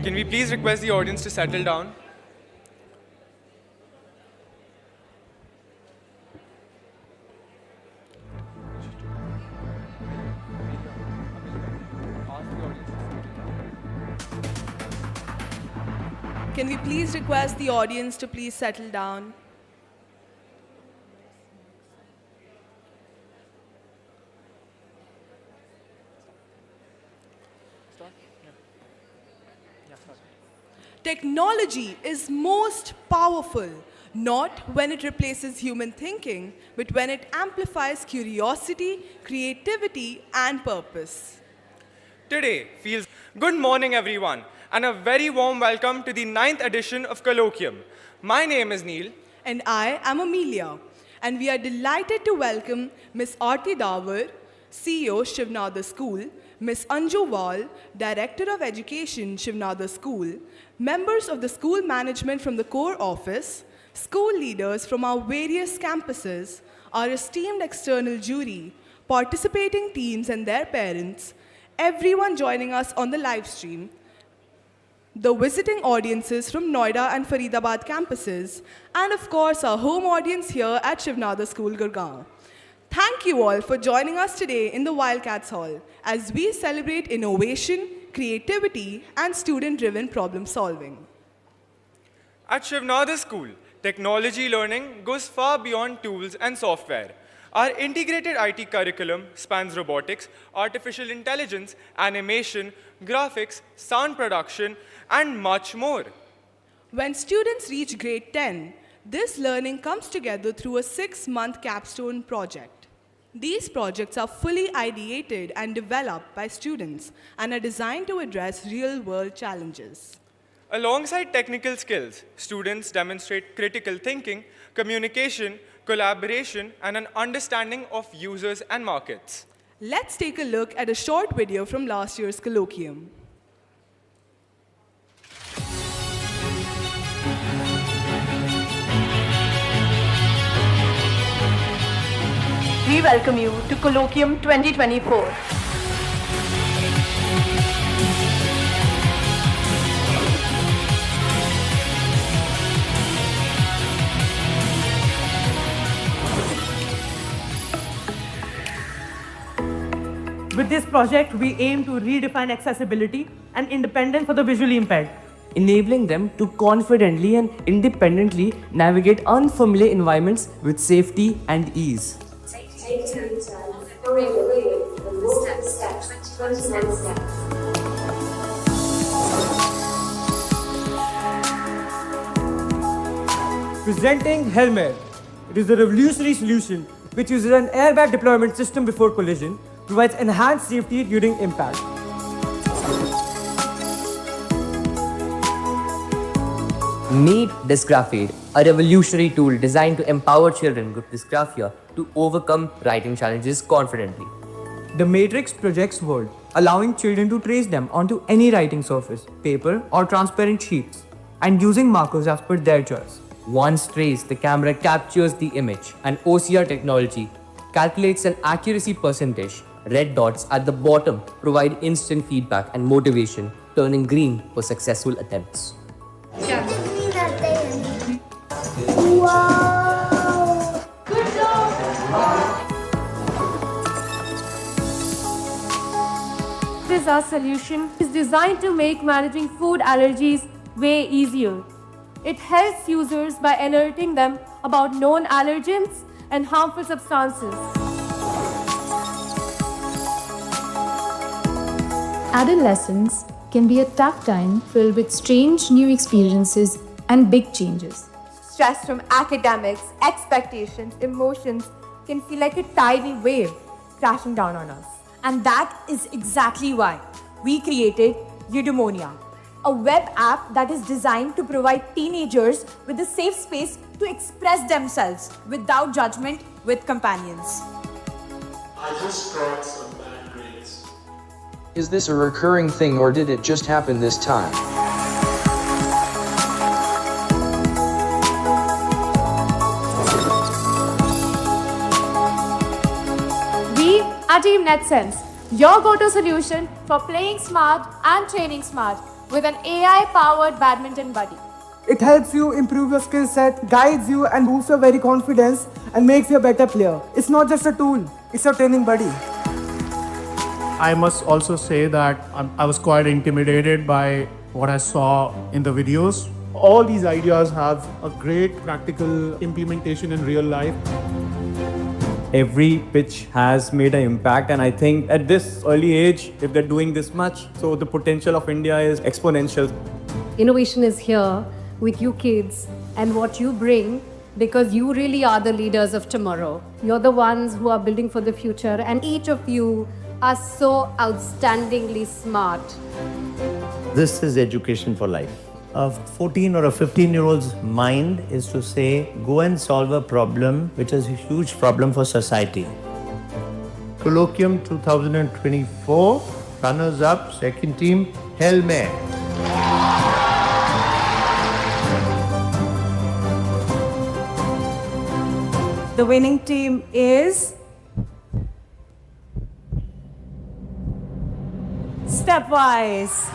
Can we please request the audience to settle down? Can we please request the audience to please settle down? Technology is most powerful, not when it replaces human thinking, but when it amplifies curiosity, creativity, and purpose. Today feels good morning, everyone, and a very warm welcome to the 9th edition of Colloquium. My name is Neil. And I am Amelia, and we are delighted to welcome Ms. Aarti Dawar, CEO, Shivnada School, Ms. Anju Wal, Director of Education, Shivnada School, members of the school management from the core office, school leaders from our various campuses, our esteemed external jury, participating teams and their parents, everyone joining us on the live stream, the visiting audiences from Noida and Faridabad campuses, and of course our home audience here at Shivnada School, Gurgaon. Thank you all for joining us today in the Wildcats Hall as we celebrate innovation, creativity, and student-driven problem solving. At Shivnada School, technology learning goes far beyond tools and software. Our integrated IT curriculum spans robotics, artificial intelligence, animation, graphics, sound production, and much more. When students reach grade 10, this learning comes together through a 6-month capstone project. These projects are fully ideated and developed by students and are designed to address real-world challenges. Alongside technical skills, students demonstrate critical thinking, communication, collaboration, and an understanding of users and markets. Let's take a look at a short video from last year's Colloquium. We welcome you to Colloquium 2024. With this project, we aim to redefine accessibility and independence for the visually impaired, enabling them to confidently and independently navigate unfamiliar environments with safety and ease. Presenting Helmet. It is a revolutionary solution which uses an airbag deployment system before collision, provides enhanced safety during impact. Meet Dysgraphia, a revolutionary tool designed to empower children with dysgraphia to overcome writing challenges confidently. The Matrix projects word, allowing children to trace them onto any writing surface, paper or transparent sheets, and using markers as per their choice. Once traced, the camera captures the image, and OCR technology calculates an accuracy percentage. Red dots at the bottom provide instant feedback and motivation, turning green for successful attempts. Wow! Good job! This our solution is designed to make managing food allergies way easier. It helps users by alerting them about known allergens and harmful substances. Adolescence can be a tough time filled with strange new experiences and big changes. Stress from academics, expectations, emotions can feel like a tiny wave crashing down on us. And that is exactly why we created Eudaimonia, a web app that is designed to provide teenagers with a safe space to express themselves without judgment with companions. I just got some bad grades. Is this a recurring thing or did it just happen this time? We are Team NetSense, your go-to solution for playing smart and training smart. with an AI-powered badminton buddy. It helps you improve your skill set, guides you and boosts your very confidence and makes you a better player. It's not just a tool, it's a training buddy. I must also say that I was quite intimidated by what I saw in the videos. All these ideas have a great practical implementation in real life. Every pitch has made an impact, and I think at this early age, if they're doing this much, so the potential of India is exponential. Innovation is here with you kids and what you bring, because you really are the leaders of tomorrow. You're the ones who are building for the future, and each of you are so outstandingly smart. This is education for life. A 14 or a 15-year-old's mind is to say, go and solve a problem which is a huge problem for society. Colloquium 2024, runners-up, second team, Helmet. The winning team is Stepwise.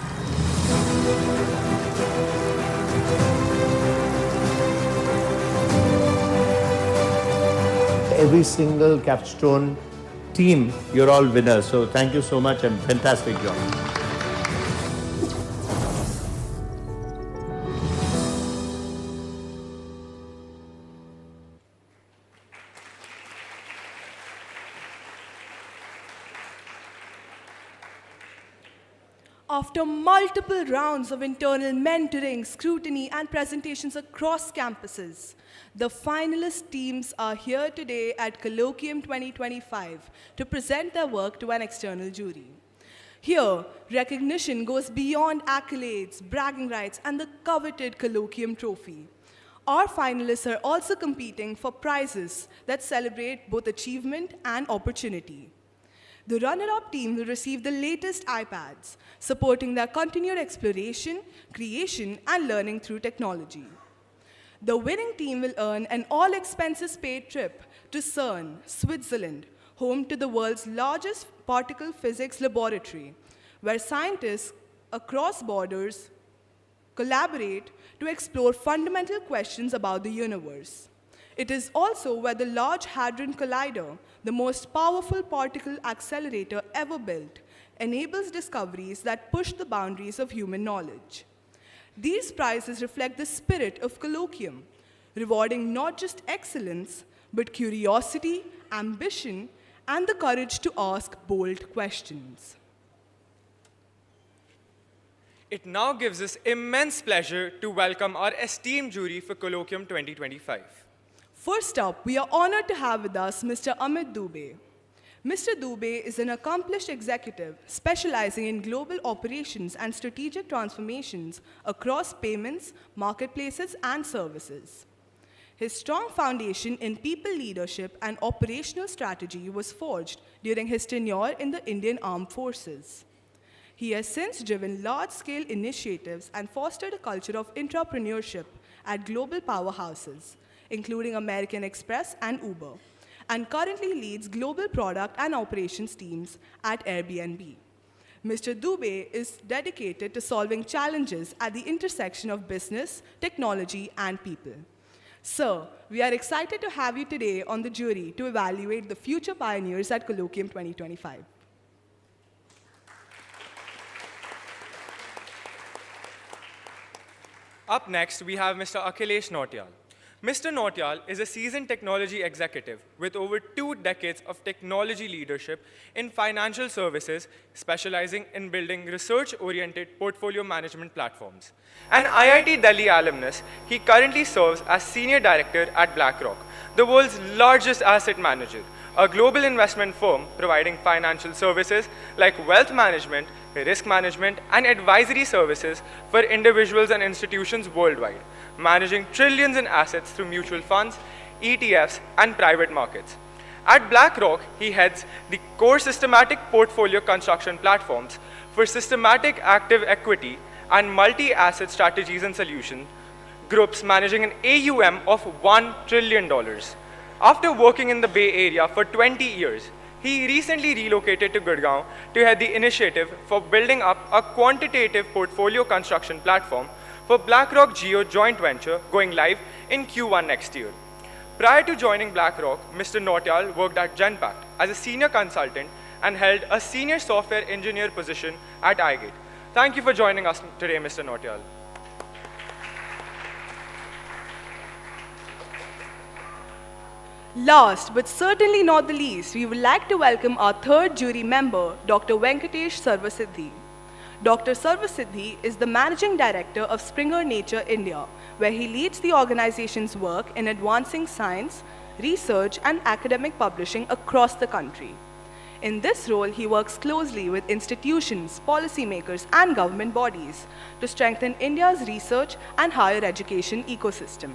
Every single capstone team, you're all winners. So thank you so much and fantastic job. After multiple rounds of internal mentoring, scrutiny, and presentations across campuses, the finalist teams are here today at Colloquium 2025 to present their work to an external jury. Here, recognition goes beyond accolades, bragging rights, and the coveted Colloquium trophy. Our finalists are also competing for prizes that celebrate both achievement and opportunity. The runner-up team will receive the latest iPads, supporting their continued exploration, creation, and learning through technology. The winning team will earn an all-expenses-paid trip to CERN, Switzerland, home to the world's largest particle physics laboratory, where scientists across borders collaborate to explore fundamental questions about the universe. It is also where the Large Hadron Collider, the most powerful particle accelerator ever built, enables discoveries that push the boundaries of human knowledge. These prizes reflect the spirit of Colloquium, rewarding not just excellence, but curiosity, ambition, and the courage to ask bold questions. It now gives us immense pleasure to welcome our esteemed jury for Colloquium 2025. First up, we are honored to have with us Mr. Amit Dubey. Mr. Dubey is an accomplished executive specializing in global operations and strategic transformations across payments, marketplaces, and services. His strong foundation in people leadership and operational strategy was forged during his tenure in the Indian Armed Forces. He has since driven large-scale initiatives and fostered a culture of entrepreneurship at global powerhouses, including American Express and Uber, and currently leads global product and operations teams at Airbnb. Mr. Dubey is dedicated to solving challenges at the intersection of business, technology, and people. Sir, we are excited to have you today on the jury to evaluate the future pioneers at Colloquium 2025. Up next, we have Mr. Akhilesh Nautiyal. Mr. Nautiyal is a seasoned technology executive with over 2 decades of technology leadership in financial services, specializing in building research-oriented portfolio management platforms. An IIT Delhi alumnus, he currently serves as Senior Director at BlackRock, the world's largest asset manager, a global investment firm providing financial services like wealth management, risk management, and advisory services for individuals and institutions worldwide, managing trillions in assets through mutual funds, ETFs, and private markets. At BlackRock, he heads the core systematic portfolio construction platforms for systematic active equity and multi-asset strategies and solution groups managing an AUM of $1 trillion. After working in the Bay Area for 20 years, He recently relocated to Gurgaon to head the initiative for building up a quantitative portfolio construction platform for BlackRock Geo joint venture going live in Q1 next year. Prior to joining BlackRock, Mr. Nautyal worked at Genpact as a senior consultant and held a senior software engineer position at iGate. Thank you for joining us today, Mr. Nautyal. Last but certainly not the least, we would like to welcome our third jury member, Dr. Venkatesh Sarvasiddhi. Dr. Sarvasiddhi is the Managing Director of Springer Nature India, where he leads the organization's work in advancing science, research, and academic publishing across the country. In this role, he works closely with institutions, policymakers, and government bodies to strengthen India's research and higher education ecosystem.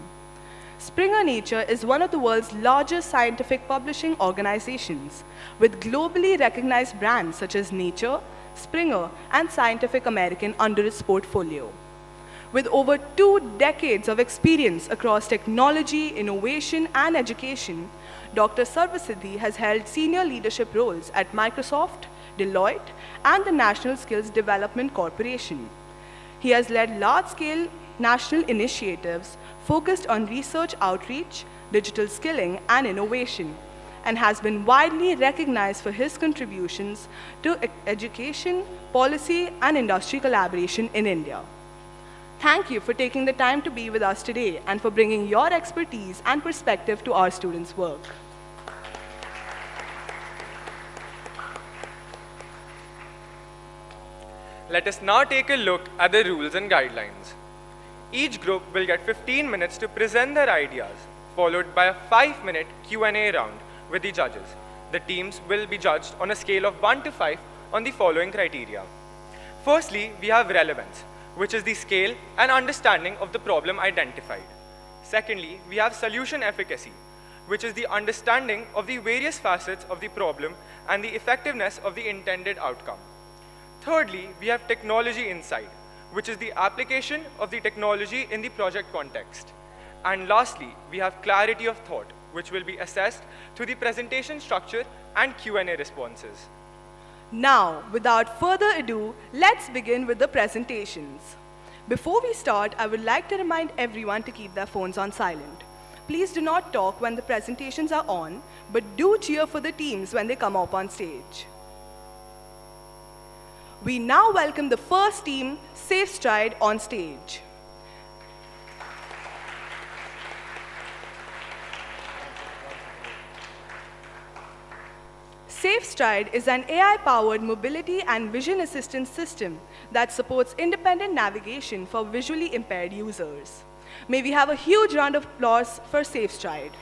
Springer Nature is one of the world's largest scientific publishing organizations, with globally recognized brands such as Nature, Springer, and Scientific American under its portfolio. With over 2 decades of experience across technology, innovation, and education, Dr. Sarvasiddhi has held senior leadership roles at Microsoft, Deloitte, and the National Skills Development Corporation. He has led large-scale national initiatives focused on research outreach, digital skilling, and innovation, and has been widely recognized for his contributions to education, policy, and industry collaboration in India. Thank you for taking the time to be with us today and for bringing your expertise and perspective to our students' work. Let us now take a look at the rules and guidelines. Each group will get 15 minutes to present their ideas, followed by a 5-minute Q&A round with the judges. The teams will be judged on a scale of 1 to 5 on the following criteria. Firstly, we have relevance, which is the scale and understanding of the problem identified. Secondly, we have solution efficacy, which is the understanding of the various facets of the problem and the effectiveness of the intended outcome. Thirdly, we have technology insight, which is the application of the technology in the project context. And lastly, we have clarity of thought, which will be assessed through the presentation structure and Q&A responses. Now, without further ado, let's begin with the presentations. Before we start, I would like to remind everyone to keep their phones on silent. Please do not talk when the presentations are on, but do cheer for the teams when they come up on stage. We now welcome the first team, Safe Stride, on stage. Safe Stride is an AI-powered mobility and vision assistance system that supports independent navigation for visually impaired users. May we have a huge round of applause for Safe Stride.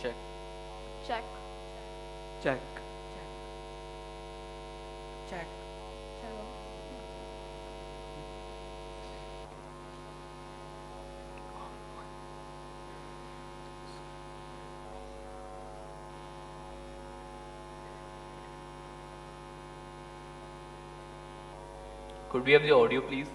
Check. Check. Check. Check. Could we have the audio, please?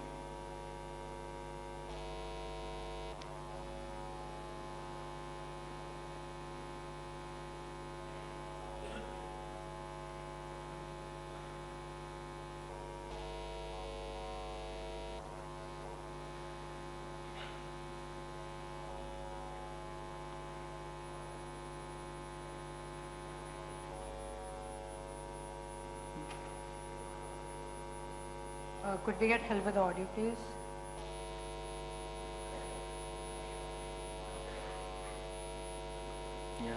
Could we get help with the audio, please? Yeah.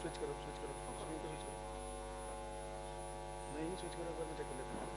Switch करो switch करो screen पे switch करो नहीं switch करो मैं check कर लेता हूँ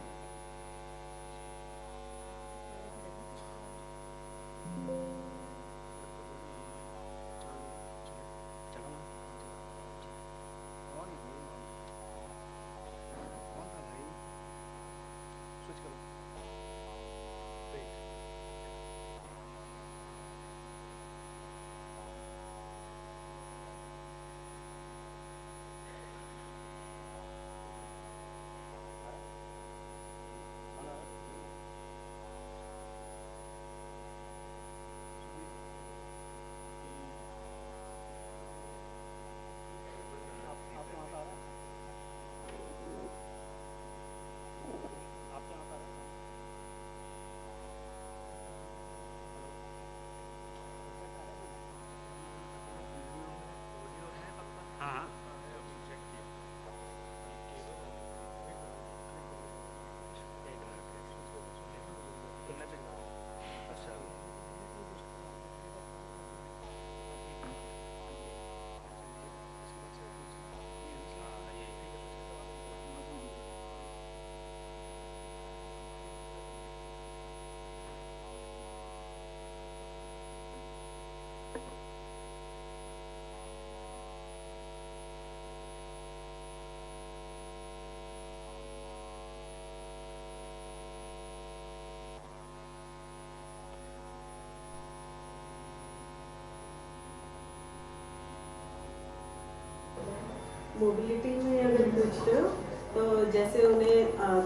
मोबिलिटी में अगर पूछ रहे हो तो जैसे उन्हें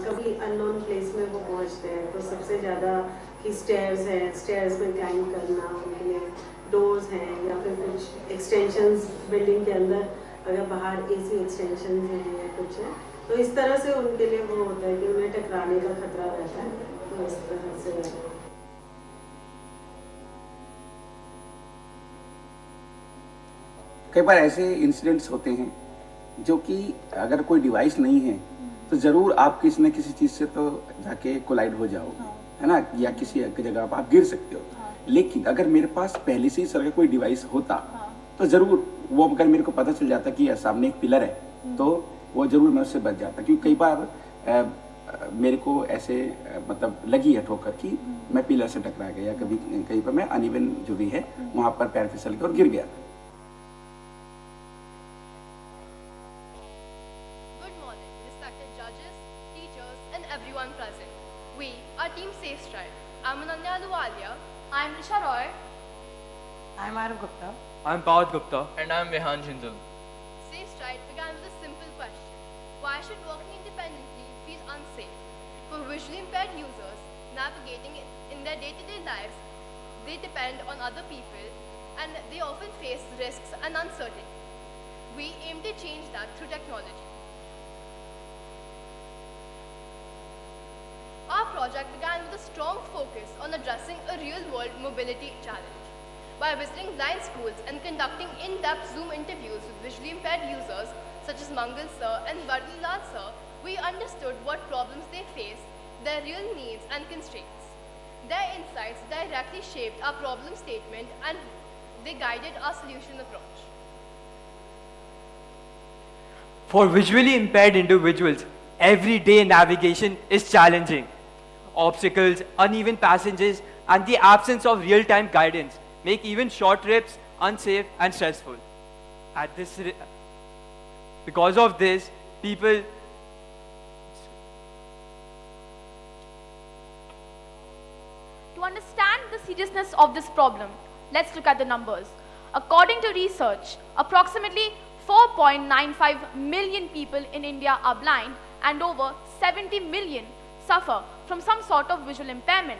कभी अननोन प्लेस में वो पहुंचते हैं तो सबसे ज़्यादा कि स्टेयर्स हैं स्टेयर्स में क्लाइंब करना उनके लिए डोर्स हैं या फिर कुछ एक्सटेंशंस बिल्डिंग के अंदर अगर बाहर एसी एक्सटेंशंस हैं या कुछ है तो इस तरह से उनके लिए वो होता है कि उन्हें टकराने का खतरा रहता है तो इस तरह से कई बार ऐसे इंसिडेंट्स होते हैं जो कि अगर कोई डिवाइस नहीं है तो ज़रूर आप किसी न किसी चीज़ से तो जाके कोलाइड हो जाओगे है ना या किसी जगह पर आप गिर सकते हो लेकिन अगर मेरे पास पहले से ही सर का कोई डिवाइस होता तो ज़रूर वो अगर मेरे को पता चल जाता कि सामने एक पिलर है तो वो ज़रूर मैं उससे बच जाता क्योंकि कई बार मेरे को ऐसे मतलब लगी है ठोकर कि मैं पिलर से टकरा गया या कभी कहीं पर मैं अनइवन जो भी है वहाँ पर पैर फिसल के और गिर गया। I'm Risha Roy. I'm Arif Gupta. I'm Pawat Gupta. And I'm Vihan Jindal. Safe Stride began with a simple question. Why should working independently feel unsafe? For visually impaired users navigating in their day-to-day lives, they depend on other people and they often face risks and uncertainty. We aim to change that through technology. Our project began with a strong focus on addressing a real-world mobility challenge. By visiting blind schools and conducting in-depth Zoom interviews with visually impaired users such as Mangal sir and Vardilal sir, we understood what problems they faced, their real needs and constraints. Their insights directly shaped our problem statement and they guided our solution approach. For visually impaired individuals, everyday navigation is challenging. Obstacles, uneven passages, and the absence of real-time guidance make even short trips unsafe and stressful. Because of this, people To understand the seriousness of this problem, let's look at the numbers. According to research, approximately 4.95 million people in India are blind and over 70 million suffer from some sort of visual impairment.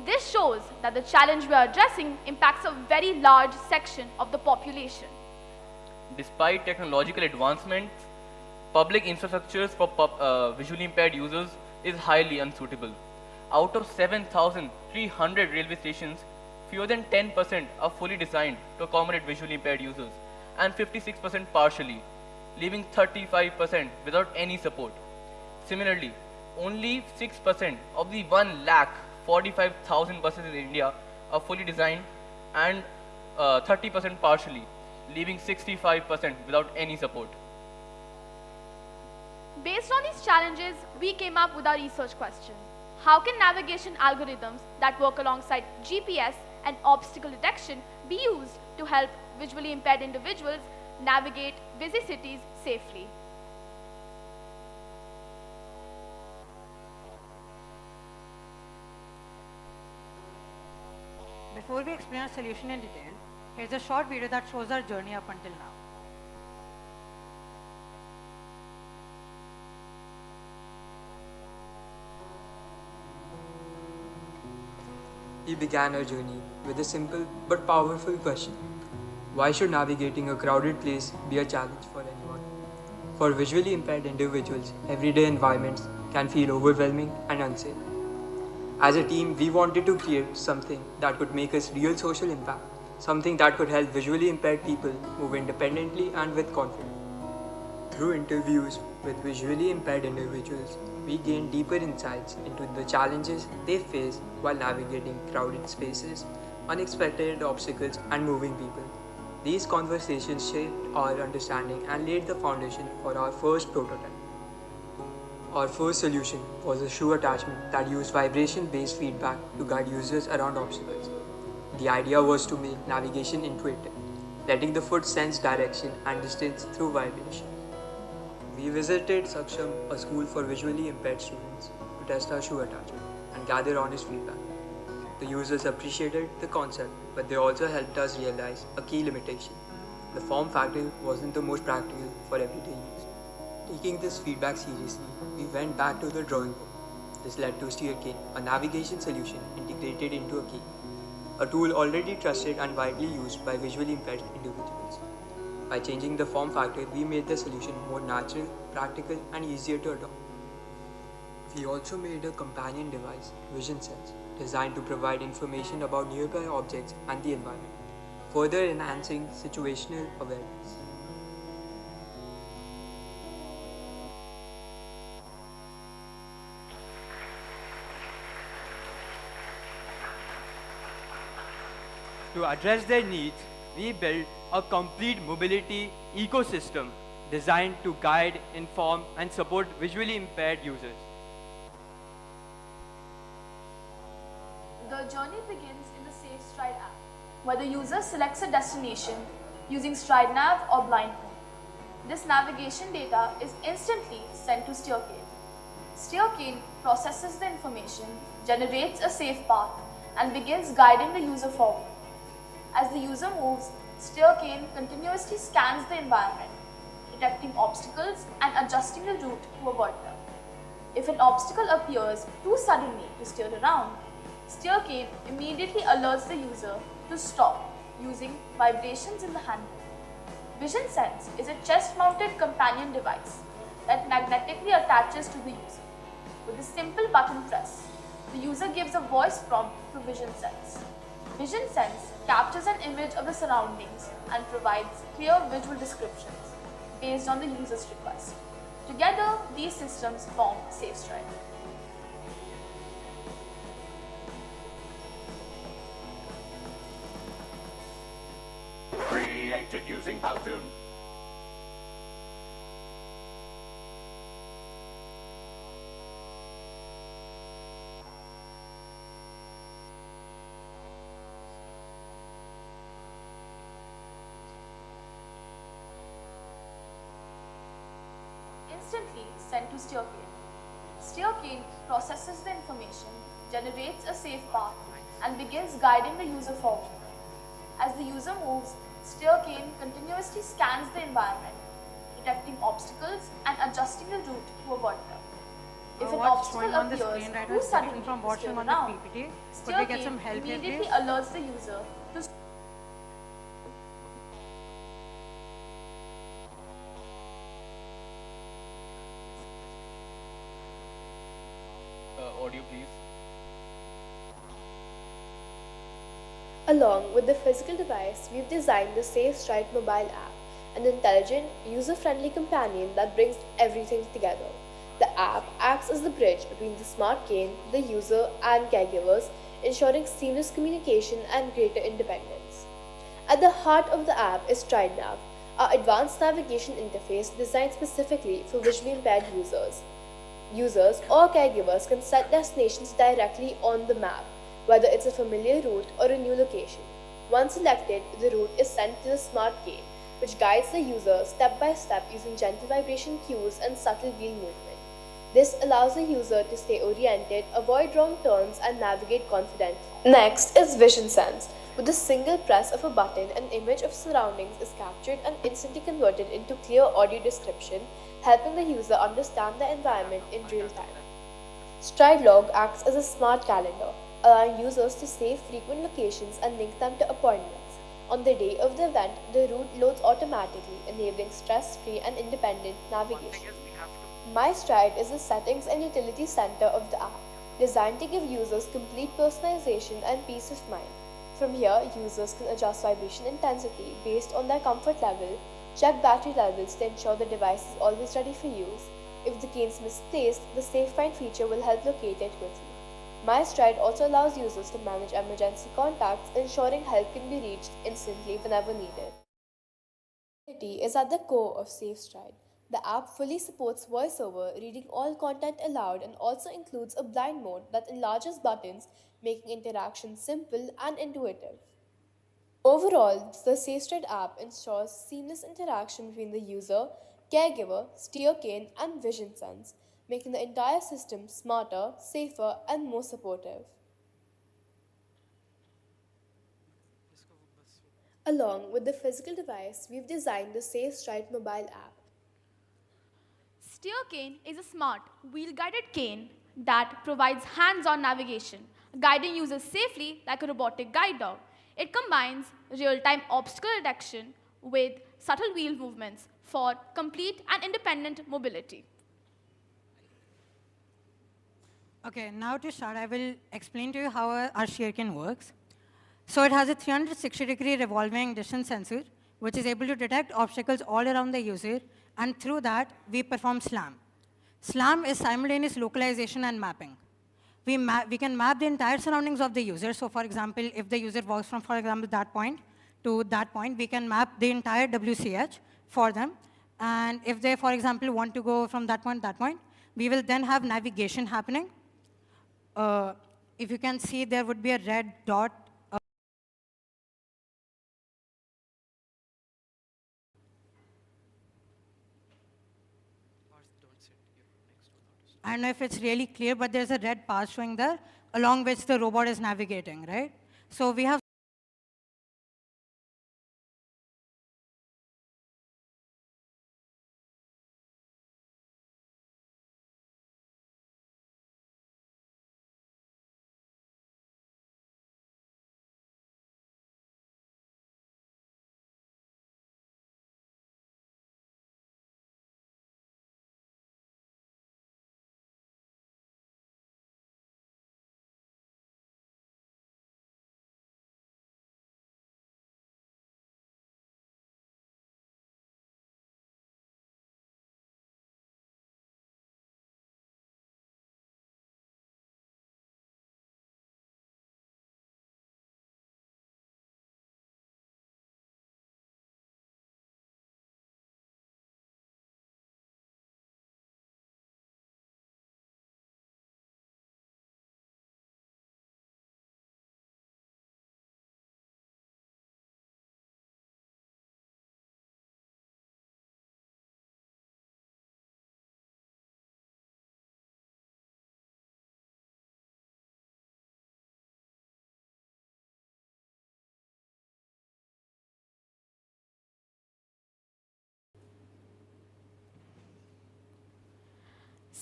This shows that the challenge we are addressing impacts a very large section of the population. Despite technological advancements, public infrastructures for visually impaired users is highly unsuitable. Out of 7,300 railway stations, fewer than 10% are fully designed to accommodate visually impaired users and 56% partially, leaving 35% without any support. Similarly, only 6% of the 1,45,000 buses in India are fully designed and 30% partially, leaving 65% without any support. Based on these challenges, we came up with our research question. How can navigation algorithms that work alongside GPS and obstacle detection be used to help visually impaired individuals navigate busy cities safely? Before we explain our solution in detail, here's a short video that shows our journey up until now. We began our journey with a simple but powerful question. Why should navigating a crowded place be a challenge for anyone? For visually impaired individuals, everyday environments can feel overwhelming and unsafe. As a team, we wanted to create something that could make us real social impact, something that could help visually impaired people move independently and with confidence. Through interviews with visually impaired individuals, we gained deeper insights into the challenges they face while navigating crowded spaces, unexpected obstacles, and moving people. These conversations shaped our understanding and laid the foundation for our first prototype. Our first solution was a shoe attachment that used vibration-based feedback to guide users around obstacles. The idea was to make navigation intuitive, letting the foot sense direction and distance through vibration. We visited Saksham, a school for visually impaired students, to test our shoe attachment and gather honest feedback. The users appreciated the concept, but they also helped us realize a key limitation. The form factor wasn't the most practical for everyday use. Taking this feedback seriously, we went back to the drawing board. This led to SteerCane, a navigation solution integrated into a key, a tool already trusted and widely used by visually impaired individuals. By changing the form factor, we made the solution more natural, practical, and easier to adopt. We also made a companion device, Vision Sense, designed to provide information about nearby objects and the environment, further enhancing situational awareness. To address their needs, we built a complete mobility ecosystem designed to guide, inform, and support visually impaired users. The journey begins in the Safe Stride app, where the user selects a destination using Stride Nav or Blind Mode. This navigation data is instantly sent to SteerCane. SteerCane processes the information, generates a safe path, and begins guiding the user forward. As the user moves, SteerCane continuously scans the environment, detecting obstacles and adjusting the route to avoid them. If an obstacle appears too suddenly to steer around, SteerCane immediately alerts the user to stop using vibrations in the handle. Vision Sense is a chest-mounted companion device that magnetically attaches to the user. with a simple button press. The user gives a voice prompt to Vision Sense. Vision Sense captures an image of the surroundings and provides clear visual descriptions based on the user's request. Together, these systems form SafeStride. Created using Powtoon. Instantly sent to SteerCane. SteerCane processes the information, generates a safe path, and begins guiding the user forward. As the user moves, SteerCane continuously scans the environment, detecting obstacles and adjusting the route to avoid them. If an What's obstacle showing on the appears screen right now too is different suddenly from to what's steer showing on the around, PPT. Could we get some SteerCane help here, immediately please? alerts the user to Audio, please. Along with the physical device, we've designed the SafeStride mobile app, an intelligent, user-friendly companion that brings everything together. The app acts as the bridge between the smart cane, the user, and caregivers, ensuring seamless communication and greater independence. At the heart of the app is StrideNav, our advanced navigation interface designed specifically for visually impaired users. Users or caregivers can set destinations directly on the map, whether it's a familiar route or a new location. Once selected, the route is sent to the smart cane, which guides the user step by step using gentle vibration cues and subtle wheel movement. This allows the user to stay oriented, avoid wrong turns, and navigate confidently. Next is Vision Sense. With a single press of a button, an image of surroundings is captured and instantly converted into clear audio description, helping the user understand the environment in real time. StrideLog acts as a smart calendar, allowing users to save frequent locations and link them to appointments. On the day of the event, the route loads automatically, enabling stress-free and independent navigation. MyStride is the settings and utility center of the app, designed to give users complete personalization and peace of mind. From here, users can adjust vibration intensity based on their comfort level, check battery levels to ensure the device is always ready for use. If the cane is misplaced, the Safe Find feature will help locate it quickly. MyStride also allows users to manage emergency contacts, ensuring help can be reached instantly whenever needed. Accessibility is at the core of SafeStride. The app fully supports voiceover, reading all content aloud, and also includes a blind mode that enlarges buttons, making interaction simple and intuitive. Overall, the SafeStride app ensures seamless interaction between the user, caregiver, steer cane, and vision sense, making the entire system smarter, safer, and more supportive. Along with the physical device, we've designed the SafeStride mobile app. SteerCane is a smart, wheel-guided cane that provides hands-on navigation, guiding users safely like a robotic guide dog. It combines real-time obstacle detection with subtle wheel movements for complete and independent mobility. Okay, now to start, I will explain to you how our SteerCane works. So it has a 360-degree revolving distance sensor, which is able to detect obstacles all around the user, and through that, we perform SLAM. SLAM is simultaneous localization and mapping. We can map the entire surroundings of the user. So for example, if the user walks from, for example, that point to that point, we can map the entire WCH for them. And if they, for example, want to go from that point to that point, we will then have navigation happening. If you can see, there would be a red dot. I don't know if it's really clear, but there's a red path showing there, along which the robot is navigating, right? So we have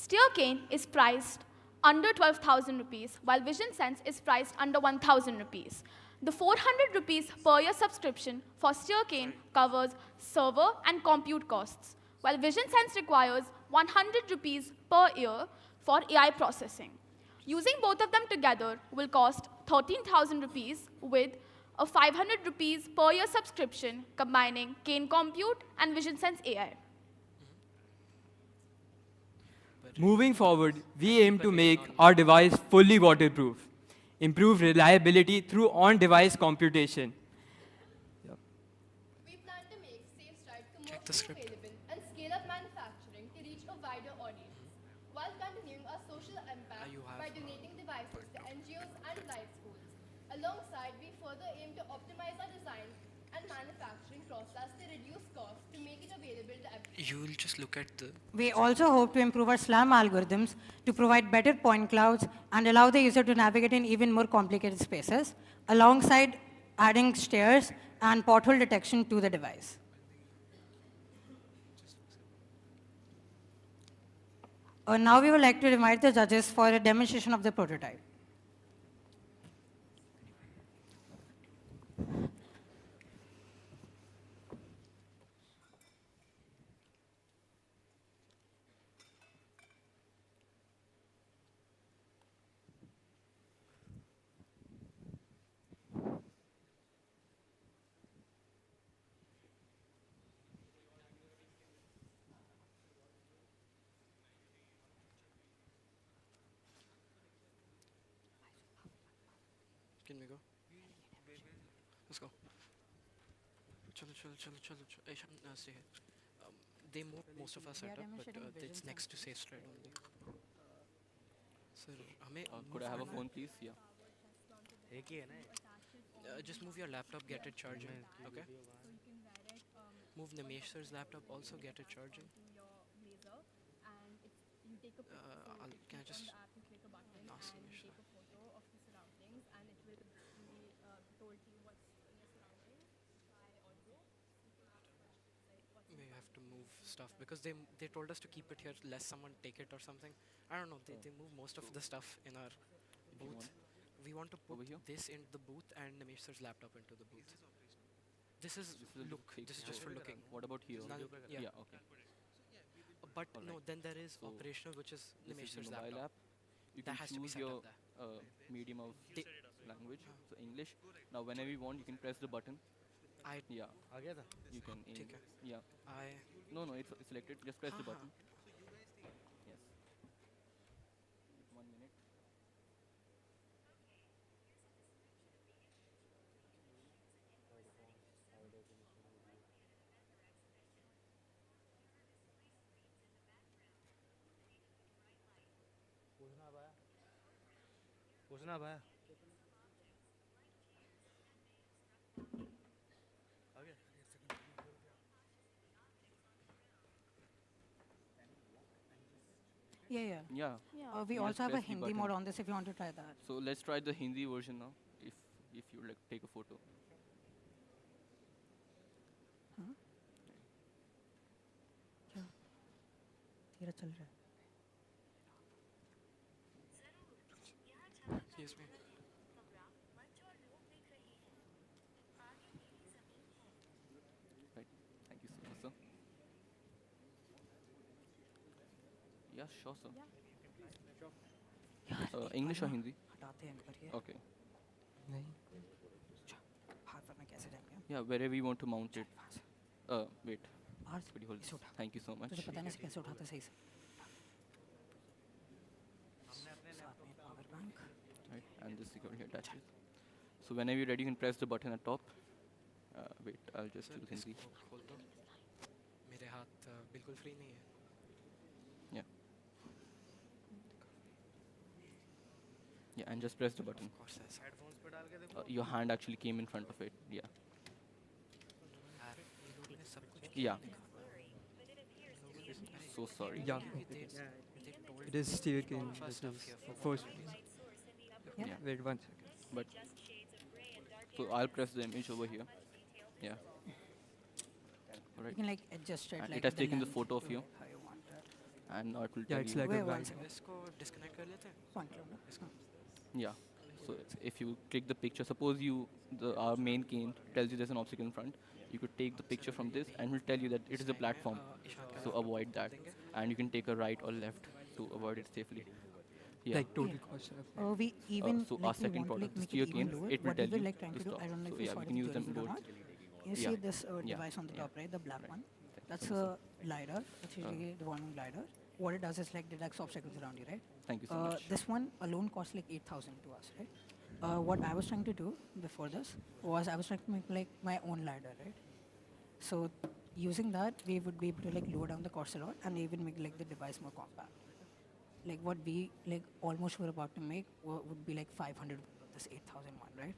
Steer cane is priced under 12,000 rupees, while Vision Sense is priced under 1,000 rupees. The 400 rupees per year subscription for Steer cane covers server and compute costs, while Vision Sense requires 100 rupees per year for AI processing. Using both of them together will cost 13,000 rupees with a 500 rupees per year subscription combining cane compute and Vision Sense AI. Moving forward, we aim to make our device fully waterproof, improve reliability through on-device computation. We plan to make SafeStride commercially available and scale up manufacturing to reach a wider audience, while continuing our social impact by donating devices to NGOs and life schools. Alongside, we further aim to optimize our design and manufacturing process to reduce costs to make it available to everyone. You will just look at the... We also hope to improve our SLAM algorithms to provide better point clouds and allow the user to navigate in even more complicated spaces, alongside adding stairs and pothole detection to the device. Now we would like to invite the judges for a demonstration of the prototype. Can we go? Let's go. Chalo, chalo, chalo, chalo, chalo. Aishan, stay here. They moved most of our setup, but it's next to SafeStride only. Sir, could I have a phone, please? Yeah. Just move your laptop, get it charging. Okay. Move Nimesh sir's laptop, also get it charging. Can I just ask Nimesh sir? We have to move stuff because they told us to keep it here lest someone take it or something. I don't know. They move most of the stuff in our booth. We want to put this in the booth and Nimesh sir's laptop into the booth. This is look. This is just for looking. What about here? Yeah. Okay. But no, then there is operational, which is Nimesh sir's laptop. You That can has to be choose set your up there. medium of language, so English. Now, whenever you want, you can press the button. You can. Yeah. No, it's selected. Just press the button. Yes. 1 minute. पूछना भाई Yeah. We You also just have a press the Hindi button. mode on this if you want to try that. So let's try the Hindi version now. If you like take a photo. तेरा चल रहा है. Excuse me. Right. Thank you so much, sir. Yeah, sure, sir. English or Hindi? हटाते हैं एक बार ये. Okay. नहीं. हाथ पर मैं कैसे जाएंगे? Yeah, wherever you want to mount it. Wait. बाहर Could you hold इसे this? उठा. Thank you so much. तुझे पता नहीं कैसे उठाते सही से. साथ में power bank. Right, and this security attaches. So whenever you're ready, you can press the button at top. Wait, I'll just choose Hindi. खोल दो. मेरे हाथ बिल्कुल फ्री नहीं है. Yeah. Yeah, and just press the button. Headphones पे डाल के देखो Your hand actually came in front of it. Yeah. यार ये लोग ने सब कुछ. Yeah. So sorry. Yeah. It is steer cane. This is first. Yeah. Wait 1 second. But so I'll press the image over here. Yeah. All You right. can like adjust it. And Like it has the taken the length photo of you. How you want it. and now it will Yeah, tell it's you. like a guide. इसको disconnect कर लेते हैं? Fine, चलो, इसको. Yeah. So if you click the picture, suppose our main cane tells you there's an obstacle in front, you could take the picture from this and it will tell you that it is a platform. So avoid that, and you can take a right or left to avoid it safely. Yeah. Like total cost. We even so like our we second want to product, like the make steer it even cane, lower. it will What tell we were you like trying to to do, stop. I don't know So if you yeah, saw we it can in use the them video or both. not. You Yeah. see this Yeah. device on the top, right? The black one. That's you. a LiDAR. That's usually the volume LiDAR. What it does is like detects obstacles around you, right? Thank you so much. This one alone costs like 8,000 to us, right? What I was trying to do before this was I was trying to make like my own LiDAR, right? So using that, we would be able to like lower down the cost a lot and even make like the device more compact. Like what we like almost were about to make would be like 500 of this 8,001, right?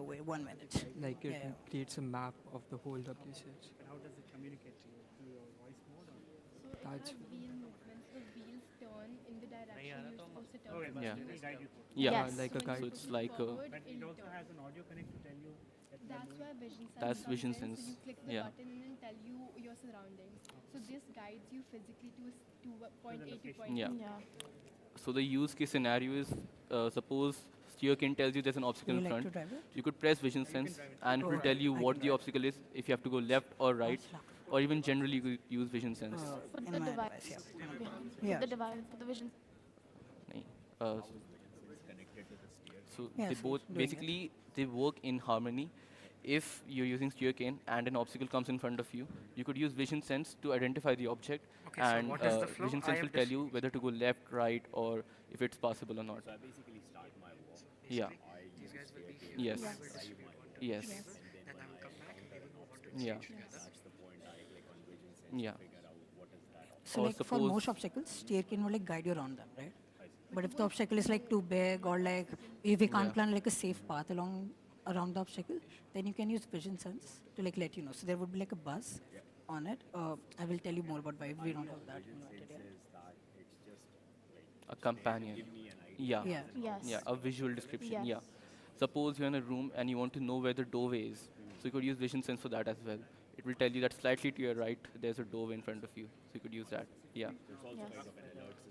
Wait 1 minute. Like it Yeah. creates a map of the whole WCH. And how does it communicate to you? Through your voice mode? So it That's- has wheel movements. The wheels turn in the direction you're supposed to turn. Okay, but Yeah. it will guide you through. Yeah. Yes. like a when guide. So you it's move like forward, But it it'll also turn. has an audio connect to tell you that you're That's moving. where vision sense That's comes vision in. sense, So you click the yeah. button and it'll tell you your surroundings. So this guides you physically to point A to location. point Yeah. B. So the use case scenario is, suppose steer cane tells you there's an obstacle you in like front. to drive it? You could press vision sense and it will Alright, tell you I what can the drive. obstacle is, if you have to go left or right, or even generally you could use vision sense. Put In the my device. device, yeah. Put Yeah. the device. Put the vision. Nahin. Uh, so Yeah, they so both it's doing it. basically they work in harmony. If you're using steer cane and an obstacle comes in front of you, you could use vision sense to identify the object, Okay, so and what is the flow? vision I sense am will tell just- you whether to go left, right, or if it's possible or not. So I basically start my walk. Yeah. These guys will be here. Yes. I will distribute water. Yes. Then I will come back and we will move on to Yeah. exchange together. That's the point. I click on vision sense Yeah. to figure out what is that. So Or like for suppose- most obstacles, steer cane will like guide you around them, right? But if the obstacle is like too big or like if we can't Yeah. plan like a safe path around the obstacle, then you can use vision sense to like let you know. So there would be like a buzz on it. I will tell you more about why we don't have that invented yet. Is that it's just like A companion. Yeah. Yeah. Yes. Yeah, a visual description. Yes. Yeah. Suppose you're in a room and you want to know where the doorway is. So you could use vision sense for that as well. It will tell you that slightly to your right, there's a doorway in front of you. So you could use that. Yeah. Yes.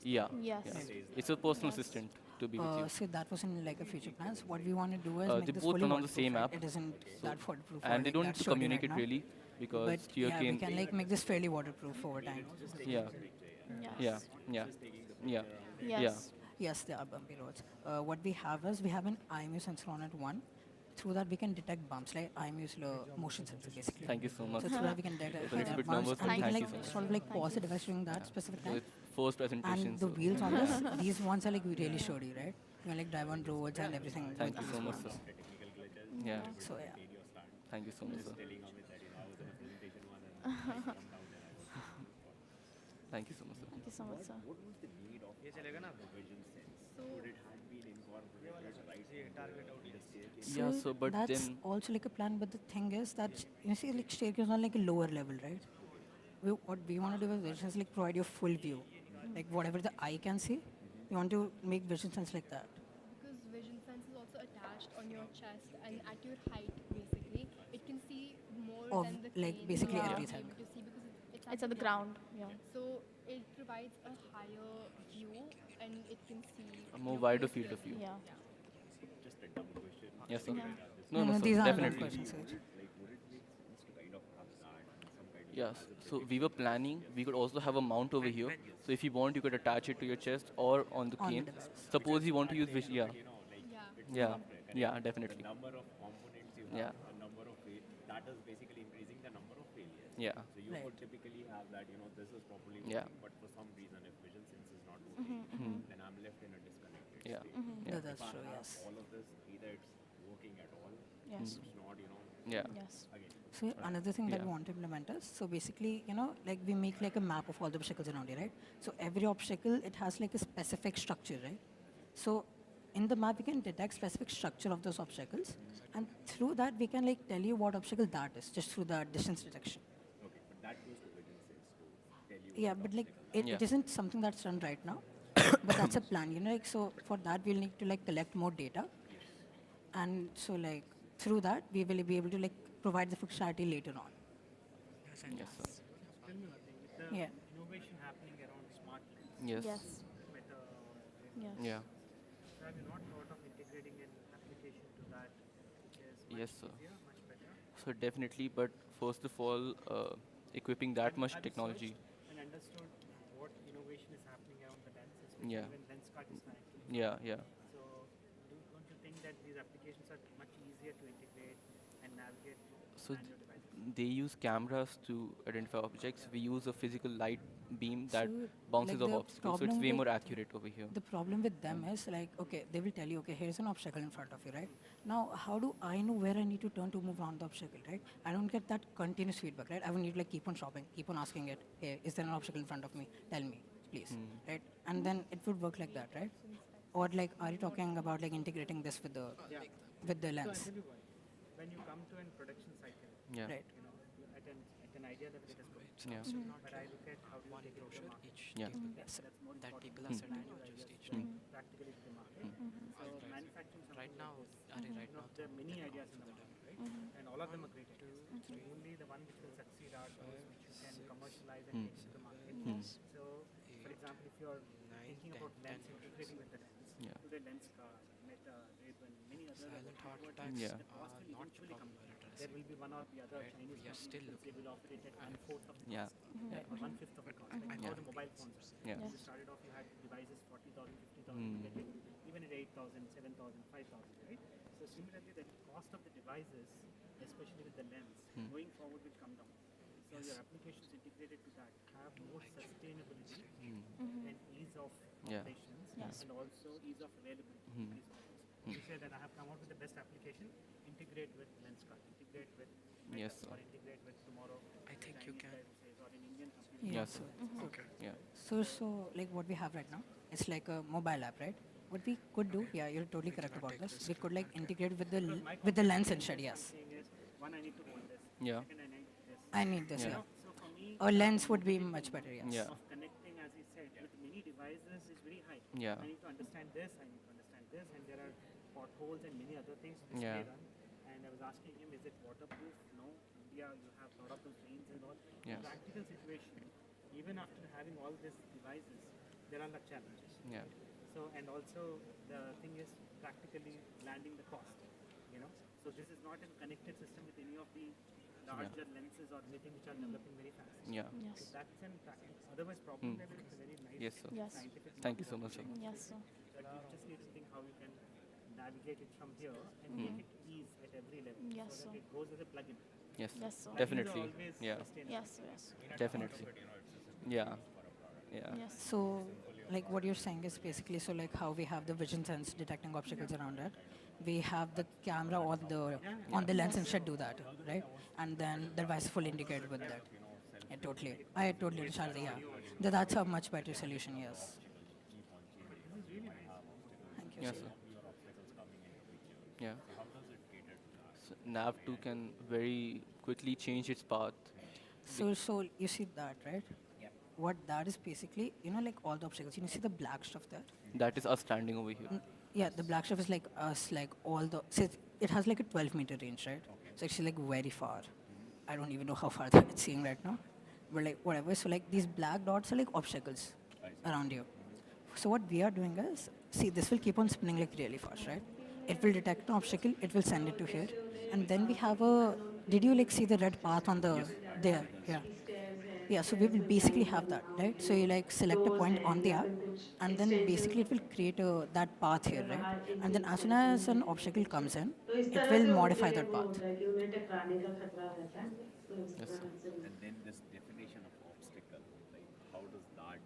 Yeah. Yes. Yeah. It's a personal assistant to be with you. So that was in like a future plans. What we want to do is make They this both fully run on the waterproof, same right? app. It isn't So- that waterproof. or, and they like, don't that need to sturdy communicate right now. really because But steer yeah, cane. we can like make this fairly waterproof over time. Yeah. Yes. Yeah. Yeah. Yeah. Yes. Yeah. Yes, there are bumpy roads. What we have is we have an IMU sensor on it one. Through that we can detect bumps. Like IMU is the motion sensor basically. Thank you so much. So through that we can detect It's a little bit bumps nervous, and but we can thank you like so sort of like pause the device during that specific So time. it's first presentation. And the so- wheels on this, these ones are like really sturdy, right? You can like drive on roads and everything. Thank with you these so much, ones. sir. Yeah. So yeah. Thank you so much, sir. Thank you so much, sir. Thank you so much, sir. What was the need of ये चलेगा ना? the vision sense? So- Would it have been incorporated right ये target audience. Yeah, so but that's then also like a plan, but the thing is that you see like staircase on like a lower level, right? What we want to do with vision is like provide you full view, like whatever the eye can see. We want to make vision sense like that. Because vision sense is also attached on your chest and at your height, basically, it can see more Of, than the like, cane basically will be everything. able to see because it's at the ground. Yeah. So it provides a higher view and it can see a more your wider face field of clearly. view. Yeah. Just a dumb question. Yes, sir. Yeah. No, no, sir, these are dumb definitely. questions. Sir. Like, would it make sense to kind of have that some kind of Yes. So we were planning, we could also have a mount over here. So if you want, you could attach it to your chest or on the On the cane. device. Suppose you want to use vision. Yeah. Yeah. Yeah. Yeah, definitely. the number of components you Yeah. have, the number of that is basically increasing the number of failures. Yeah. So you would typically have that, this is properly working, Yeah. but for some reason, if vision sense is not working, then I'm left in a disconnected Yeah. state. Yeah. That's If I true, have yes. all of this, either it's working at all, Yes. it's not, Yeah. Yes. again. So another thing that Yeah. we want to implement is, so basically, like we make like a map of all the obstacles around you, right? So every obstacle, it has like a specific structure, right? So in the map, we can detect specific structure of those obstacles. And through that, we can like tell you what obstacle that is, just through the distance detection. Okay, but that goes to vision sense to tell you. Yeah, but like it Yeah. isn't something that's done right now, but that's a plan. Like so for that we'll need to like collect more data, and so like through that we will be able to like provide the functionality later on. Yes, sir. Tell me one thing, with the Yeah. innovation happening around smart lens, Yes. Yes. better Yes. Yeah. so have you not thought of integrating an application to that which is much Yes, sir. easier, much better? So definitely, but first of all, equipping that much Have you technology. searched and understood what innovation is happening around the lens, Yeah. especially when lens card is connected? Yeah, yeah. So don't you think that these applications are much easier to integrate and navigate So than your devices? they use cameras to identify objects. We use a physical light beam that So, bounces like off the obstacles. So it's problem way with more accurate over here. the problem with them is like, okay, they will tell you, okay, here's an obstacle in front of you, right? Now, how do I know where I need to turn to move around the obstacle, right? I don't get that continuous feedback, right? I will need to like keep on shopping, keep on asking it, hey, is there an obstacle in front of me? Tell me, please, right? And then it would work like that, right? Or like, are you talking about like integrating this with the So I'll lens? tell you why. When you come to a production cycle, Yeah. Right. you know, at an idea level it is good. Yeah. But I look at how do you take it to the market. Yeah. That's more that important people than are sending your or just ideas each going time? practically to the market. So manufacturing something Right now, like this, right you know, now, there are many ideas in the market, right? And all of them are great ideas. Only the one which will succeed are those which you can commercialize and take to the market. So, for example, if you're thinking about lens integrating with the lens, Yeah. today lens card, Meta, Ray-Ban, many others are Silent working heart towards attacks Yeah. the cost will not eventually come down. addressing. There will be one or the other Right, Chinese we are company still which they will offer it at one-fourth of the Yeah. cost, or one-fifth of the cost. Like how Yeah. the mobile phones are. Yeah. When you started off, you had devices 40,000, 50,000, you get it even at 8,000, 7,000, 5,000, right? So similarly, the cost of the devices, especially with the lens, going forward will come down. So your applications integrated to that have more sustainability and ease of Yeah. operations Yes. and also ease of availability. You say that I have come out with the best application, integrate with lens card, integrate with Meta, Yes, sir. or integrate with tomorrow. I think you Chinese can. guy will say, or an Indian company. Yeah. Yes, sir. Okay. Yeah. So like what we have right now, it's like a mobile app, right? What we could do, yeah, you're totally correct about this. We could like integrate with the lens instead, yes. Saying is, one, I need to hold this. Yeah. Second, I need this. I need this, Yeah. yeah. So for me, A lens would be much better, yes. Yeah. of connecting, as he said, with many devices is very high. Yeah. I need to understand this, I need to understand this, and there are potholes and many other things which Yeah. may run. And I was asking him, is it waterproof? No. India, you have a lot of those rains and all. Yeah. Practical situation, even after having all these devices, there are challenges. Yeah. So, and also the thing is practically landing the cost, you know. So this is not a connected system with any of the larger lenses or anything which are developing very fast. Yeah. Yes. So that's an practice. Otherwise, problem level is a very nice Yes, sir. Yes. scientific. Thank you so much, sir. Yes, sir. But you just need to think how you can navigate it from here and make it ease at every level, Yes, so that sir. it goes as a plug-in. Yes. Yes, sir. Definitely. Always Yeah. sustainable. Yes, yes. Definitely. Yeah. Yeah. Yes. So like what you're saying is basically so like how we have the vision sense detecting obstacles around it. We have the camera on the lens and should do that, right? And then the device is fully integrated with that. I totally understand. Yeah, that's a much better solution. Yes. Thank you. Yes, sir. Yeah. So nav2 can very quickly change its path. So you see that, right? Yeah. What that is basically, like all the obstacles. You see the black stuff there. That is us standing over here. Yeah, the black stuff is like us, like all the. So it has like a 12-meter range, right? So it's like very far. I don't even know how far it's seeing right now, but like whatever. So like these black dots are like obstacles around you. So what we are doing is, see, this will keep on spinning like really fast, right? It will detect an obstacle, it will send it to here, and then we have a. Did you like see the red path on the there? Yeah. Yeah, so we will basically have that, right? So you like select a point on the app, and then basically it will create that path here, right? And then as soon as an obstacle comes in, it will modify that path. Yes, sir. And then this definition of obstacle, like how does that,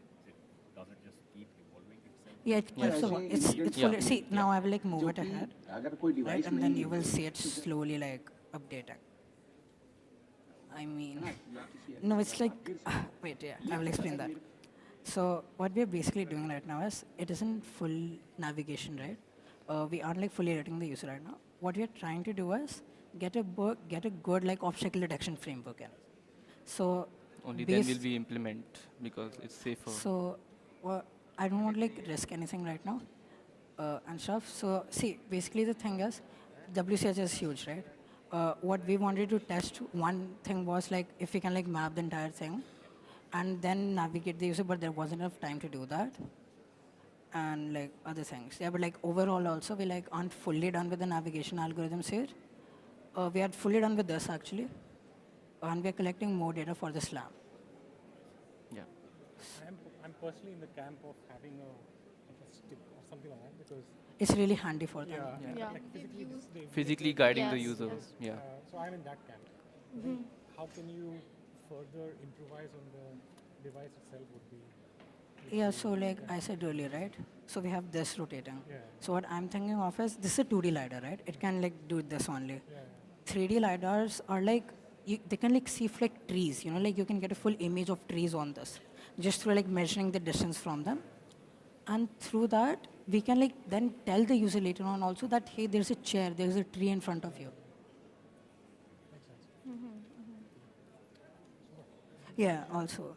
does it just keep evolving itself? Yeah, it keeps it's fully, see, now I will like move it ahead, right? And then you will see it slowly like updating. I mean, no, it's like, wait, yeah, I will explain that. So what we are basically doing right now is, it isn't full navigation, right? We aren't like fully rating the user right now. What we are trying to do is get a good like obstacle detection framework in. So Only then will we implement because it's safer. so I don't want to like risk anything right now and stuff. So see, basically the thing is, WCH is huge, right? what we wanted to test, one thing was like if we can like map the entire thing and then navigate the user, but there wasn't enough time to do that. And like other things. Yeah, but like overall also we like aren't fully done with the navigation algorithms here. We are fully done with this actually. And we're collecting more data for this lab. Yeah. I'm personally in the camp of having a stick or something like that because it's really handy for them. Like Physically guiding the user. Yeah. So I'm in that camp. Mhm. How can you further improvise on the device itself would be. Yeah, so like I said earlier, right? So we have this rotating. Yeah. So what I'm thinking of is, this is a 2D LiDAR, right? It can like do this only. 3D LiDARs are like, they can like see like trees, you know, like you can get a full image of trees on this, just through like measuring the distance from them. And through that, we can like then tell the user later on also that, hey, there's a chair, there's a tree in front of you. Yeah, also.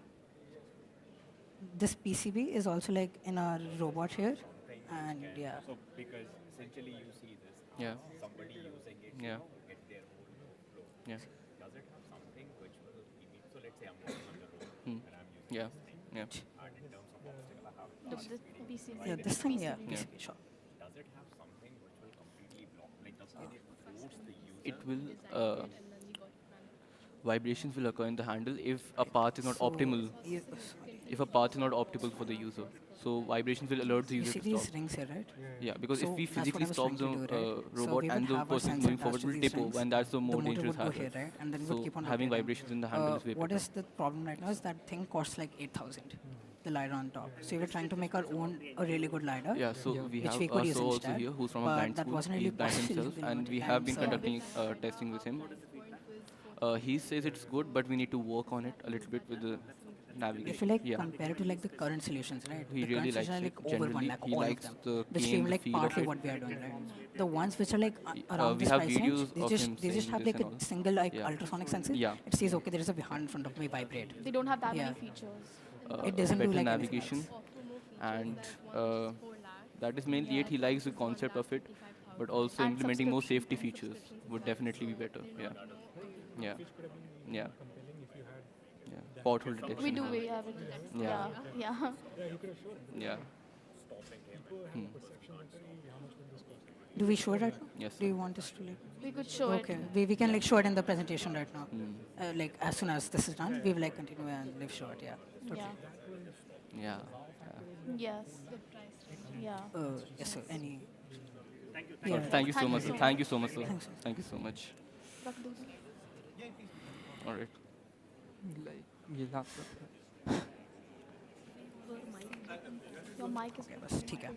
This PCB is also like in our robot here. And yeah. So because essentially you see this, Yeah. somebody using it Yeah. to get their whole flow. Yeah. Does it have something which will so let's say I'm walking on the road Hmm. and I'm using Yeah. this thing. Yeah. And in terms of obstacle, I have The PCB. Yeah, this thing, yeah, Yeah. PCB, sure. Does it have something which will completely block? Like, does it force the user? It will, vibrations will occur in the handle if a path is not optimal. If a path is not optimal for the user. So vibrations will alert the You user see to these stop. rings here, right? Yeah, because So if we that's what physically I was stop the trying to do, right? So robot we and would the have our person sensor moving attached forward to will these dip over, rings. and that's the more motor dangerous would go here, hazard. right? And then we So would keep on having rotating. vibrations in the handle is way What better. is the problem right now is that thing costs like 8,000, the LiDAR on top. So we were trying to make our own, a really good LiDAR. Yeah, so we which have we could use also instead, here who's from a but blind that school. wasn't He's really blind possible himself, in and we the have been time, so- conducting testing with him. He says it's good, but we need to work on it a little bit with the navigation. If you like yeah. compare it to like the current solutions, right? He the really current solutions likes are it. like over Generally, 1 lakh, he all likes of the them. Which game, seem the like feel of partly it. what we are doing, right? The ones which are like around we this have price range, videos they of just him they just saying have this like and a all. single like Yeah. ultrasonic sensor. Yeah. It says, okay, there is a behind in front of me, vibrate. They don't have that Yeah. many features. It doesn't do better like navigation, and that is mainly it. He likes the concept of it, but also And implementing more subscription. safety features would definitely be better. Yeah, yeah, yeah, yeah. Pothole detection. We do, we have it. Yeah. Yeah. Yeah. Hmm. Do we show it right now? Yes. Do you want us to like? We could show it. Okay, we can like show it in the presentation right now. Like as soon as this is done, we will like continue and like show it. Yeah. Totally. Yeah. Yeah. Yes. Yeah. Yes, sir. Any? Yeah. Thank you so much. Sir. Thank you so much, sir. Thanks, sir. Thank you so much. All right. ये laptop. Your mic is बस ठीक है.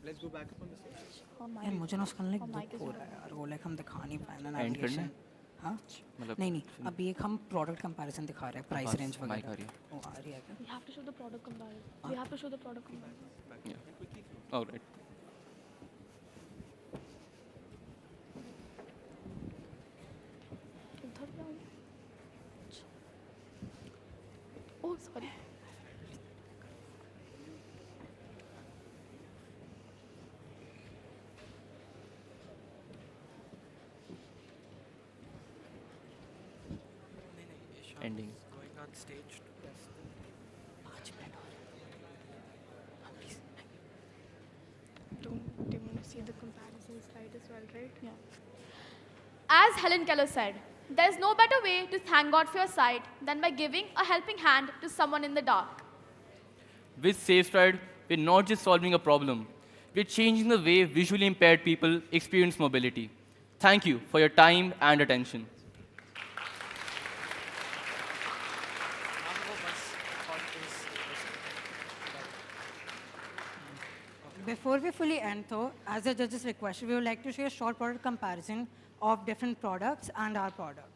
Let's go back up on the stage. यार मुझे ना उसका like mic दुख is हो रहा है यार, वो like हम दिखा नहीं पाए ना End navigation. करना हाँ? मतलब नहीं नहीं, अभी एक हम product comparison दिखा रहे हैं, price बस, range mic वगैरह. आ रही है. वो आ रही है क्या? We have to show the product comparison. We have to show the product comparison. Yeah. All right. उधर जाओ. Oh, sorry. Ending. Going on stage to test Don't you want to see the comparison slide as well, right? Yeah. As Helen Keller said, there is no better way to thank God for your sight than by giving a helping hand to someone in the dark. With SafeStride, we're not just solving a problem, we're changing the way visually impaired people experience mobility. Thank you for your time and attention. Before we fully end though, as the judges requested, we would like to show a short product comparison of different products and our product.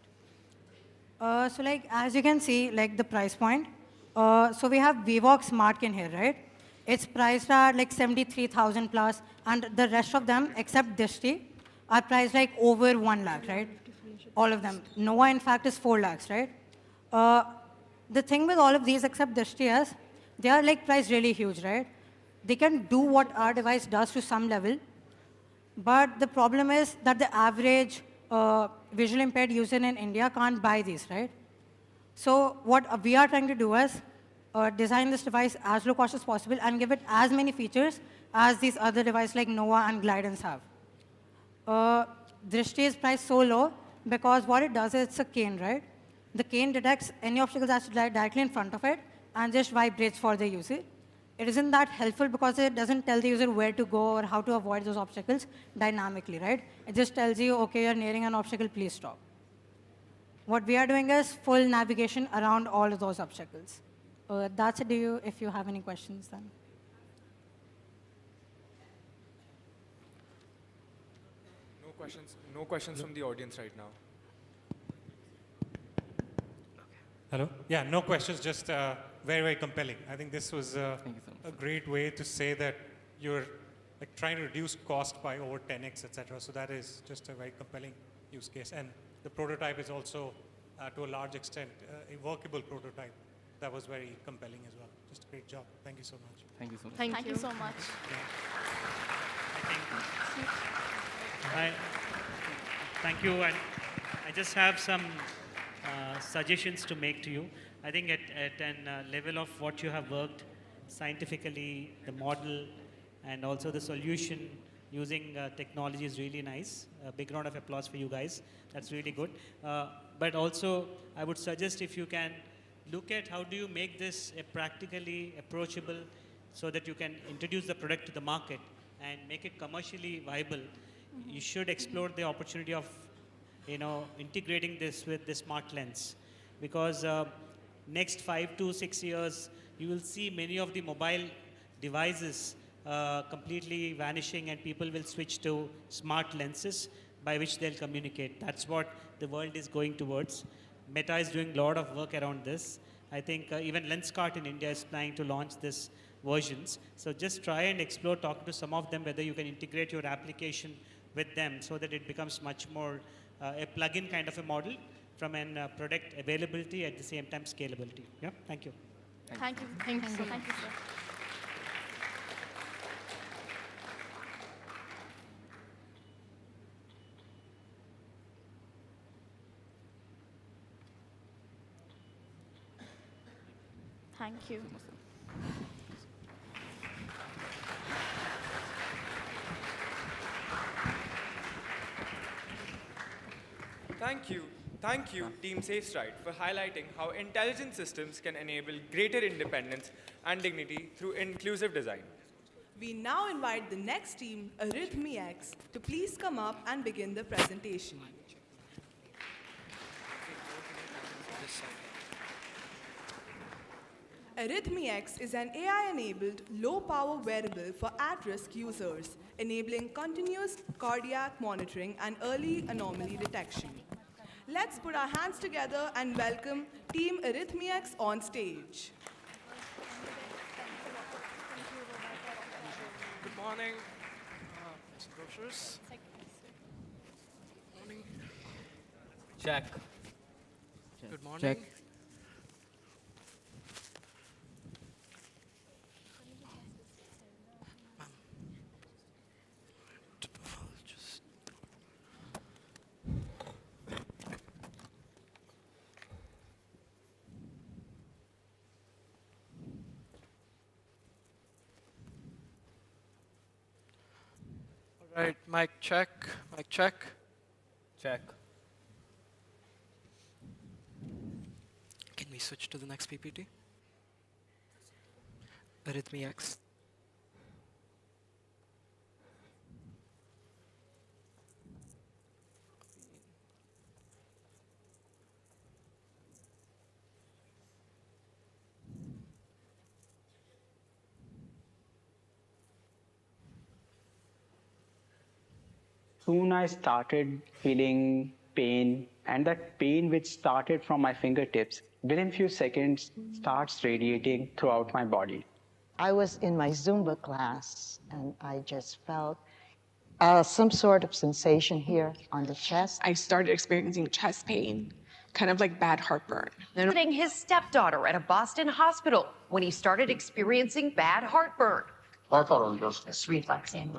So like, as you can see, like the price point. So we have Vivox SmartKin here, right? It's priced at like 73,000 plus, and the rest of them, except Dishti, are priced like over 1 lakh, right? All of them. Nova, in fact, is 4 lakhs, right? The thing with all of these, except Dishti, is they are like priced really huge, right? they can do what our device does to some level, but the problem is that the average visually impaired user in India can't buy these, right? So what we are trying to do is design this device as low cost as possible and give it as many features as these other devices like Nova and Glidance have. Drishti is priced so low because what it does is it's a cane, right? The cane detects any obstacles that's directly in front of it and just vibrates for the user. It isn't that helpful because it doesn't tell the user where to go or how to avoid those obstacles dynamically, right? It just tells you, okay, you're nearing an obstacle, please stop. What we are doing is full navigation around all of those obstacles. That's it. If you have any questions, then. No questions from the audience right now. Hello? Yeah, no questions, just very, very compelling. I think this was a great way to say that you're like trying to reduce cost by over 10x, etc. So that is just a very compelling use case. And the prototype is also, to a large extent, a workable prototype. That was very compelling as well. Just a great job. Thank you so much. Thank you so much. Thank you so much. Hi. Thank you. And I just have some suggestions to make to you. I think at an level of what you have worked scientifically, the model, and also the solution using technology is really nice. A big round of applause for you guys. That's really good. But also, I would suggest if you can look at how do you make this a practically approachable so that you can introduce the product to the market and make it commercially viable. You should explore the opportunity of integrating this with the smart lens, because next 5 to 6 years you will see many of the mobile devices completely vanishing and people will switch to smart lenses by which they'll communicate. That's what the world is going towards. Meta is doing a lot of work around this. I think even Lenskart in India is planning to launch this versions. So just try and explore, talk to some of them whether you can integrate your application with them so that it becomes much more a plug-in kind of a model from an product availability at the same time scalability. Yeah, thank you. Thank you. Thank you, sir. Thank you. Thank you, Team SafeStride, for highlighting how intelligent systems can enable greater independence and dignity through inclusive design. We now invite the next team, ArithmiX, to please come up and begin the presentation. ArithmiX is an AI-enabled, low-power wearable for at-risk users, enabling continuous cardiac monitoring and early anomaly detection. Let's put our hands together and welcome Team ArithmiX on stage. Good morning. Some brochures. Morning. Check. Good morning. Check. Right, mic check, mic check. Check. Can we switch to the next PPT? ArithmiX. Soon I started feeling pain, and that pain which started from my fingertips, within few seconds starts radiating throughout my body. I was in my Zumba class, and I just felt some sort of sensation here on the chest. I started experiencing chest pain, kind of like bad heartburn. Visiting his stepdaughter at a Boston hospital when he started experiencing bad heartburn. I thought it was just reflexing.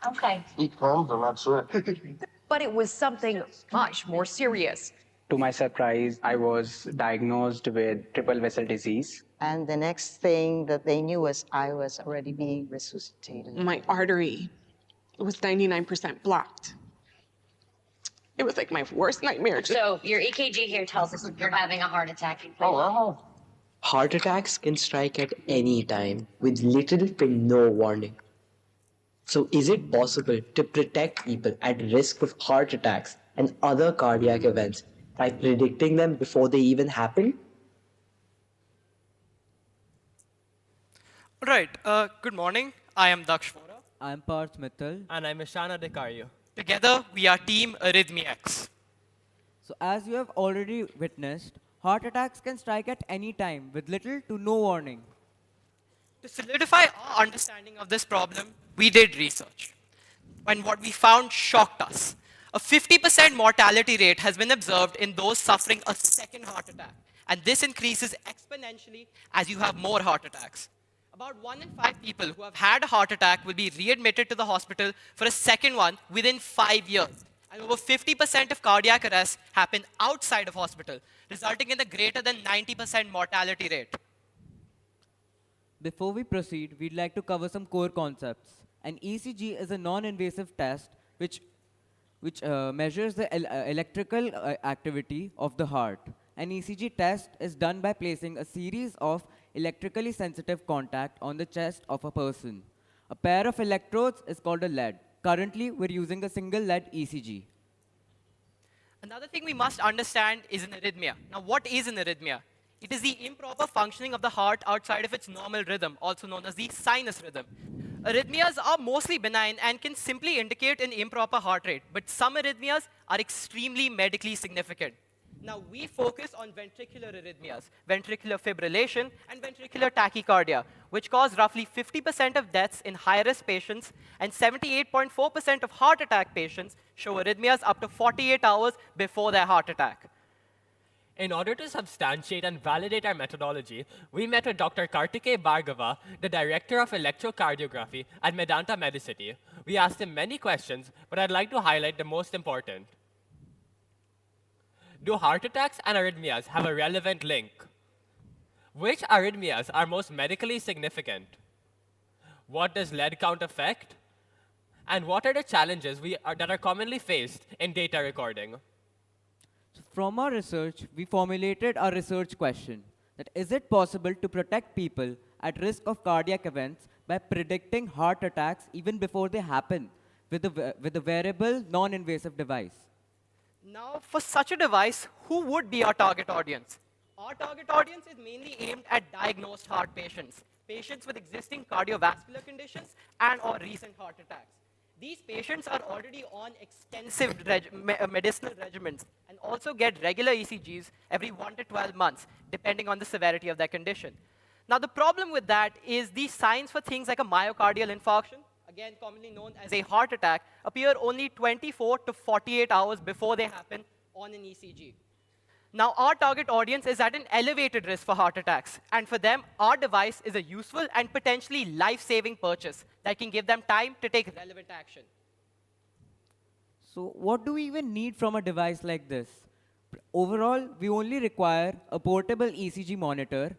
Okay. eat crumbs and that's it. But it was something much more serious. To my surprise, I was diagnosed with triple vessel disease. And the next thing that they knew was I was already being resuscitated. My artery was 99% blocked. It was like my worst nightmare. So your EKG here tells us you're having a heart attack. Oh, wow. Heart attacks can strike at any time with little to no warning. So is it possible to protect people at risk of heart attacks and other cardiac events by predicting them before they even happen? Right. Good morning. I am Daksh Vora. I'm Parth Mittal. And I'm Ishana Dekario. Together, we are Team ArithmiX. So as you have already witnessed, heart attacks can strike at any time with little to no warning. To solidify our understanding of this problem, we did research. And what we found shocked us. A 50% mortality rate has been observed in those suffering a second heart attack. And this increases exponentially as you have more heart attacks. About 1 in 5 people who have had a heart attack will be readmitted to the hospital for a second one within 5 years. And over 50% of cardiac arrests happen outside of hospital, resulting in a greater than 90% mortality rate. Before we proceed, we'd like to cover some core concepts. An ECG is a non-invasive test which measures the electrical activity of the heart. An ECG test is done by placing a series of electrically sensitive contact on the chest of a person. A pair of electrodes is called a lead. Currently, we're using a single lead ECG. Another thing we must understand is an arrhythmia. Now, what is an arrhythmia? It is the improper functioning of the heart outside of its normal rhythm, also known as the sinus rhythm. Arrhythmias are mostly benign and can simply indicate an improper heart rate, but some arrhythmias are extremely medically significant. Now, we focus on ventricular arrhythmias, ventricular fibrillation, and ventricular tachycardia, which cause roughly 50% of deaths in high-risk patients, and 78.4% of heart attack patients show arrhythmias up to 48 hours before their heart attack. In order to substantiate and validate our methodology, we met with Dr. Kartikeya Bhargava, the Director of Electrocardiography at Medanta Medicity. We asked him many questions, but I'd like to highlight the most important. Do heart attacks and arrhythmias have a relevant link? Which arrhythmias are most medically significant? What does lead count affect? And what are the challenges that are commonly faced in data recording? From our research, we formulated a research question that is it possible to protect people at risk of cardiac events by predicting heart attacks even before they happen with a wearable, non-invasive device? Now, for such a device, who would be our target audience? Our target audience is mainly aimed at diagnosed heart patients, patients with existing cardiovascular conditions and or recent heart attacks. These patients are already on extensive medicinal regimens and also get regular ECGs every 1 to 12 months, depending on the severity of their condition. Now, the problem with that is the signs for things like a myocardial infarction, again commonly known as a heart attack, appear only 24 to 48 hours before they happen on an ECG. Now, our target audience is at an elevated risk for heart attacks, and for them, our device is a useful and potentially life-saving purchase that can give them time to take relevant action. So what do we even need from a device like this? Overall, we only require a portable ECG monitor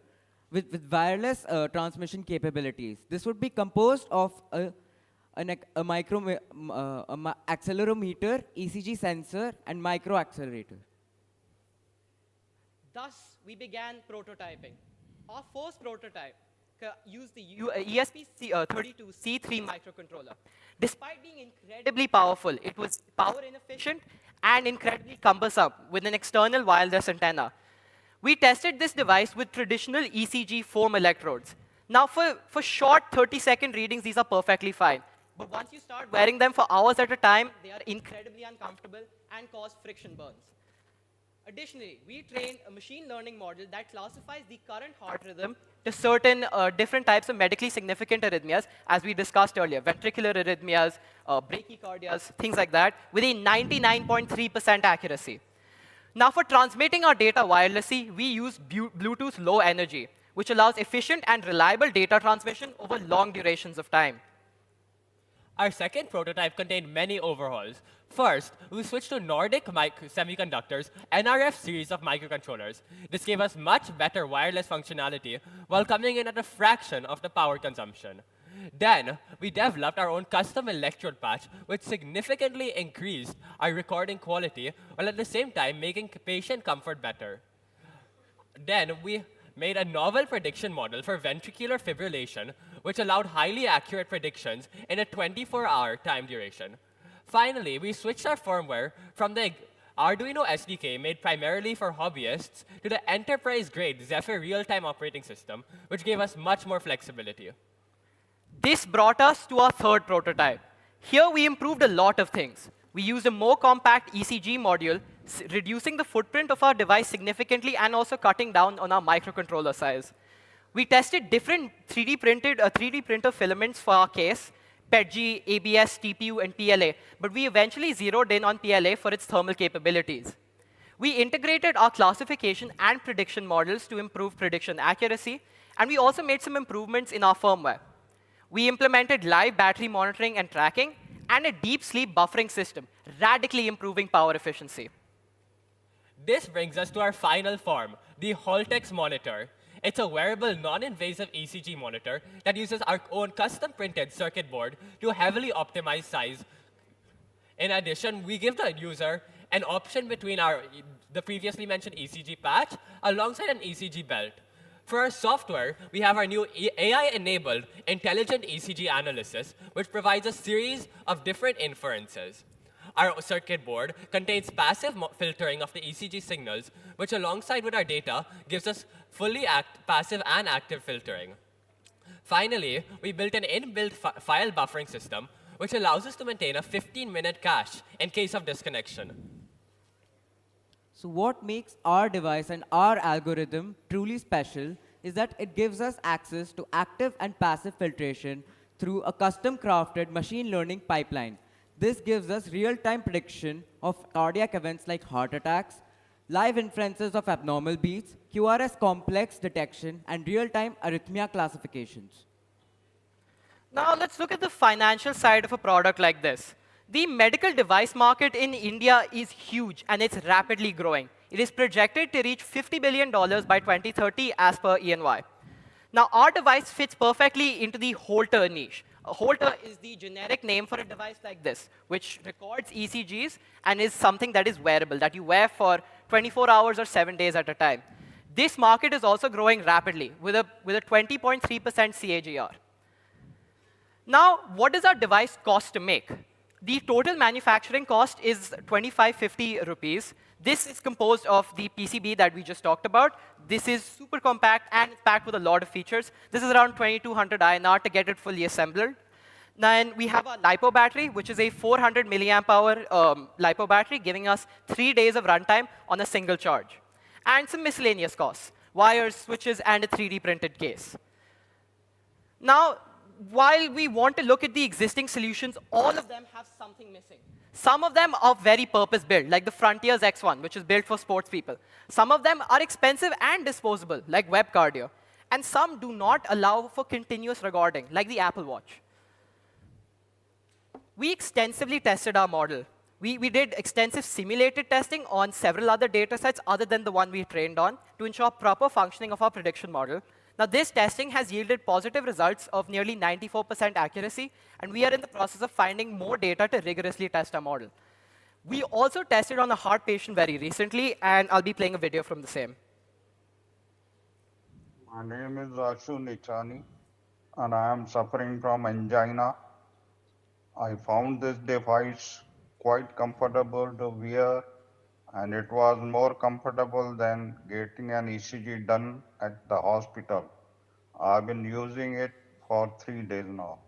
with wireless transmission capabilities. This would be composed of a accelerometer, ECG sensor, and microaccelerator. Thus, we began prototyping. Our first prototype used the ESP32C3 microcontroller. Despite being incredibly powerful, it was power inefficient and incredibly cumbersome with an external wireless antenna. We tested this device with traditional ECG foam electrodes. Now, for short 30-second readings, these are perfectly fine. But once you start wearing them for hours at a time, they are incredibly uncomfortable and cause friction burns. Additionally, we trained a machine learning model that classifies the current heart rhythm to certain different types of medically significant arrhythmias, as we discussed earlier, ventricular arrhythmias, brachycardias, things like that, with a 99.3% accuracy. Now, for transmitting our data wirelessly, we use Bluetooth Low Energy, which allows efficient and reliable data transmission over long durations of time. Our second prototype contained many overhauls. First, we switched to Nordic Semiconductor's NRF series of microcontrollers. This gave us much better wireless functionality while coming in at a fraction of the power consumption. Then, we developed our own custom electrode patch, which significantly increased our recording quality while at the same time making patient comfort better. Then, we made a novel prediction model for ventricular fibrillation, which allowed highly accurate predictions in a 24-hour time duration. Finally, we switched our firmware from the Arduino SDK made primarily for hobbyists to the enterprise-grade Zephyr real-time operating system, which gave us much more flexibility. This brought us to our third prototype. Here we improved a lot of things. We used a more compact ECG module, reducing the footprint of our device significantly and also cutting down on our microcontroller size. We tested different 3D printer filaments for our case, PETG, ABS, TPU, and PLA, but we eventually zeroed in on PLA for its thermal capabilities. We integrated our classification and prediction models to improve prediction accuracy, and we also made some improvements in our firmware. We implemented live battery monitoring and tracking, and a deep sleep buffering system, radically improving power efficiency. This brings us to our final form, the Holtex monitor. It's a wearable, non-invasive ECG monitor that uses our own custom-printed circuit board to heavily optimize size. In addition, we give the user an option between the previously mentioned ECG patch alongside an ECG belt. For our software, we have our new AI-enabled intelligent ECG analysis, which provides a series of different inferences. Our circuit board contains passive filtering of the ECG signals, which alongside with our data gives us fully passive and active filtering. Finally, we built an inbuilt file buffering system, which allows us to maintain a 15-minute cache in case of disconnection. So what makes our device and our algorithm truly special is that it gives us access to active and passive filtration through a custom-crafted machine learning pipeline. This gives us real-time prediction of cardiac events like heart attacks, live inferences of abnormal beats, QRS complex detection, and real-time arrhythmia classifications. Now let's look at the financial side of a product like this. The medical device market in India is huge, and it's rapidly growing. It is projected to reach $50 billion by 2030 as per EY. Now, our device fits perfectly into the Holter niche. A Holter is the generic name for a device like this, which records ECGs and is something that is wearable, that you wear for 24 hours or 7 days at a time. This market is also growing rapidly with a 20.3% CAGR. Now, what does our device cost to make? The total manufacturing cost is 2550 rupees. This is composed of the PCB that we just talked about. This is super compact and it's packed with a lot of features. This is around 2200 INR to get it fully assembled. Then we have a LiPo battery, which is a 400 milliamp hour LiPo battery, giving us 3 days of runtime on a single charge. And some miscellaneous costs, wires, switches, and a 3D printed case. Now, while we want to look at the existing solutions, all of them have something missing. Some of them are very purpose-built, like the Frontiers X1, which is built for sports people. Some of them are expensive and disposable, like Web Cardio. And some do not allow for continuous recording, like the Apple Watch. We extensively tested our model. We did extensive simulated testing on several other data sets other than the one we trained on to ensure proper functioning of our prediction model. Now, this testing has yielded positive results of nearly 94% accuracy, and we are in the process of finding more data to rigorously test our model. We also tested on a heart patient very recently, and I'll be playing a video from the same. My name is Ashu Nichani, and I am suffering from angina. I found this device quite comfortable to wear, and it was more comfortable than getting an ECG done at the hospital. I've been using it for 3 days now.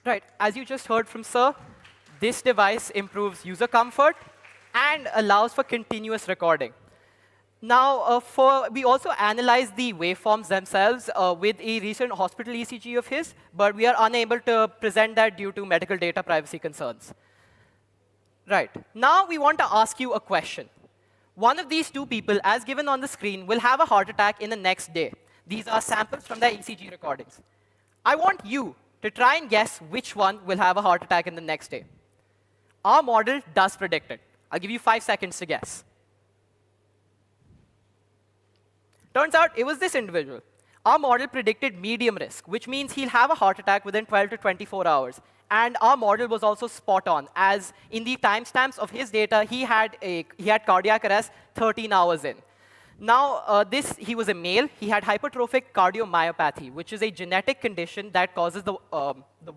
Right, as you just heard from Sir, this device improves user comfort and allows for continuous recording. Now, we also analyzed the waveforms themselves with a recent hospital ECG of his, but we are unable to present that due to medical data privacy concerns. Right. Now we want to ask you a question. One of these two people, as given on the screen, will have a heart attack in the next day. These are samples from their ECG recordings. I want you to try and guess which one will have a heart attack in the next day. Our model does predict it. I'll give you 5 seconds to guess. Turns out it was this individual. Our model predicted medium risk, which means he'll have a heart attack within 12 to 24 hours. And our model was also spot on, as in the timestamps of his data, he had cardiac arrest 13 hours in. Now, he was a male. He had hypertrophic cardiomyopathy, which is a genetic condition that causes the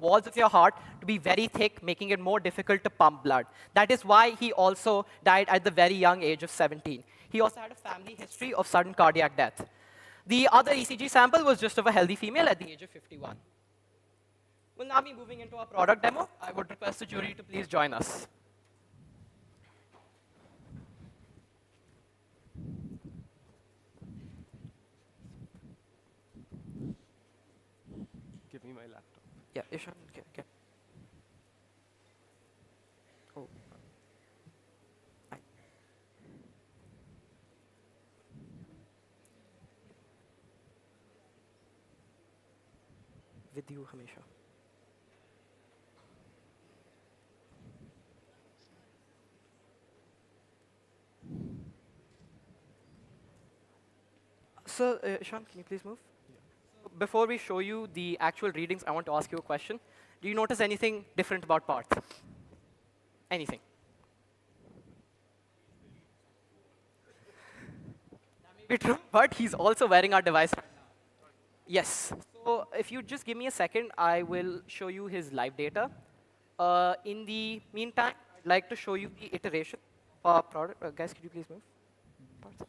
walls of your heart to be very thick, making it more difficult to pump blood. That is why he also died at the very young age of 17. He also had a family history of sudden cardiac death. The other ECG sample was just of a healthy female at the age of 51. We'll now be moving into our product demo. I would request the jury to please join us. Give me my laptop. Yeah, Ishan, okay. Oh. With you, Hamisha. So, Ishan, can you please move? Before we show you the actual readings, I want to ask you a question. Do you notice anything different about parts? Anything? That may be true, but he's also wearing our device right now. Yes. So if you just give me a second, I will show you his live data. In the meantime, I'd like to show you the iteration of our product. Guys, could you please move? Parts.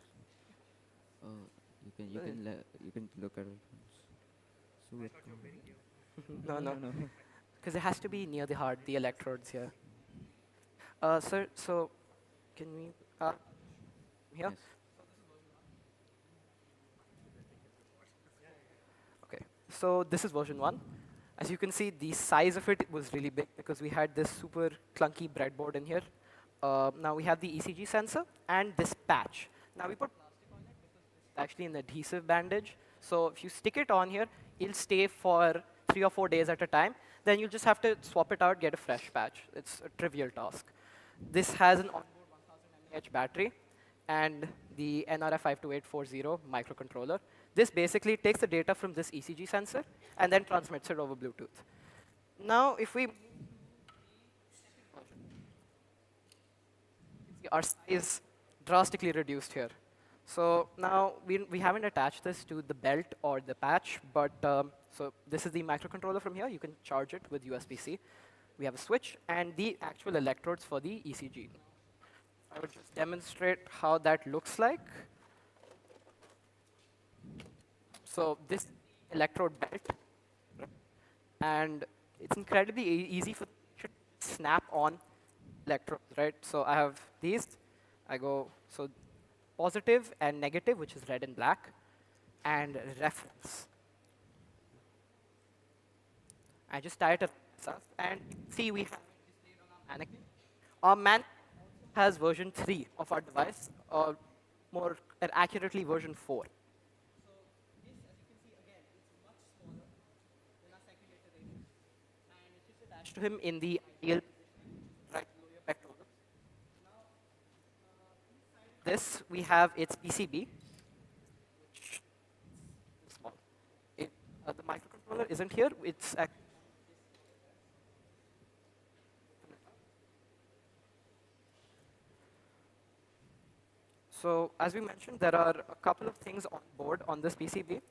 You can look at it. No. Because it has to be near the heart, the electrodes here. Sir, so can we, here? Yes. Okay, so this is version 1. As you can see, the size of it was really big because we had this super clunky breadboard in here. Now we have the ECG sensor and this patch. Now we put plastic on it because it's actually an adhesive bandage. So if you stick it on here, it'll stay for 3 or 4 days at a time. Then you'll just have to swap it out, get a fresh patch. It's a trivial task. This has an onboard 1000 mAh battery and the NRF52840 microcontroller. This basically takes the data from this ECG sensor and then transmits it over Bluetooth. Now, if we our size drastically reduced here. So now we haven't attached this to the belt or the patch, but so this is the microcontroller from here. You can charge it with USB-C. We have a switch and the actual electrodes for the ECG. I will just demonstrate how that looks like. So this electrode belt, and it's incredibly easy for to snap on electrodes, right? So I have these. I go so positive and negative, which is red and black, and reference. I just tie it up, and see we have displayed on our mannequin. Our mannequin has version 3 of our device, or more accurately, version 4. So this, as you can see, again, it's much smaller than our second iteration, and it's just attached to him in the ideal position, right below your pectorals. Now, inside this, we have its PCB, which is small. The microcontroller isn't here. It's actually so, as we mentioned, there are a couple of things on board on this PCB.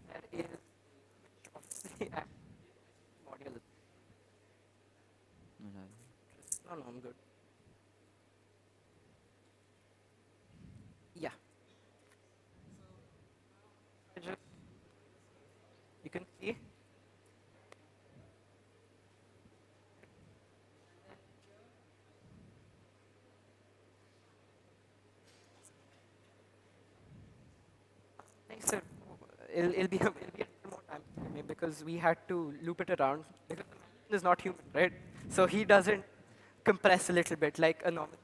There is obviously module. No, I'm good. Yeah. So, you can see. Sir, it'll be a little more time maybe because because we had to loop it around. Because the is not human, right? So he doesn't compress a little bit like a normal.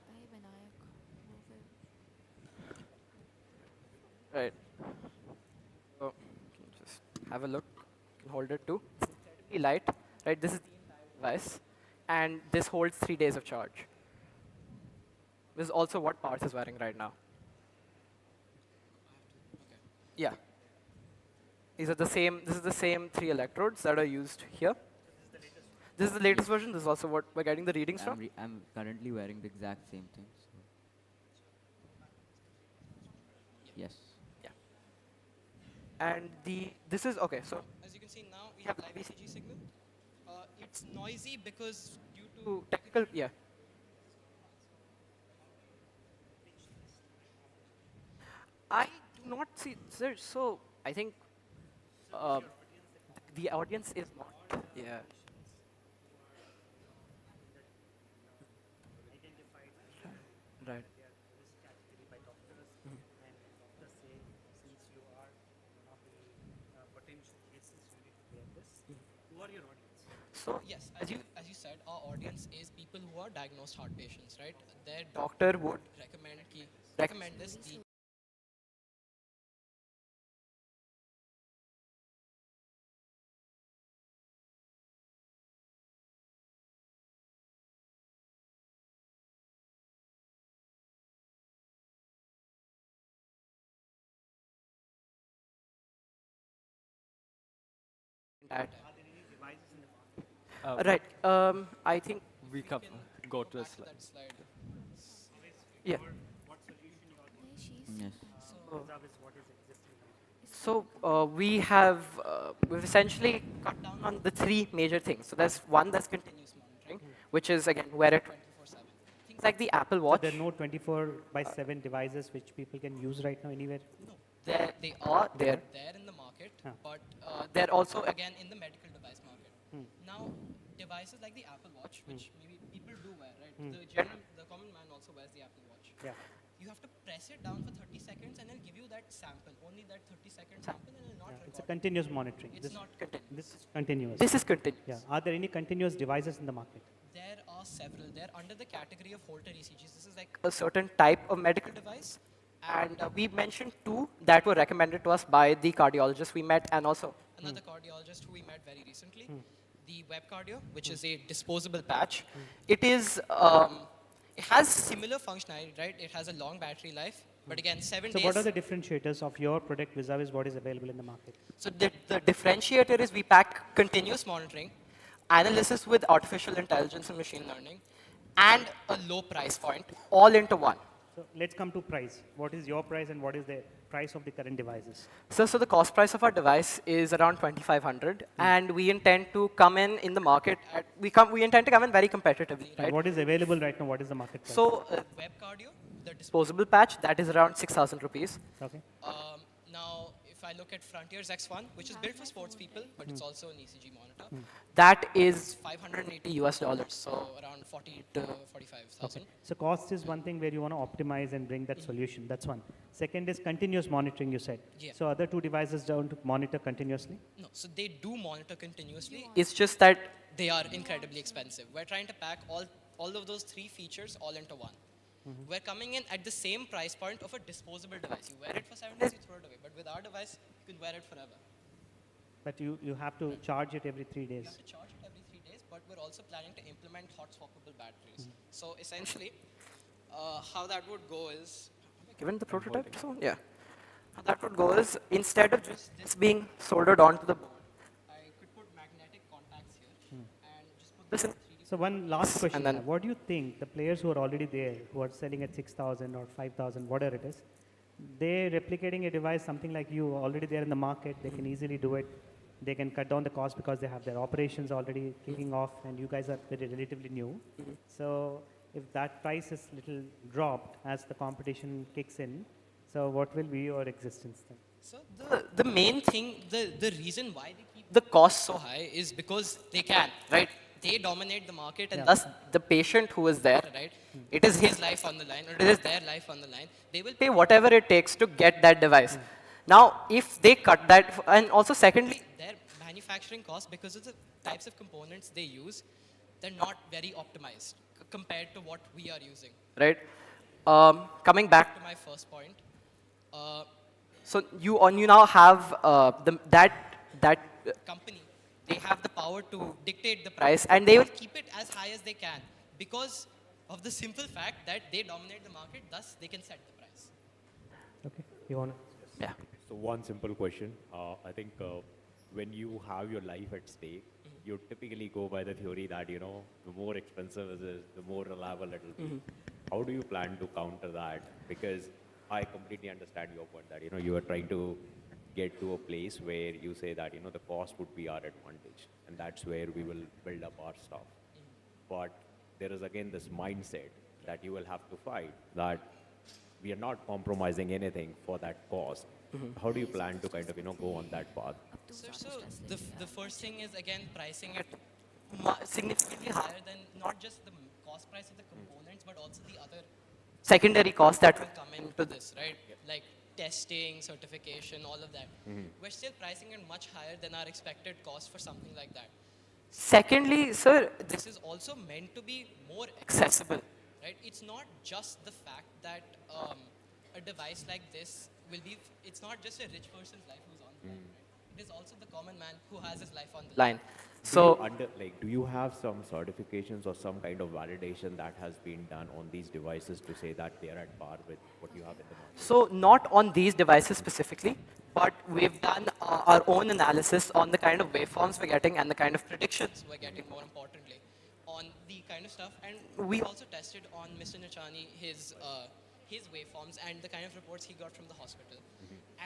Right. So just have a look. You can hold it too. It's incredibly light, right? This is the entire device, and this holds 3 days of charge. This is also what Parth is wearing right now. Yeah. These are the same. This is the same 3 electrodes that are used here. This is the latest version. This is also what we're getting the readings from. I'm currently wearing the exact same thing. So. Yes. Yeah. And this is okay. So as you can see now, we have live ECG signal. It's noisy because due to technical. Yeah. I do not see, sir. So I think the audience is not. Yeah. Right. So yes, as you said, our audience is people who are diagnosed heart patients, right? Their doctor would recommend this. Right. I think we can go to a slide. Yeah. Yes. So we've essentially cut down on the 3 major things. So there's one that's continuous monitoring, which is again wear it 24/7. Things like the Apple Watch. So there are no 24/7 devices which people can use right now anywhere. No, they are there in the market, but they're also again in the medical device market. Now devices like the Apple Watch, which maybe people do wear, right? The common man also wears the Apple Watch. Yeah. You have to press it down for 30 seconds and it'll give you that sample, only that 30-second sample, and it'll not record. It's a continuous monitoring. It's not continuous. This is continuous. This is continuous. Yeah. Are there any continuous devices in the market? There are several. They're under the category of Holter ECGs. This is like a certain type of medical device. And we mentioned 2 that were recommended to us by the cardiologist we met, and also another cardiologist who we met very recently. The Web Cardio, which is a disposable patch. It is, it has similar functionality, right? It has a long battery life, but again, 7 days. So what are the differentiators of your product vis-a-vis what is available in the market? So the differentiator is we pack continuous monitoring, analysis with artificial intelligence and machine learning, and a low price point, all into one. So let's come to price. What is your price and what is the price of the current devices? So the cost price of our device is around 2,500, and we intend to come in the market. We intend to come in very competitively, right? And what is available right now? What is the market price? So Web Cardio, the disposable patch, that is around 6,000 rupees. Okay. Now, if I look at Frontier's X1, which is built for sports people, but it's also an ECG monitor, that is $580, so around 40 to 45,000. Okay. So cost is one thing where you want to optimize and bring that solution. That's one. Second is continuous monitoring, you said. Yeah. So other 2 devices don't monitor continuously? No, so they do monitor continuously. It's just that they are incredibly expensive. We're trying to pack all of those 3 features all into one. We're coming in at the same price point of a disposable device. You wear it for 7 days, you throw it away. But with our device, you can wear it forever. But you have to charge it every 3 days. You have to charge it every 3 days, but we're also planning to implement hot swappable batteries. So essentially, how that would go is, given the prototype soon? Yeah. How that would go is, instead of just this being soldered onto the board, I could put magnetic contacts here and just put this in. So one last question. What do you think the players who are already there, who are selling at 6,000 or 5,000, whatever it is, they're replicating a device, something like you, already there in the market, they can easily do it. They can cut down the cost because they have their operations already kicking off and you guys are very relatively new. So if that price is little dropped as the competition kicks in, so what will be your existence then? So the main thing, the reason why they keep the cost so high is because they can, right? They dominate the market, and thus the patient who is there, right? It is his life on the line, or it is their life on the line. They will pay whatever it takes to get that device. Now, if they cut that, and also secondly, their manufacturing cost, because of the types of components they use, they're not very optimized compared to what we are using. Right? Coming back to my first point, so you now have that company. They have the power to dictate the price, and they will keep it as high as they can because of the simple fact that they dominate the market. Thus, they can set the price. Okay, you want to? Yeah. So one simple question. I think when you have your life at stake, you typically go by the theory that, the more expensive it is, the more reliable it will be. How do you plan to counter that? Because I completely understand your point that, you are trying to get to a place where you say that, the cost would be our advantage. And that's where we will build up our stuff. But there is again this mindset that you will have to fight, that we are not compromising anything for that cost. How do you plan to kind of, go on that path? So the first thing is, again, pricing it significantly higher than not just the cost price of the components, but also the other secondary costs that will come into this, right? Like testing, certification, all of that. We're still pricing it much higher than our expected cost for something like that. Secondly, sir, this is also meant to be more accessible, right? It's not just the fact that a device like this will be, it's not just a rich person's life who's on the line, right? It is also the common man who has his life on the line. So, do you have some certifications or some kind of validation that has been done on these devices to say that they are at par with what you have in the market? so not on these devices specifically, but we've done our own analysis on the kind of waveforms we're getting and the kind of predictions we're getting, more importantly, on the kind of stuff. And we also tested on Mr. Nachani his waveforms and the kind of reports he got from the hospital.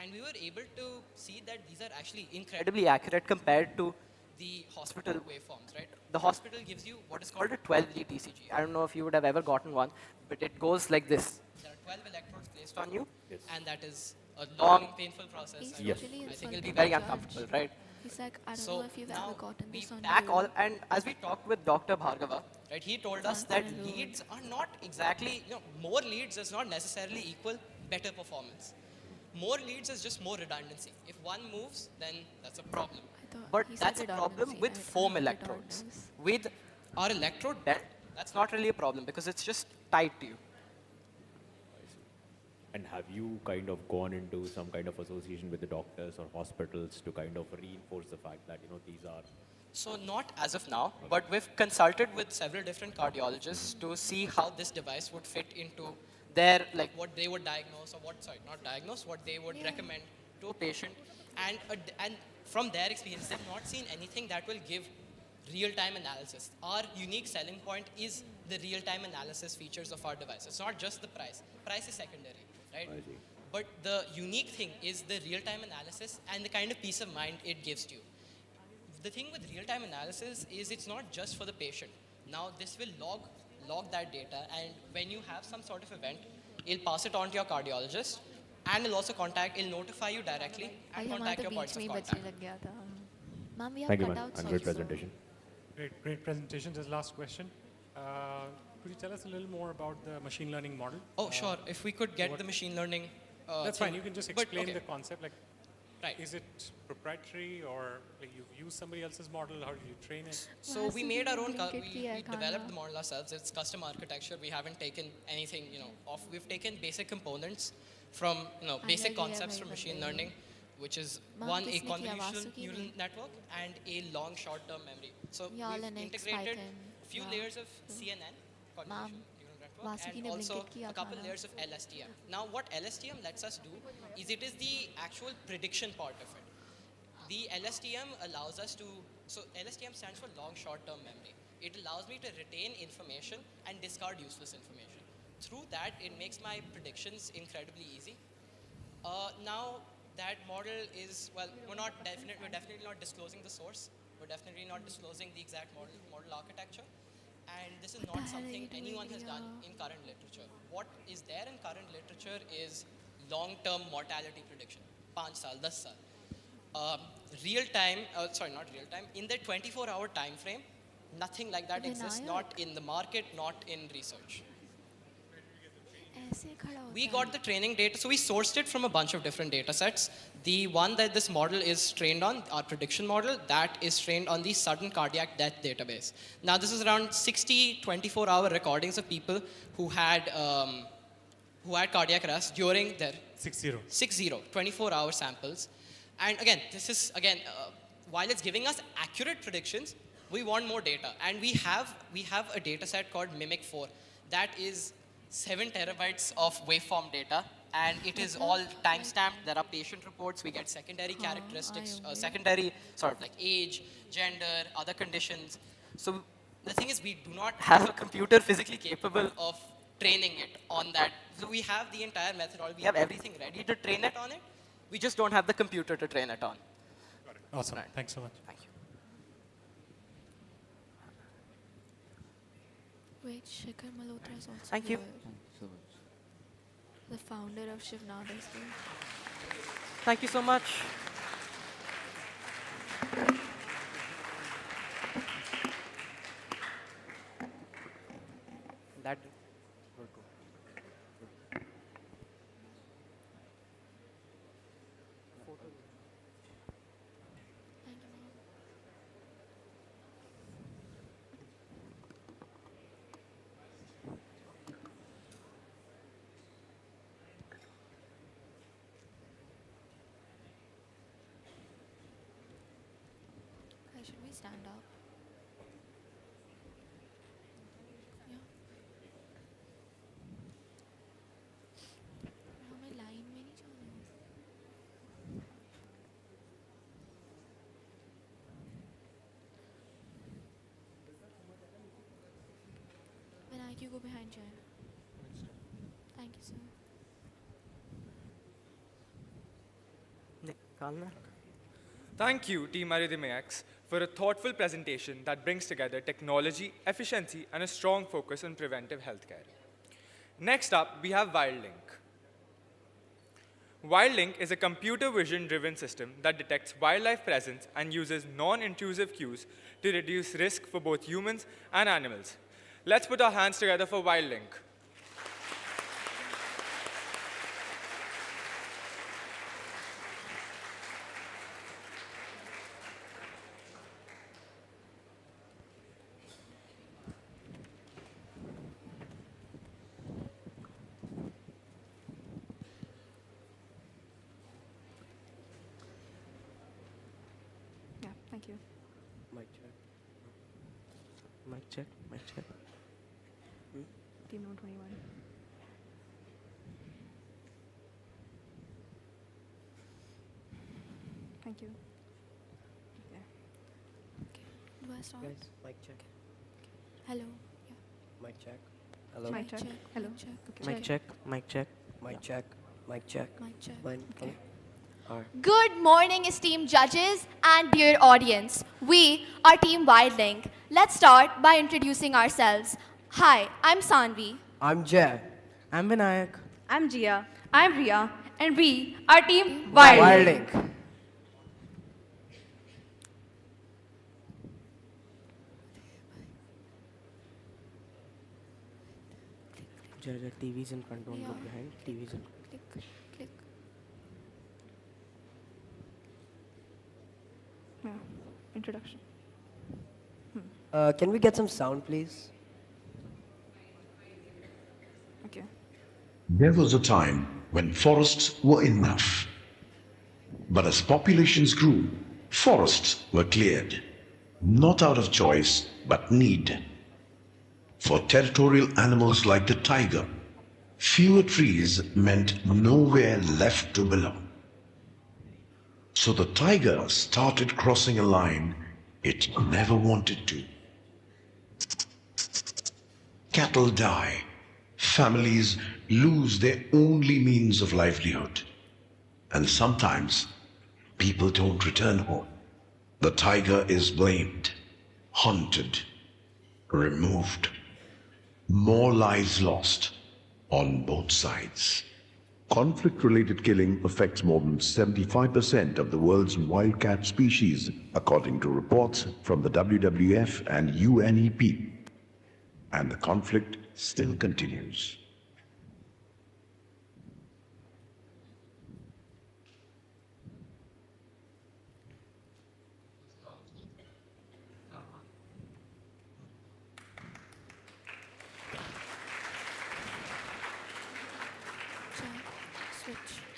And we were able to see that these are actually incredibly accurate compared to the hospital waveforms, right? The hospital gives you what is called a 12-lead ECG. I don't know if you would have ever gotten one, but it goes like this. There are 12 electrodes placed on you, and that is a long, painful process. Yes. I think it'll be very uncomfortable, right? He's like, I don't So know if you've ever gotten this on back you. all, and as we talked with Dr. Bhargava, right, he told us that leads are not exactly, more leads does not necessarily equal better performance. More leads is just more redundancy. If one moves, then that's a problem. But that's a problem with foam electrodes. With our electrode belt, that's not really a problem because it's just tied to you. And have you kind of gone into some kind of association with the doctors or hospitals to kind of reinforce the fact that, these are... So not as of now, but we've consulted with several different cardiologists to see how this device would fit into their, like what they would diagnose, or what they would recommend to a patient. And from their experience, they've not seen anything that will give real-time analysis. Our unique selling point is the real-time analysis features of our device. It's not just the price. Price is secondary, right? But the unique thing is the real-time analysis and the kind of peace of mind it gives to you. The thing with real-time analysis is it's not just for the patient. Now this will log that data, and when you have some sort of event, it'll pass it on to your cardiologist, and it'll also notify you directly and contact your points of contact. Ma'am, we have Thank you, ma'am. cutouts And great also. presentation. Great presentation. Just last question. Could you tell us a little more about the machine learning model? Oh, sure. If we could get the machine learning. That's thing. fine. You can just But, explain okay. the concept. Like, Right. is it proprietary or like you've used somebody else's model? How did you train it? So we made our own, we developed the model ourselves. It's custom architecture. We haven't taken anything, off. We've taken basic components from, basic concepts from machine learning, which is one, a convolutional neural network and a long short-term memory. So we've integrated a few layers of CNN, convolutional neural network, and also a couple layers of LSTM. Now what LSTM lets us do is it is the actual prediction part of it. The LSTM allows us to, so LSTM stands for long short-term memory. It allows me to retain information and discard useless information. Through that, it makes my predictions incredibly easy. Now that model is, well, we're definitely not disclosing the source. We're definitely not disclosing the exact model architecture. And this is not something anyone has done in current literature. What is there in current literature is long-term mortality prediction, 5 saal, 10 saal. Not real time, in the 24-hour time frame, nothing like that exists, not in the market, not in research. We got the training data, so we sourced it from a bunch of different data sets. The one that this model is trained on, our prediction model, that is trained on the sudden cardiac death database. Now, this is around 60 24-hour recordings of people who had cardiac arrest during their 24-hour samples. And again, this is, while it's giving us accurate predictions, we want more data. And we have a data set called Mimic4 that is 7 terabytes of waveform data, and it is all time-stamped. There are patient reports. We get secondary characteristics, secondary sort of like age, gender, other conditions. So the thing is, we do not have a computer physically capable of training it on that. So we have the entire methodology. We have everything ready to train it on it. We just don't have the computer to train it on. Got it. Awesome. Right. Thanks so much. Thank you. Wait, Shikhar Malhotra is also Thank you. here. The founder of Shivnada School. Thank you so much. That. Should we stand up? Yeah. हमें line में नहीं जाना है. Vinayak, you go behind chair. Thank you, sir. Thank you, Team ArithmiX, for a thoughtful presentation that brings together technology, efficiency, and a strong focus on preventive healthcare. Next up, we have WildLink. WildLink is a computer vision-driven system that detects wildlife presence and uses non-intrusive cues to reduce risk for both humans and animals. Let's put our hands together for WildLink. Thank you. Mic check. Mic check. Mic check. Team note 21. Thank you. Okay. Do I start? Guys, mic check. Hello. Yeah. Mic check. Hello. Mic check. Hello. Mic check. Okay. Mic check. Mic check. Mic check. Mic check. Mic check. Okay. Good morning, esteemed judges and dear audience. We are Team WildLink. Let's start by introducing ourselves. Hi, I'm Sanvi. I'm Jay. I'm Vinayak. I'm Jia. I'm Ria. And we are Team WildLink. Judge, TV's in front, don't Yeah. look behind. TV's in. Click. Click. Yeah. Introduction. Can we get some sound, please? Okay. There was a time when forests were enough. But as populations grew, forests were cleared. Not out of choice, but need. For territorial animals like the tiger, fewer trees meant nowhere left to belong. So the tiger started crossing a line it never wanted to. Cattle die. Families lose their only means of livelihood. And sometimes people don't return home. The tiger is blamed, hunted, removed. More lives lost on both sides. Conflict-related killing affects more than 75% of the world's wildcat species, according to reports from the WWF and UNEP. And the conflict still continues.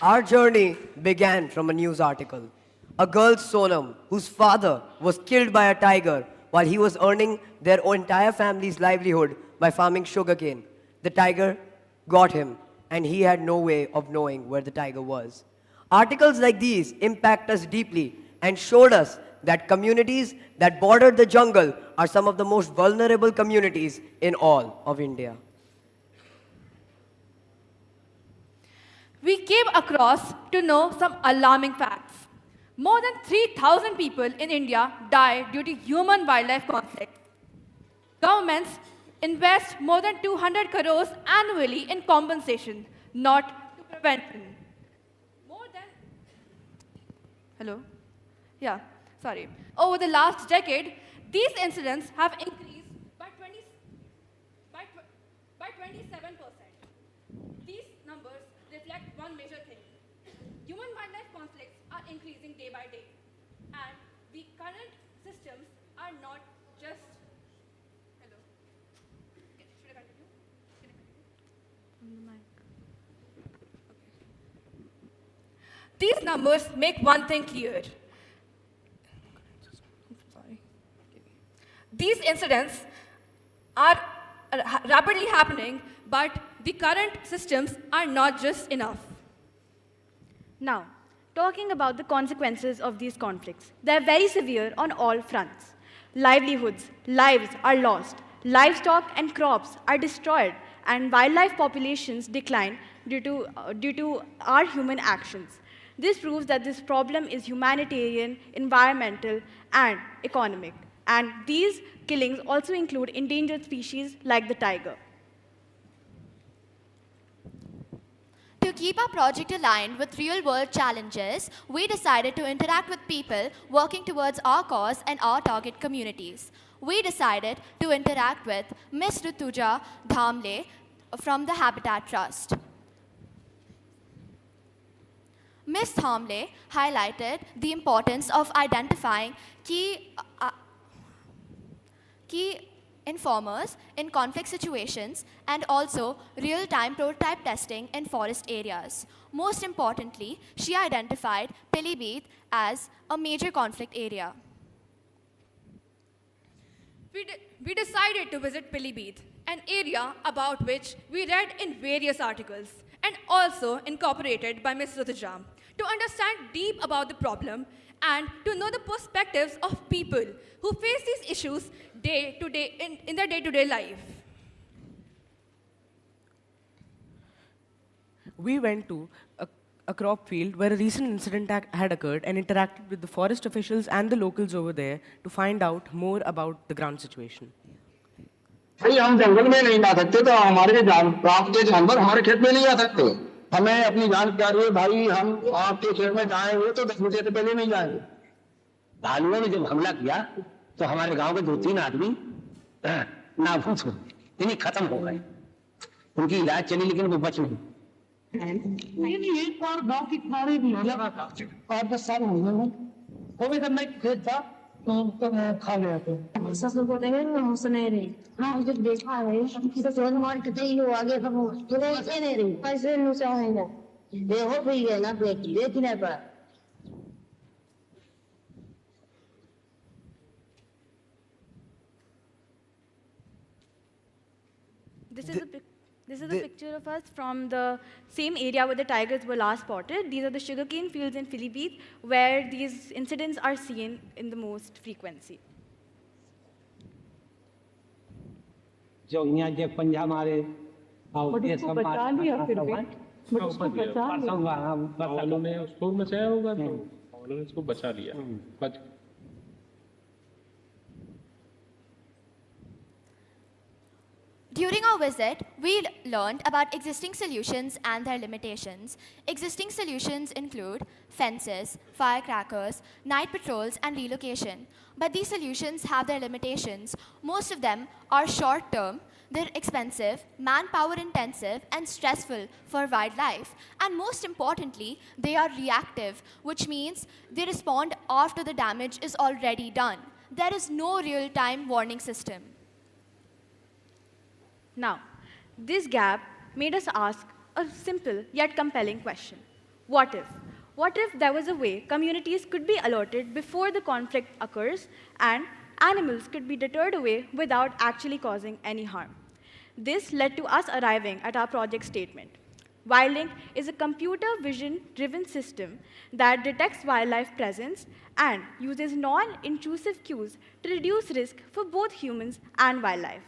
Our journey began from a news article. A girl, Sonam, whose father was killed by a tiger while he was earning their entire family's livelihood by farming sugarcane. The tiger got him, and he had no way of knowing where the tiger was. Articles like these impact us deeply and showed us that communities that border the jungle are some of the most vulnerable communities in all of India. We came across to know some alarming facts. More than 3,000 people in India die due to human-wildlife conflict. Governments invest more than 200 crores annually in compensation, not to prevention. More than... Hello? Yeah, sorry. Over the last decade, these incidents have increased by 27%. These numbers reflect one major thing. Human-wildlife conflicts are increasing day by day, and the current systems are not just... Hello? Okay, should I continue? Can I continue? On the mic. Okay. These numbers make one thing clear. Sorry. These incidents are rapidly happening, but the current systems are not just enough. Now, talking about the consequences of these conflicts, they are very severe on all fronts. Livelihoods, lives are lost, livestock and crops are destroyed, and wildlife populations decline due to our human actions. This proves that this problem is humanitarian, environmental, and economic. And these killings also include endangered species like the tiger. To keep our project aligned with real-world challenges, we decided to interact with people working towards our cause and our target communities. We decided to interact with Ms. Rutuja Dhamle from the Habitat Trust. Ms. Dhamle highlighted the importance of identifying key informers in conflict situations and also real-time prototype testing in forest areas. Most importantly, she identified Pilibhit as a major conflict area. We decided to visit Pilibhit, an area about which we read in various articles and also incorporated by Ms. Rutuja, to understand deep about the problem and to know the perspectives of people who face these issues day to day in their day-to-day life. We went to a crop field where a recent incident had occurred and interacted with the forest officials and the locals over there to find out more about the ground situation. भाई हम जंगल में नहीं जा सकते तो हमारे आपके जानवर हमारे खेत में नहीं आ सकते हमें अपनी जानकारी है भाई हम आपके खेत में जाएंगे तो 10 बजे से पहले नहीं जाएंगे भालुओं ने जब हमला किया तो हमारे गांव के 2-3 आदमी नाभूत इन्हीं खत्म हो गए उनकी इलाज चली लेकिन वो बच नहीं एक बार गांव की खाड़ी भी लगा था 8-10 साल हो गए वो भी करना खेत था तो खा गया तो ससुर को देंगे हम सुने रहे हाँ जब देखा है तो सोन मार के ही हो आगे हम तो ऐसे नहीं रही ऐसे नु से होएगा देखो भी है ना बेटी देखने पर This is a picture of us from the same area where the tigers were last spotted. These are the sugarcane fields in Pilibhit, where these incidents are seen in the most frequency. जो यहाँ जे पंजा मारे और ये सब बचा लिया फिर भी उसको बचा लिया वालों ने उसको बचाया होगा तो वालों ने उसको बचा लिया बच During our visit, we learned about existing solutions and their limitations. Existing solutions include fences, firecrackers, night patrols, and relocation. But these solutions have their limitations. Most of them are short-term, they're expensive, manpower-intensive, and stressful for wildlife. And most importantly, they are reactive, which means they respond after the damage is already done. There is no real-time warning system. Now, this gap made us ask, a simple yet compelling question. What if? What if there was a way communities could be alerted before the conflict occurs and animals could be deterred away without actually causing any harm? This led to us arriving at our project statement. WildLink is a computer vision-driven system that detects wildlife presence and uses non-intrusive cues to reduce risk for both humans and wildlife.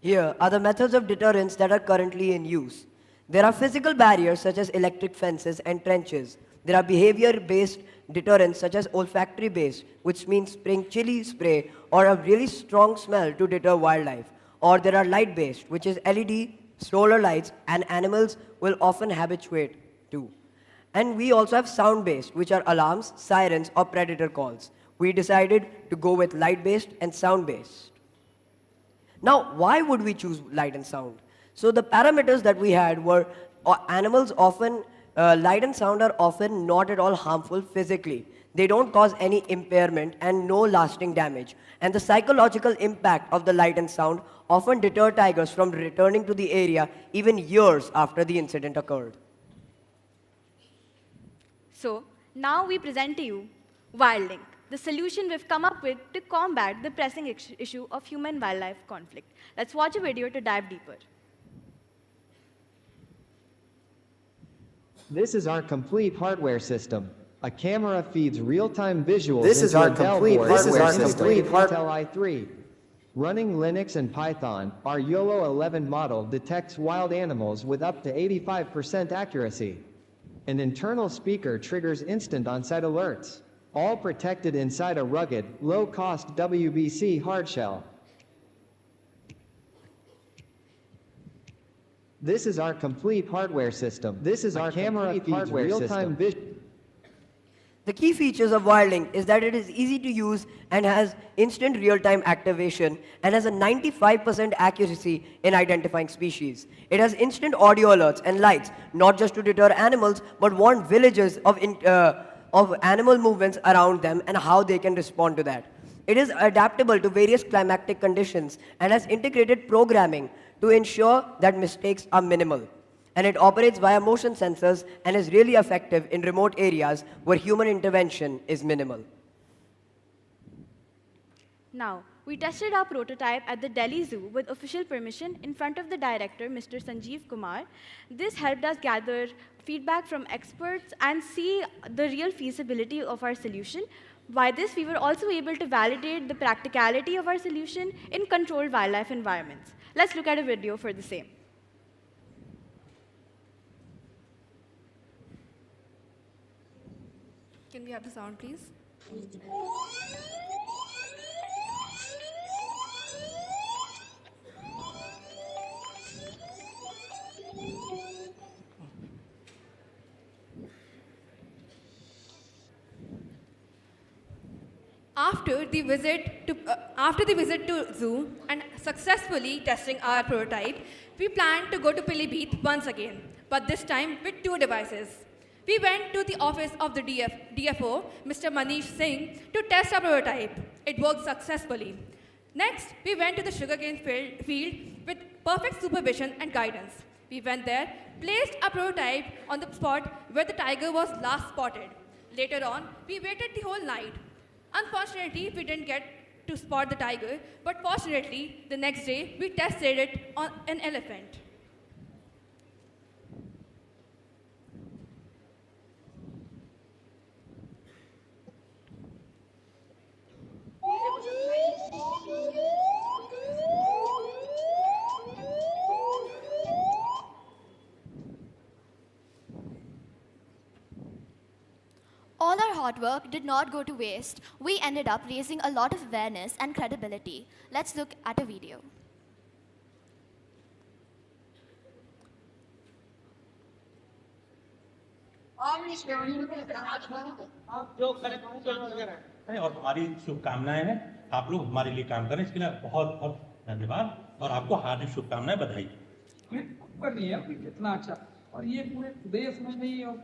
Here are the methods of deterrence that are currently in use. There are physical barriers such as electric fences and trenches. There are behavior-based deterrents such as olfactory-based, which means spraying chili spray or a really strong smell to deter wildlife. Or there are light-based, which is LED, solar lights, and animals will often habituate to. And we also have sound-based, which are alarms, sirens, or predator calls. We decided to go with light-based and sound-based. Now, why would we choose light and sound? So the parameters that we had were animals often, light and sound are often not at all harmful physically. They don't cause any impairment and no lasting damage. And the psychological impact of the light and sound often deter tigers from returning to the area even years after the incident occurred. So now we present to you WildLink, the solution we've come up with to combat the pressing issue of human-wildlife conflict. Let's watch a video to dive deeper. This is our complete hardware system. A camera feeds real-time visuals This into is our a Dell complete board hardware with system. Intel i3. Running Linux and Python, our YOLO 11 model detects wild animals with up to 85% accuracy. An internal speaker triggers instant on-site alerts, all protected inside a rugged, low-cost WBC hardshell. This is our complete hardware system. This is our camera feeds real-time vision. The key features of WildLink is that it is easy to use and has instant real-time activation and has a 95% accuracy in identifying species. It has instant audio alerts and lights, not just to deter animals, but warn villagers of animal movements around them and how they can respond to that. It is adaptable to various climatic conditions and has integrated programming to ensure that mistakes are minimal. And it operates via motion sensors and is really effective in remote areas where human intervention is minimal. Now, we tested our prototype at the Delhi Zoo with official permission in front of the director, Mr. Sanjeev Kumar. This helped us gather feedback from experts and see the real feasibility of our solution. By this, we were also able to validate the practicality of our solution in controlled wildlife environments. Let's look at a video for the same. Can we have the sound, please? After the visit to zoo and successfully testing our prototype, we planned to go to Pilibhit once again, but this time with 2 devices. We went to the office of the DFO, Mr. Manish Singh, to test our prototype. It worked successfully. Next, we went to the sugarcane field with perfect supervision and guidance. We went there, placed a prototype on the spot where the tiger was last spotted. Later on, we waited the whole night. Unfortunately, we didn't get to spot the tiger, but fortunately, the next day, we tested it on an elephant. All our hard work did not go to waste. We ended up raising a lot of awareness and credibility. Let's look at a video. आप जो करें और हमारी शुभकामनाएं हैं। आप लोग हमारे लिए काम करें, इसके लिए बहुत बहुत धन्यवाद और आपको हार्दिक शुभकामनाएं, बधाई। नहीं है कितना अच्छा, और ये पूरे देश में नहीं और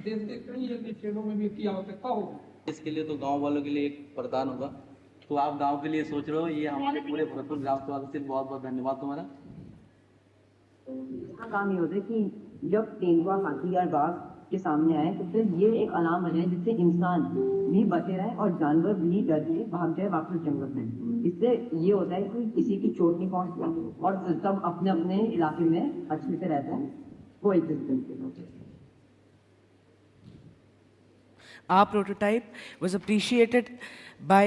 देश के कई अन्य क्षेत्रों में भी की आवश्यकता होगी। इसके लिए तो गांव वालों के लिए एक वरदान होगा, तो आप गांव के लिए सोच रहे हो, ये हमारे पूरे भरतपुर ग्राम सभा से बहुत बहुत धन्यवाद तुम्हारा। इसका काम ये होता है कि जब तेंदुआ हाथी या बाघ के सामने आए तो फिर ये एक अलार्म बने जिससे इंसान भी बचे रहे और जानवर भी डर के भाग जाए वापस जंगल में। इससे ये होता है कि किसी की चोट नहीं पहुंचती और सब अपने अपने इलाके में अच्छे से रहते हैं, वो एग्जिस्टेंस के साथ। Our prototype was appreciated by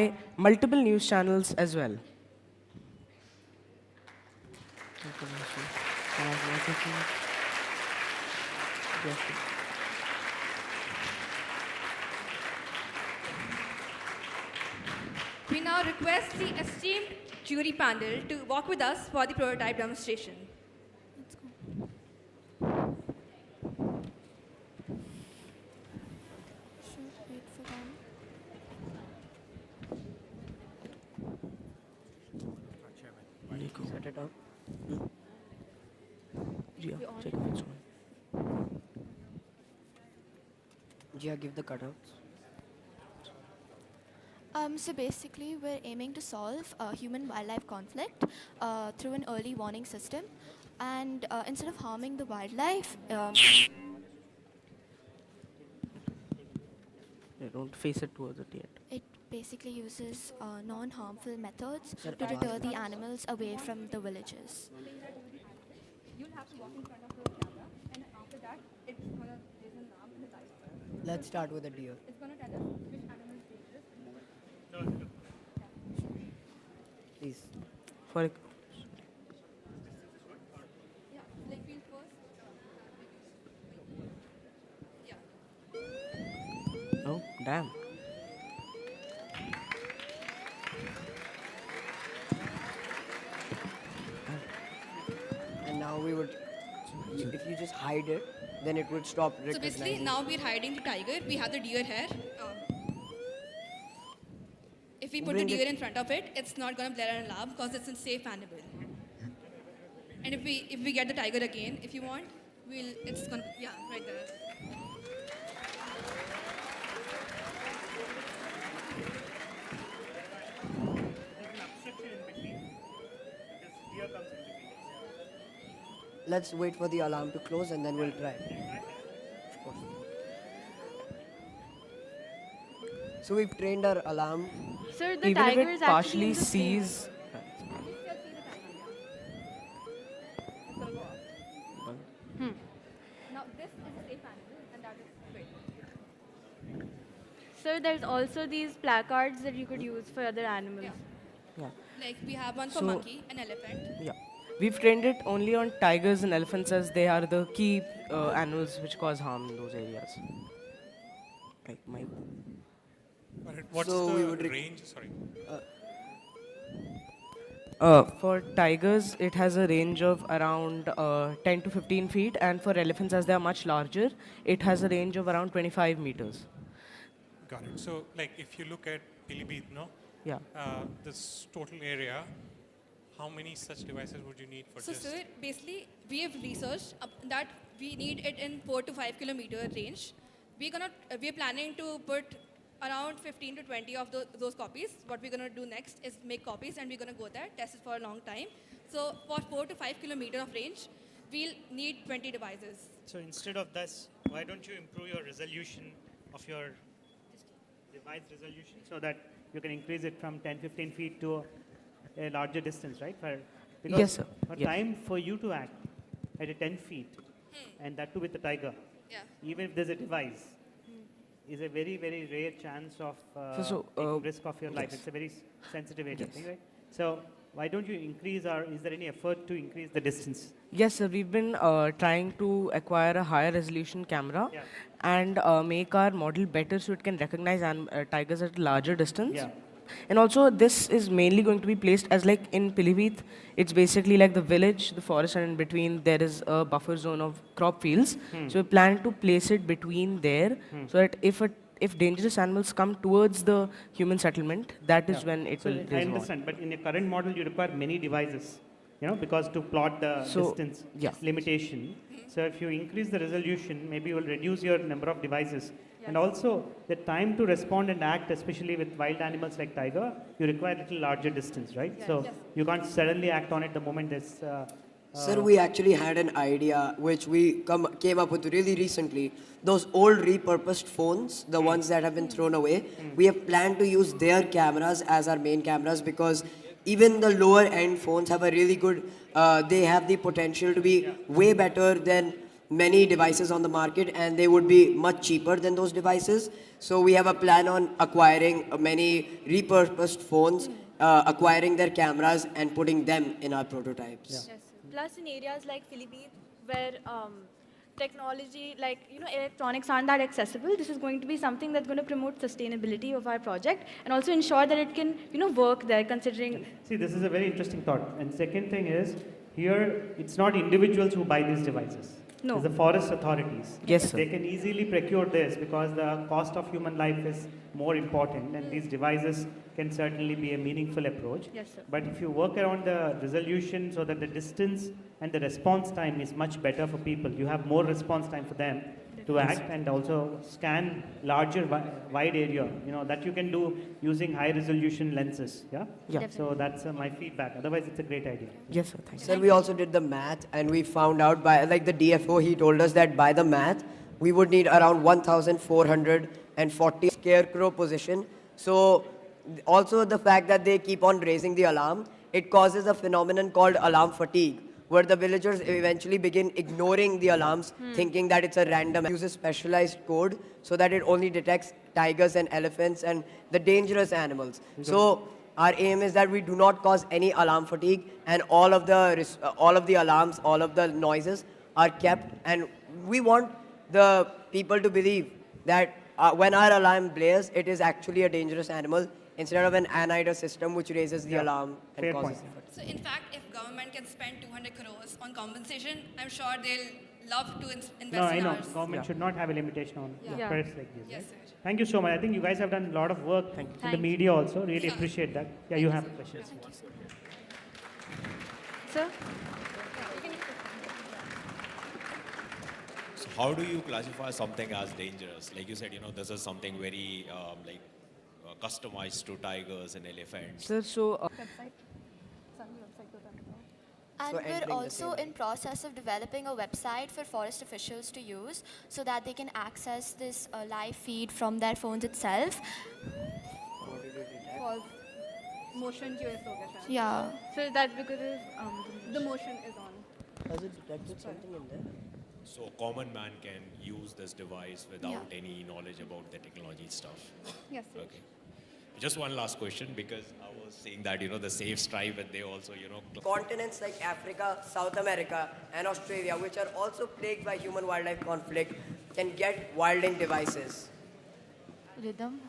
multiple news channels as well. We now request the esteemed jury panel to walk with us for the prototype demonstration. Set it up. Jia, check if it's on. Jia, give the cutouts. So basically, we're aiming to solve a human-wildlife conflict through an early warning system. And instead of harming the wildlife, Don't face it towards it yet. it basically uses non-harmful methods Sir, to deter the animals away from the villages. You'll have to walk in front of the camera, and after that, it's going to, there's an alarm in the light. Let's start with the deer. It's going to tell us which animal is dangerous. Please. For a, Yeah, like feel first. Yeah. oh, damn. And now we would, if you just hide it, then it would stop So recognizing. basically, now we're hiding the tiger. We have the deer here. If we put Bring the it- deer in front of it, it's not going to blare an alarm because it's a safe animal. And if we get the tiger again, if you want, it's going to, yeah, right there. Let's wait for the alarm to close and then we'll try. Of course. So we've trained our alarm. Sir, the Even if tiger it is actually partially in the frame. sees. Now this is a safe animal and that is great. Sir, there's also these placards that you could use for other animals. Yeah. Like we have one for So- monkey, an elephant. Yeah. We've trained it only on tigers and elephants as they are the key animals which cause harm in those areas. Like my. What's So we the would range? Sorry. For tigers, it has a range of around 10 to 15 feet, and for elephants, as they are much larger, it has a range of around 25 meters. Got it. So, like, if you look at Pilibhit, no? Yeah. This total area, how many such devices would you need for So just? sir, basically we have researched that we need it in 4 to 5 kilometer range. We're planning to put around 15 to 20 of those copies. What we're gonna do next is make copies and we're gonna go there, test it for a long time. So for 4 to 5 kilometer of range, we'll need 20 devices. So instead of this, why don't you improve your resolution of your device resolution so that you can increase it from 10-15 feet to a larger distance, right? Because Yes, sir. for Yes. time for you to act at a 10 feet, and that too with the tiger, Yeah. even if there's a device, is a very, very rare chance of taking risk of your life. yes. It's a very sensitive area, Yes. right? So why don't you increase, or is there any effort to increase the distance? Yes, sir. We've been trying to acquire a higher resolution camera and make our model better so it can recognize tigers at a larger distance. Yeah. And also, this is mainly going to be placed as like in Pilibhit, it's basically like the village, the forest, and in between there is a buffer zone of crop fields. So we plan to place it between there so that if dangerous animals come towards the human settlement, that is when it So will I raise war. understand, but in your current model, you require many devices, because to plot the So, distance yeah. limitation. So if you increase the resolution, maybe you will reduce your number of devices. And also, the time to respond and act, especially with wild animals like tiger, you require a little larger distance, right? Yes. So Yes. you can't suddenly act on it the moment there's Sir, we actually had an idea which we came up with really recently. Those old repurposed phones, the ones that have been thrown away, we have planned to use their cameras as our main cameras because even the lower end phones have a really good, they have the potential to be way better than many devices on the market and they would be much cheaper than those devices. So we have a plan on acquiring many repurposed phones, acquiring their cameras and putting them in our prototypes. Yes. Plus, in areas like Philippines, where technology, like electronics aren't that accessible, this is going to be something that's going to promote sustainability of our project and also ensure that it can, work there. Considering. See, this is a very interesting thought. And second thing is, here it's not individuals who buy these devices. No. It's the forest authorities. Yes, sir. They can easily procure this because the cost of human life is more important, and these devices can certainly be a meaningful approach. Yes, sir. But if you work around the resolution so that the distance and the response time is much better for people, you have more response time for them to act and also scan larger wide area, that you can do using high resolution lenses. Yeah. So that's my feedback. Otherwise, it's a great idea. Yes, sir. Thank you. Sir, we also did the math and we found out by, like the DFO, he told us that by the math, we would need around 1,440 scarecrow position. So also the fact that they keep on raising the alarm, it causes a phenomenon called alarm fatigue, where the villagers eventually begin ignoring the alarms, thinking that it's a random. It uses specialized code so that it only detects tigers and elephants and the dangerous animals. So our aim is that we do not cause any alarm fatigue, and all of the alarms, all of the noises are kept, and we want the people to believe that when our alarm blares, it is actually a dangerous animal instead of an anhydrous system which raises the alarm and Fair causes point. So in fact, if government can spend 200 crores on compensation, I'm sure they'll love to invest No, I in know. ours. Government should not have a limitation on Yeah. projects like this. Yes, right? sir. Thank you so much. I think you guys have done a lot of work in the Thank media also. Really appreciate that. Yeah, you have questions. Sir? So how do you classify something as dangerous? Like you said, this is something very customized to tigers and elephants. Sir, so And So we're ending the also same. in process of developing a website for forest officials to use so that they can access this live feed from their phones itself. Motion QS हो गया शायद. Yeah. So that's because The motion is on. Has it detected something in there? So a common man can use this device without any knowledge about the technology stuff. Yes, sir. Okay. Just one last question, because I was saying that, the Safe Stripe, and they also, Continents like Africa, South America, and Australia, which are also plagued by human-wildlife conflict, can get wilding devices. Rhythm.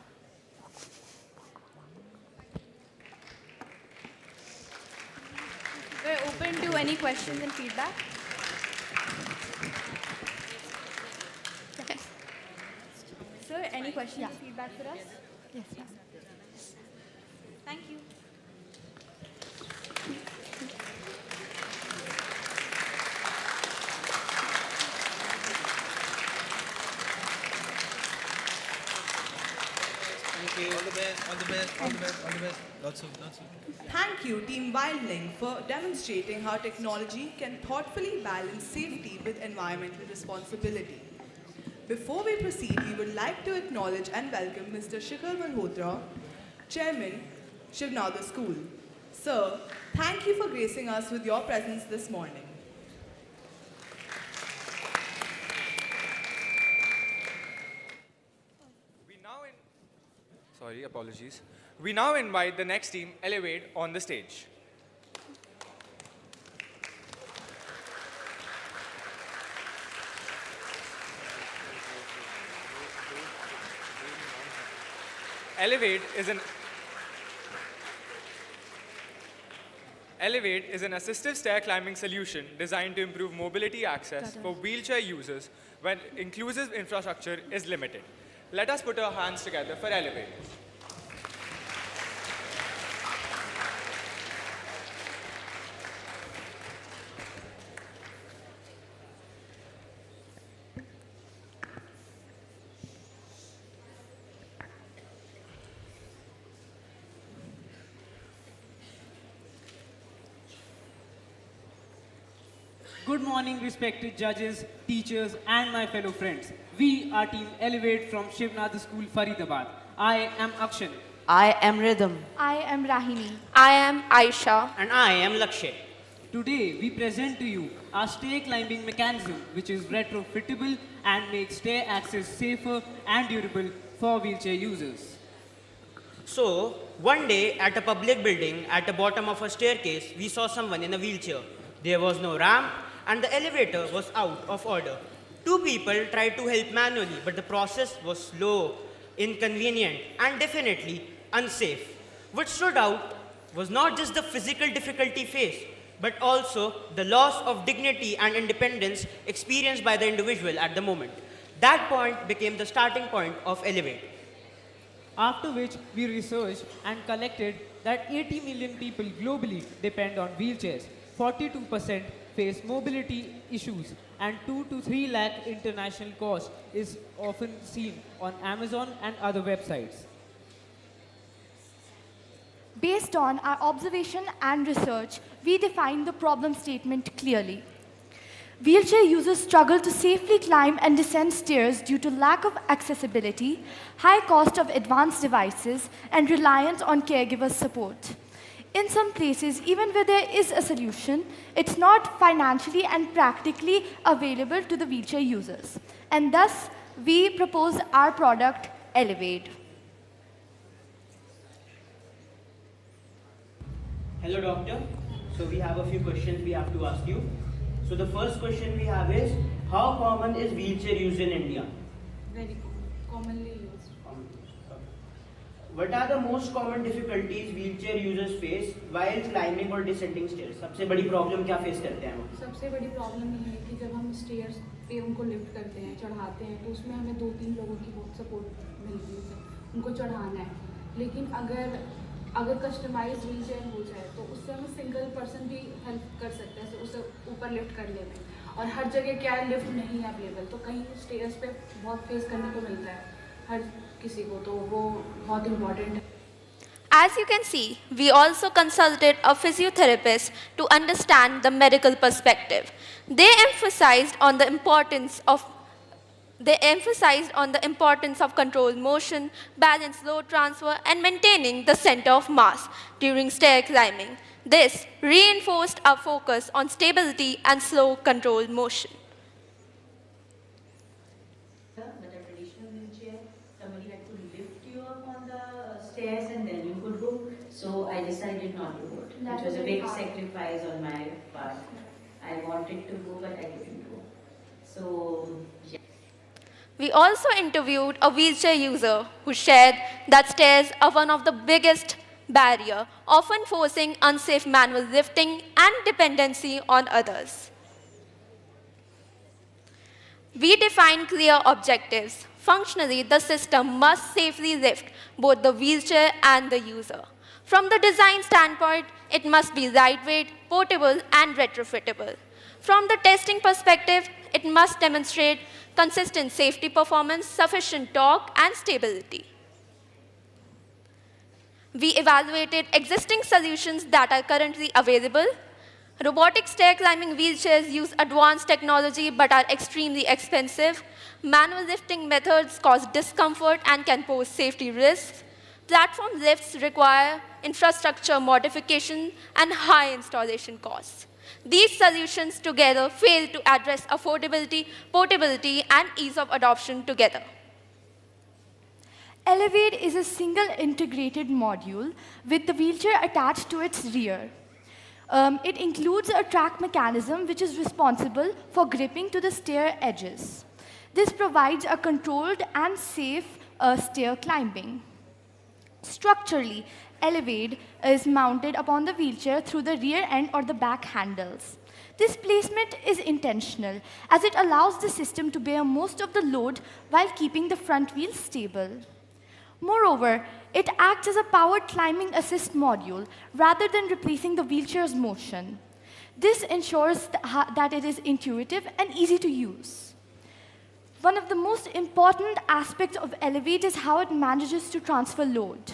we're open to any questions and feedback. Sir, any questions and feedback for us? Yes. Thank you. Okay, all the best, all the best, all the best, all the best. Lots of. Thank you, Team Wildling, for demonstrating how technology can thoughtfully balance safety with environmental responsibility. Before we proceed, we would like to acknowledge and welcome Mr. Shikhar Malhotra, Chairman, Shivnada School. Sir, thank you for gracing us with your presence this morning. Sorry, apologies. We now invite the next team, Elevate, on the stage. Elevate is an assistive stair climbing solution designed to improve mobility access for wheelchair users when inclusive infrastructure is limited. Let us put our hands together for Elevate. Good morning, respected judges, teachers, and my fellow friends. We are Team Elevate from Shivnath School, Faridabad. I am Akshan. I am Rhythm. I am Rahini. I am Aisha. And I am Lakshay. Today, we present to you our stair climbing mechanism, which is retrofittable and makes stair access safer and durable for wheelchair users. So, one day at a public building, at the bottom of a staircase, we saw someone in a wheelchair. There was no ramp and the elevator was out of order. Two people tried to help manually, but the process was slow, inconvenient, and definitely unsafe. What stood out was not just the physical difficulty faced, but also the loss of dignity and independence experienced by the individual at the moment. That point became the starting point of Elevate. After which we researched and collected that 80 million people globally depend on wheelchairs. 42% face mobility issues and 2 to 3 lakh international cost is often seen on Amazon and other websites. Based on our observation and research, we defined the problem statement clearly. Wheelchair users struggle to safely climb and descend stairs due to lack of accessibility, high cost of advanced devices, and reliance on caregivers' support. In some places, even where there is a solution, it's not financially and practically available to the wheelchair users. And thus, we propose our product, Elevate. Hello, doctor. So we have a few questions we have to ask you. So the first question we have is, how common is wheelchair use in India? Very commonly used. What are the most common difficulties wheelchair users face while climbing or descending stairs? सबसे बड़ी problem क्या face करते हैं वो? सबसे बड़ी problem ये है कि जब हम स्टेयर्स पे उनको लिफ्ट करते हैं, चढ़ाते हैं, तो उसमें हमें 2-3 लोगों की बहुत सपोर्ट मिलती है, उनको चढ़ाना है. लेकिन अगर कस्टमाइज व्हीलचेयर हो जाए तो उससे हमें सिंगल पर्सन भी हेल्प कर सकते हैं उसे ऊपर लिफ्ट करने में. और हर जगह क्या है, लिफ्ट नहीं है अवेलेबल, तो कहीं स्टेयर्स पे बहुत फेस करने को मिलता है हर किसी को, तो वो बहुत इम्पोर्टेंट है. As you can see, we also consulted a physiotherapist to understand the medical perspective. They emphasized on the importance of controlled motion, balanced load transfer, and maintaining the center of mass during stair climbing. This reinforced our focus on stability and slow controlled motion. But a traditional wheelchair, somebody had to lift you up on the stairs and then you could go. So I decided not to go. It was a big sacrifice on my part. I wanted to go, but I didn't go. So, yeah. We also interviewed a wheelchair user who shared that stairs are one of the biggest barriers, often forcing unsafe manual lifting and dependency on others. We defined clear objectives. Functionally, the system must safely lift both the wheelchair and the user. From the design standpoint, it must be lightweight, portable, and retrofittable. From the testing perspective, it must demonstrate consistent safety performance, sufficient torque, and stability. We evaluated existing solutions that are currently available. Robotic stair climbing wheelchairs use advanced technology but are extremely expensive. Manual lifting methods cause discomfort and can pose safety risks. Platform lifts require infrastructure modification and high installation costs. These solutions together fail to address affordability, portability, and ease of adoption together. Elevate is a single integrated module with the wheelchair attached to its rear. It includes a track mechanism which is responsible for gripping to the stair edges. This provides a controlled and safe stair climbing. Structurally, Elevate is mounted upon the wheelchair through the rear end or the back handles. This placement is intentional as it allows the system to bear most of the load while keeping the front wheel stable. Moreover, it acts as a powered climbing assist module rather than replacing the wheelchair's motion. This ensures that it is intuitive and easy to use. One of the most important aspects of Elevate is how it manages to transfer load.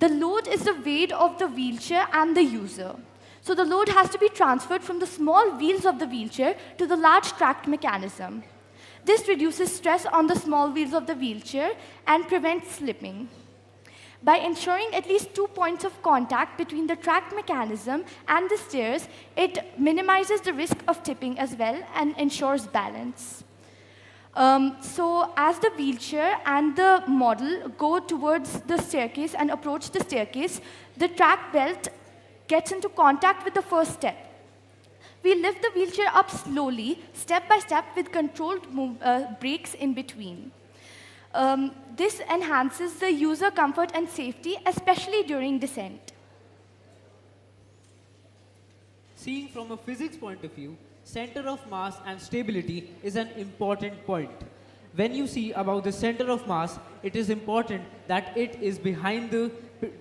The load is the weight of the wheelchair and the user. So the load has to be transferred from the small wheels of the wheelchair to the large tracked mechanism. This reduces stress on the small wheels of the wheelchair and prevents slipping. By ensuring at least 2 points of contact between the tracked mechanism and the stairs, it minimizes the risk of tipping as well and ensures balance. So as the wheelchair and the model go towards the staircase and approach the staircase, the track belt gets into contact with the first step. We lift the wheelchair up slowly, step by step, with controlled brakes in between. This enhances the user comfort and safety, especially during descent. Seeing from a physics point of view, center of mass and stability is an important point. When you see about the center of mass, it is important that it is behind the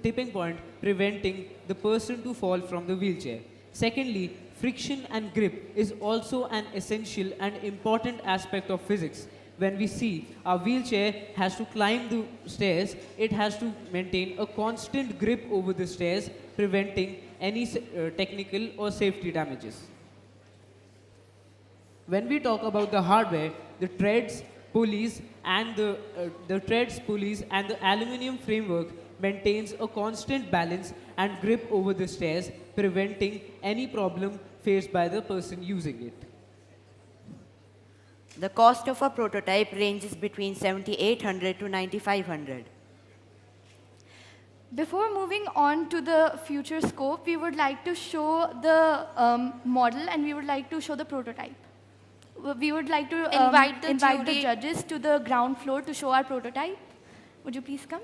tipping point, preventing the person to fall from the wheelchair. Secondly, friction and grip is also an essential and important aspect of physics. When we see a wheelchair has to climb the stairs, it has to maintain a constant grip over the stairs, preventing any technical or safety damages. When we talk about the hardware, the treads, pulleys, and the aluminum framework maintains a constant balance and grip over the stairs, preventing any problem faced by the person using it. The cost of a prototype ranges between 7,800 to 9,500. Before moving on to the future scope, we would like to show the model and we would like to show the prototype. We would like to invite the judges to the ground floor to show our prototype. Would you please come?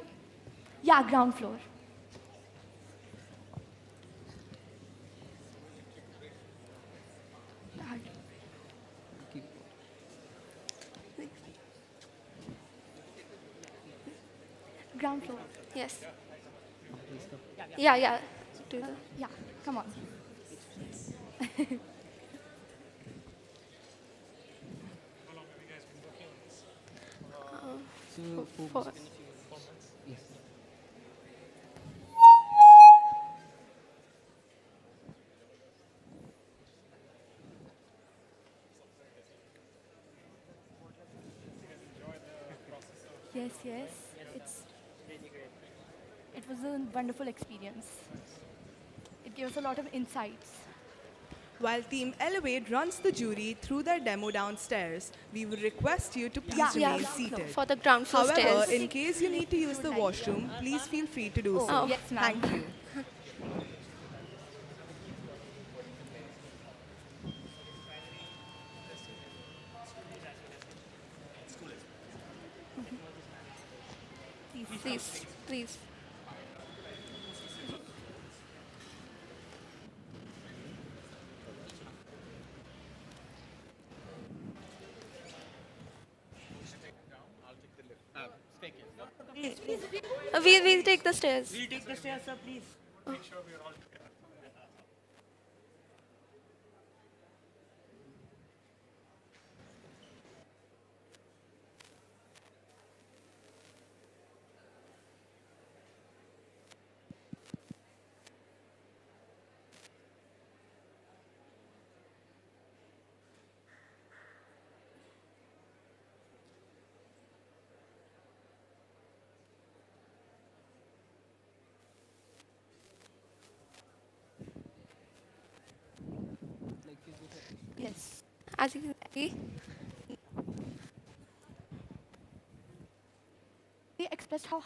Yeah, ground floor. Ground floor. Yes. Yeah. Yeah, come on. Four. Yes. Yes. It was a wonderful experience. It gave us a lot of insights. While Team Elevate runs the jury through their demo downstairs, we would request you to please remain seated. For the ground floor However, stairs. in case you need to use the washroom, please feel free to do so. Oh, yes, ma'am. Thank you. Please. We'll take the stairs. We'll take the stairs, sir, please. Make sure we're all together. Yes. As you can see. We expressed how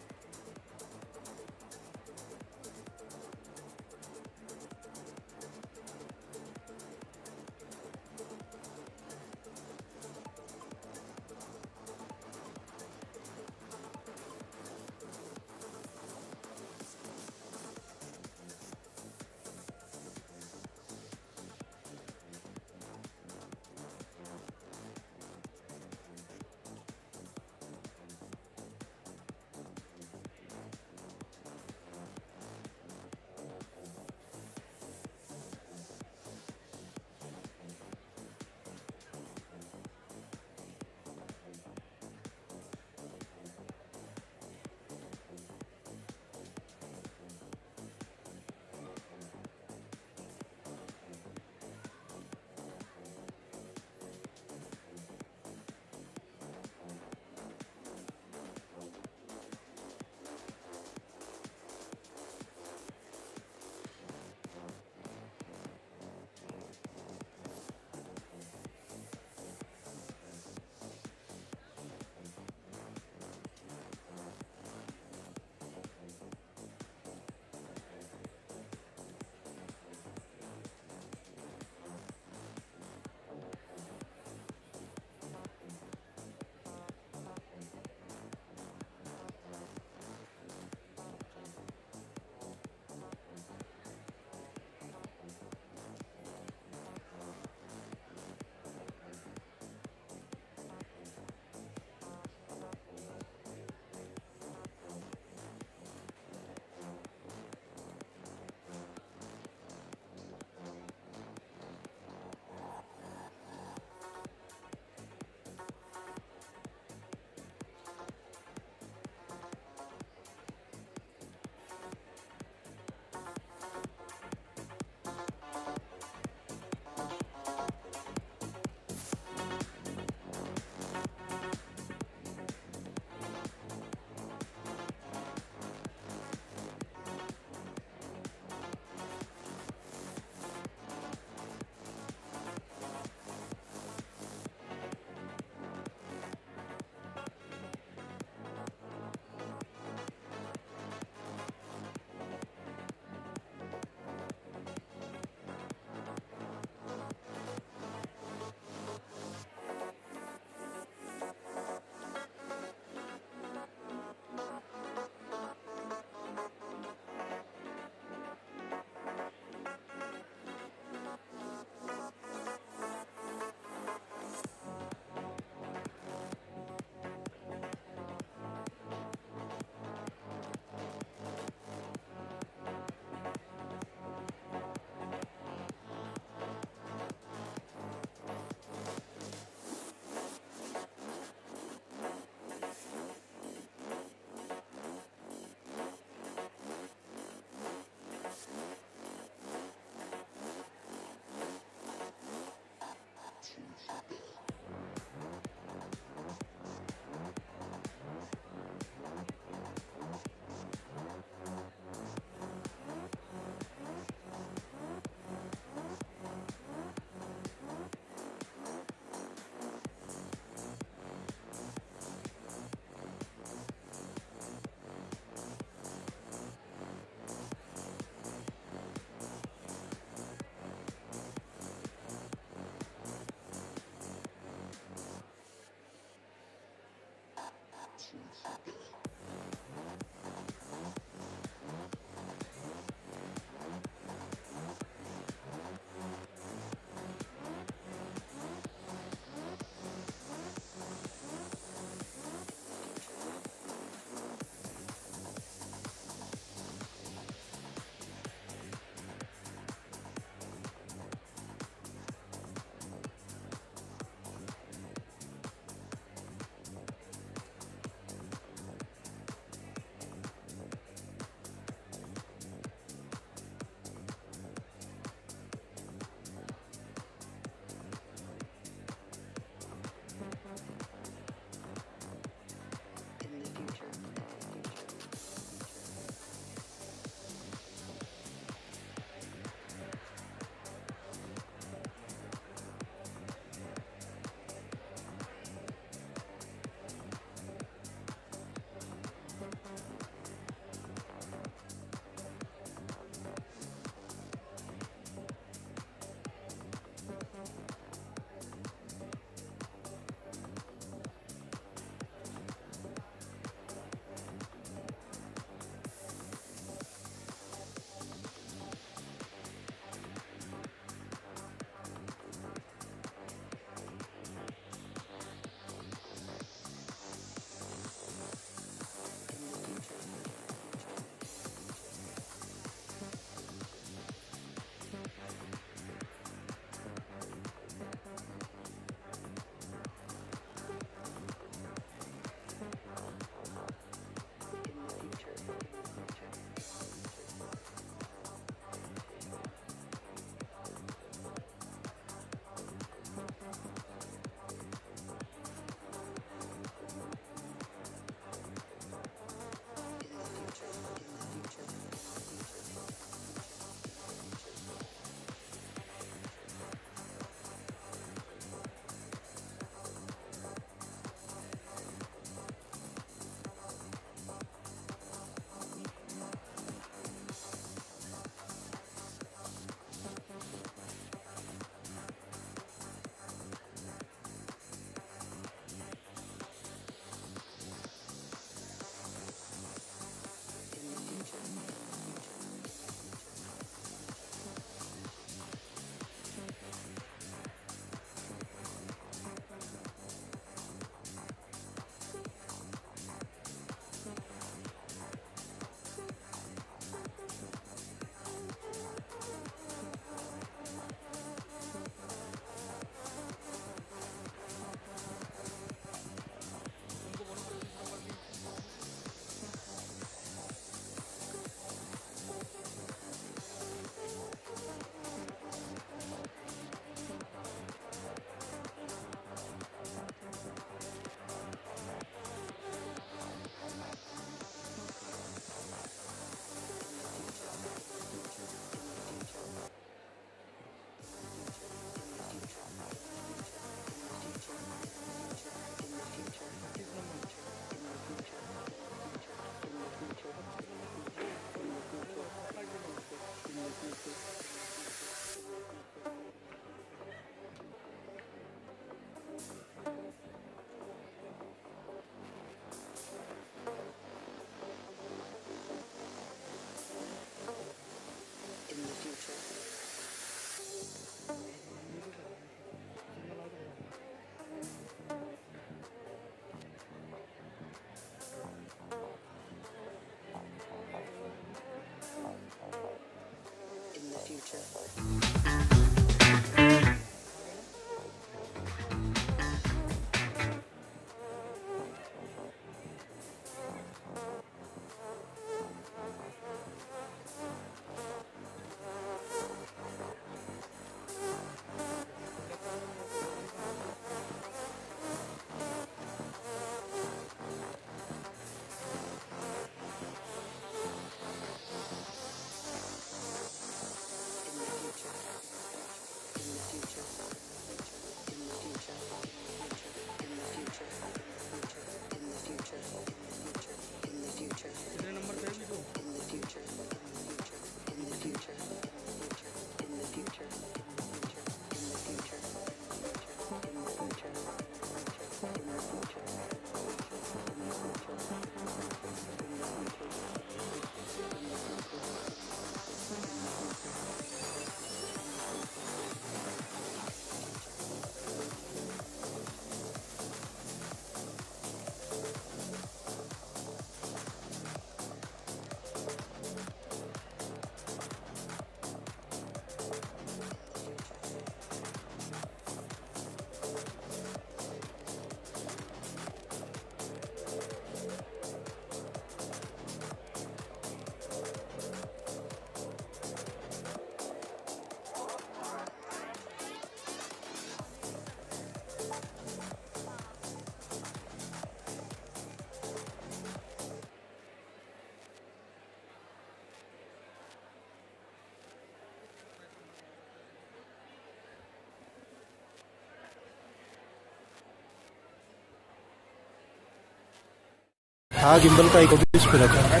हाँ gimbal का एक भी इस पे रखा है।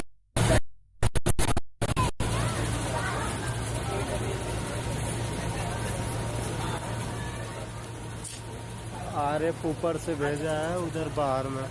RF ऊपर से भेजा है उधर बाहर में।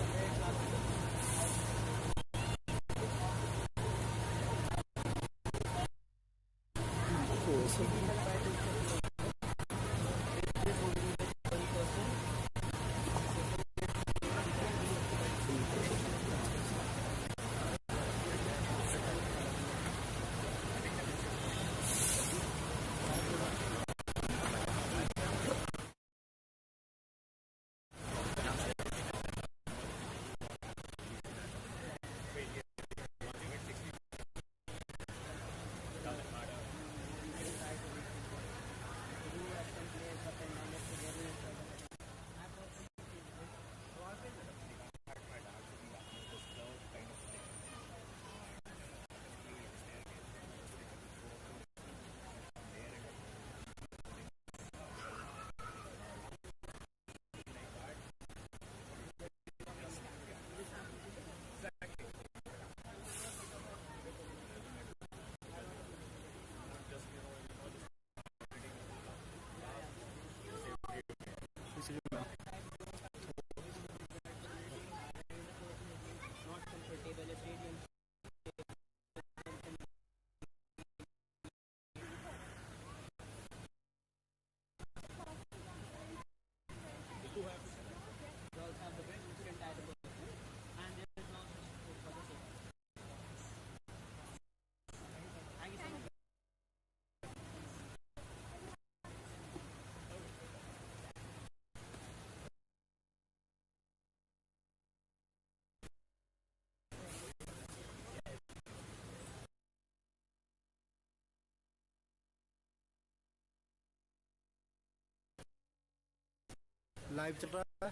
लाइव चल रहा है।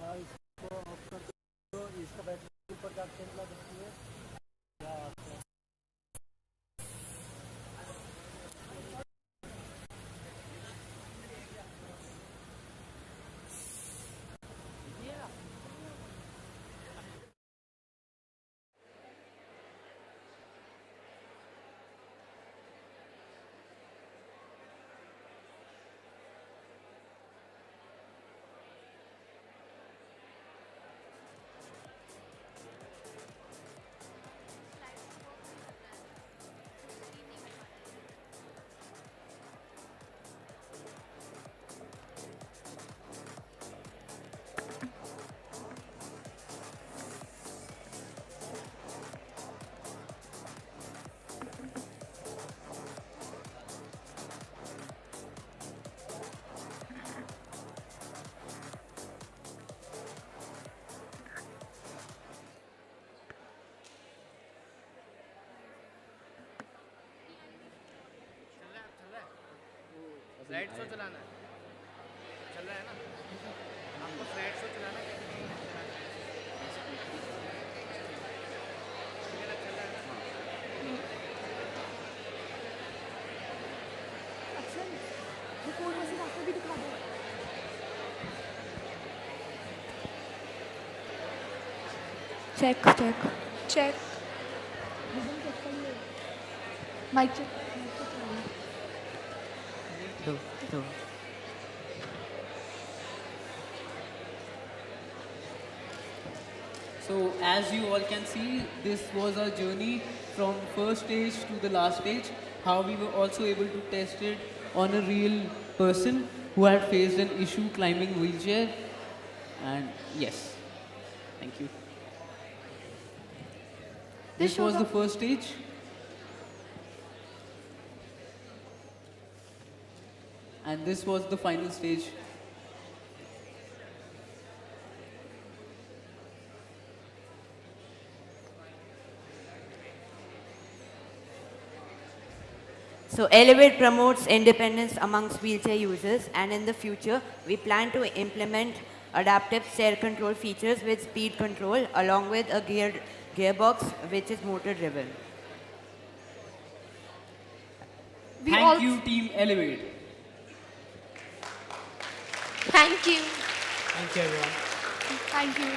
हाँ इसको ऑफ कर दो, इसका बैटरी ऊपर जाके निकला देखती है क्या आता है। स्लाइड शो चलाना है, चल रहा है ना आपको स्लाइड शो चलाना है। Check check check mic check दो So as you all can see, this was our journey from first stage to the last stage, how we were also able to test it on a real person who had faced an issue climbing wheelchair. And yes, thank you. This was the first stage. And this was the final stage. So Elevate promotes independence amongst wheelchair users, and in the future we plan to implement adaptive stair control features with speed control, along with a gearbox which is motor driven. Thank you, Team Elevate. Thank you. Thank you, everyone. Thank you.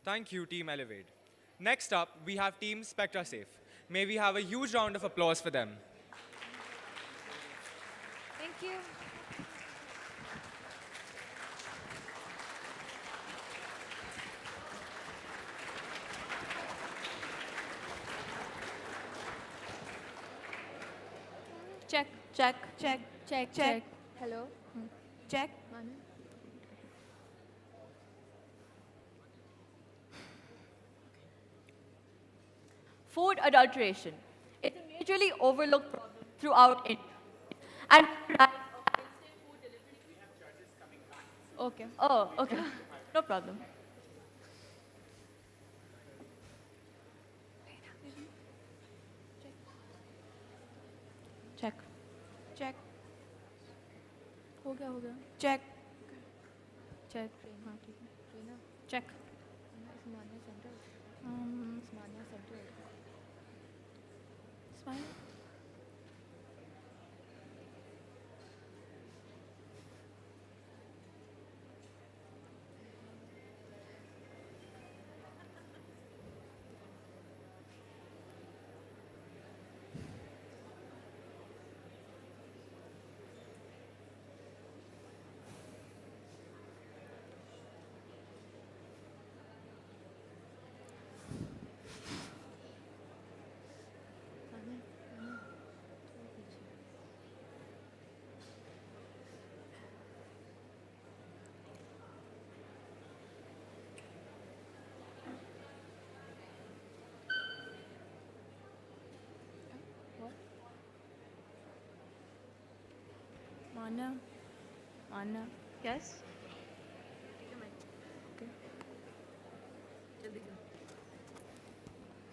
Thank you, Team Elevate. Next up, we have Team Spectra Safe. May we have a huge round of applause for them. Thank you. Check, check, check, check, check. Hello? Check. Food adulteration. It's a majorly overlooked problem throughout India. And Okay. oh, okay, no problem. Check. Check. हो गया हो गया Check. Check हाँ ठीक है check smartness centre smartness centre smile Mana? Mana? Yes? Okay.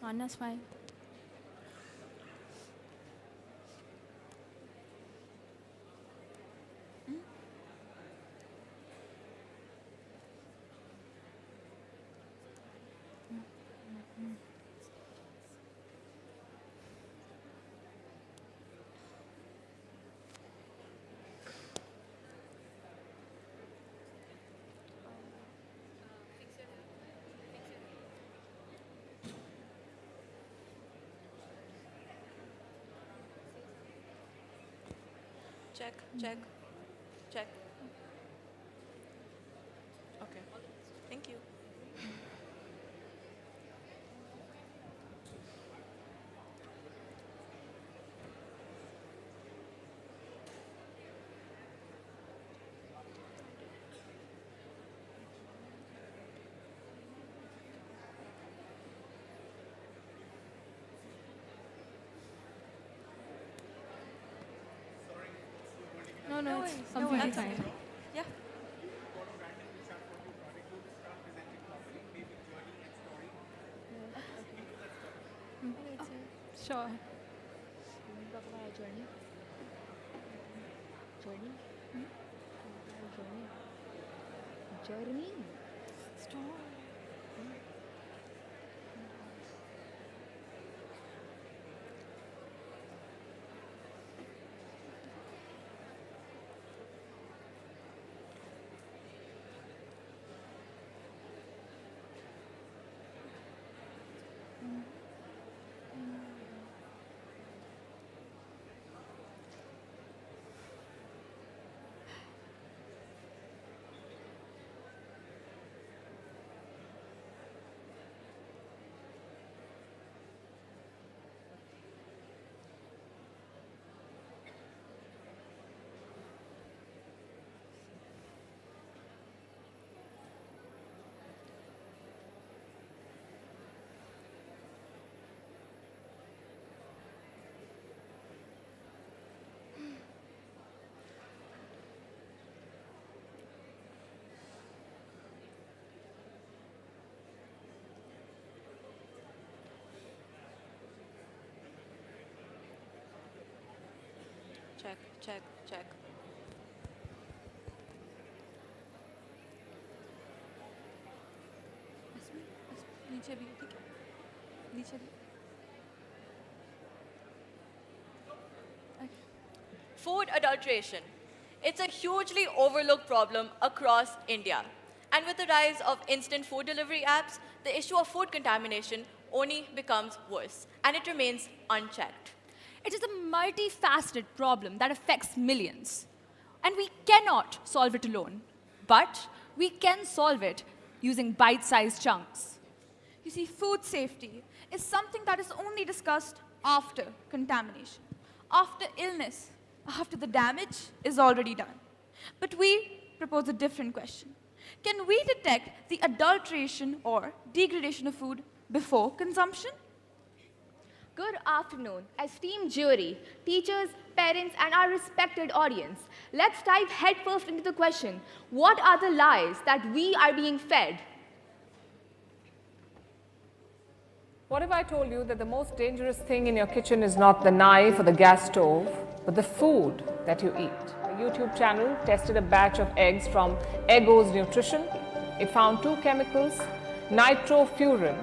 Mana, smile. Check, check, check. Okay. Thank you. No, no, it's No completely worries. fine. Yeah. Sure. Talk about our journey. Journey? Journey. Journey. Stop. check. नीचे भी ठीक है नीचे भी Food adulteration. It's a hugely overlooked problem across India. And with the rise of instant food delivery apps, the issue of food contamination only becomes worse, and it remains unchecked. It is a multifaceted problem that affects millions. And we cannot solve it alone. But we can solve it using bite-sized chunks. You see, food safety is something that is only discussed after contamination, after illness, after the damage is already done. But we propose a different question. Can we detect the adulteration or degradation of food before consumption? Good afternoon, esteemed jury, teachers, parents, and our respected audience. Let's dive headfirst into the question, what are the lies that we are being fed? What if I told you that the most dangerous thing in your kitchen is not the knife or the gas stove, but the food that you eat? A YouTube channel tested a batch of eggs from Eggo's Nutrition. It found two chemicals, nitrofuran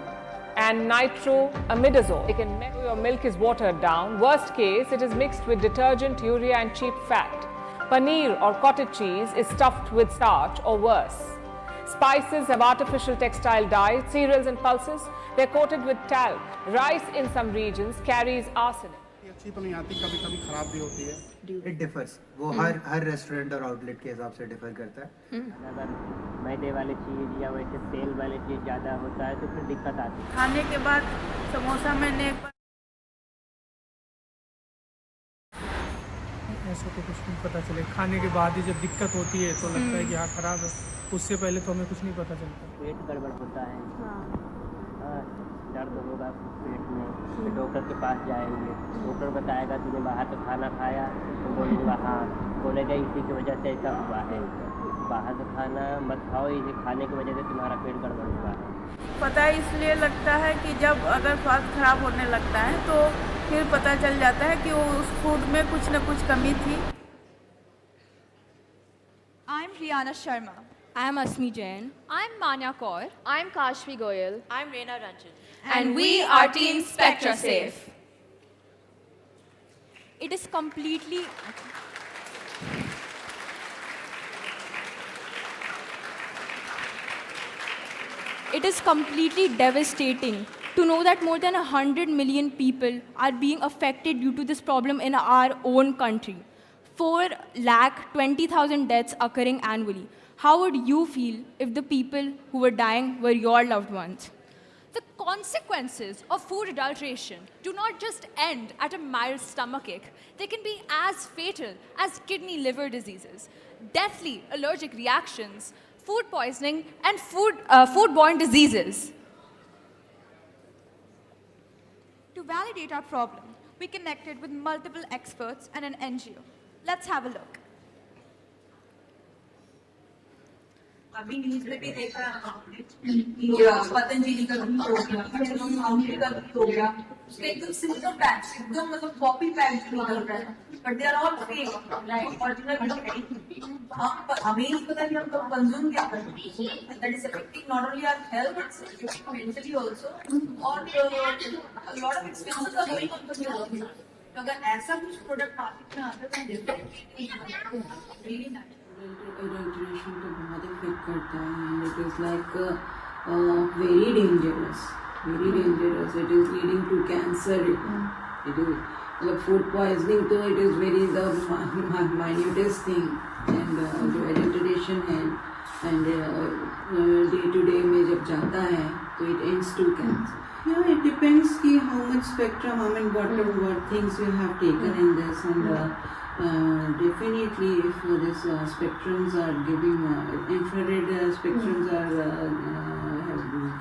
and nitroamidazole. They can make your milk is watered down. Worst case, it is mixed with detergent, urea and cheap fat. Paneer or cottage cheese is stuffed with starch or worse. Spices have artificial textile dyes. Cereals and pulses, they're coated with talc. Rice in some regions carries arsenic. अच्छी तो नहीं आती, कभी-कभी खराब भी होती है. It differs. वो हर रेस्टोरेंट और आउटलेट के हिसाब से डिफर करता है. अगर मैदे वाली चीज़ या वैसे तेल वाली चीज़ ज़्यादा होता है तो फिर दिक्कत आती है. खाने के बाद समोसा मैंने एक बार ऐसा तो कुछ नहीं पता चले. खाने के बाद ही जब दिक्कत होती है तो लगता है कि हाँ खराब है. उससे पहले तो हमें कुछ नहीं पता चलता. पेट गड़बड़ होता है, दर्द होगा पेट में, फिर डॉक्टर के पास जाएंगे. डॉक्टर बताएगा तुमने बाहर का खाना खाया, तो बोलूँगा हाँ, बोलेगा इसी की वजह से ऐसा हुआ है. बाहर का खाना मत खाओ, इसे खाने की वजह से तुम्हारा पेट गड़बड़ हुआ है. पता इसलिए लगता है कि जब अगर स्वास्थ्य खराब होने लगता है तो फिर पता चल जाता है कि वो उस फूड में कुछ न कुछ कमी थी. I'm Rihanna Sharma. I'm Asmi Jain. I'm Manya Kaur. I'm Kashvi Goyal. I'm Reena Ranjan. And we are Team Spectra Safe. It is completely... It is completely devastating to know that more than 100 million people are being affected due to this problem in our own country. 4,20,000 deaths occurring annually. How would you feel if the people who were dying were your loved ones? The consequences of food adulteration do not just end at a mild stomachache. They can be as fatal as kidney liver diseases, deathly allergic reactions, food poisoning, and foodborne diseases. To validate our problem, we connected with multiple experts and an NGO. Let's have a look. अभी news में भी देखा पतंजलि का घी हो गया, का घी हो गया, उसके एकदम सिंपल पैक्स, एकदम मतलब कॉपी पैक्स निकल रहा है, but they are all fake, original नहीं. हमें नहीं पता कि हम कब कंज्यूम क्या कर रहे हैं. That is affecting not only our health but mentally also, और lot of expenses are going on the body. तो अगर ऐसा कुछ प्रोडक्ट मार्केट में आता है तो डेफिनेटली रियली नाइस. Adulteration तो बहुत इफेक्ट करता है, and it is like very dangerous. It is leading to cancer. It is like food poisoning, so it is very the minutest thing, and जो adulteration है and day to day में जब जाता है तो it ends to cancer. Yeah, it depends कि how much spectrum, how many what things you have taken in this, and definitely if this spectrums are giving infrared spectrums are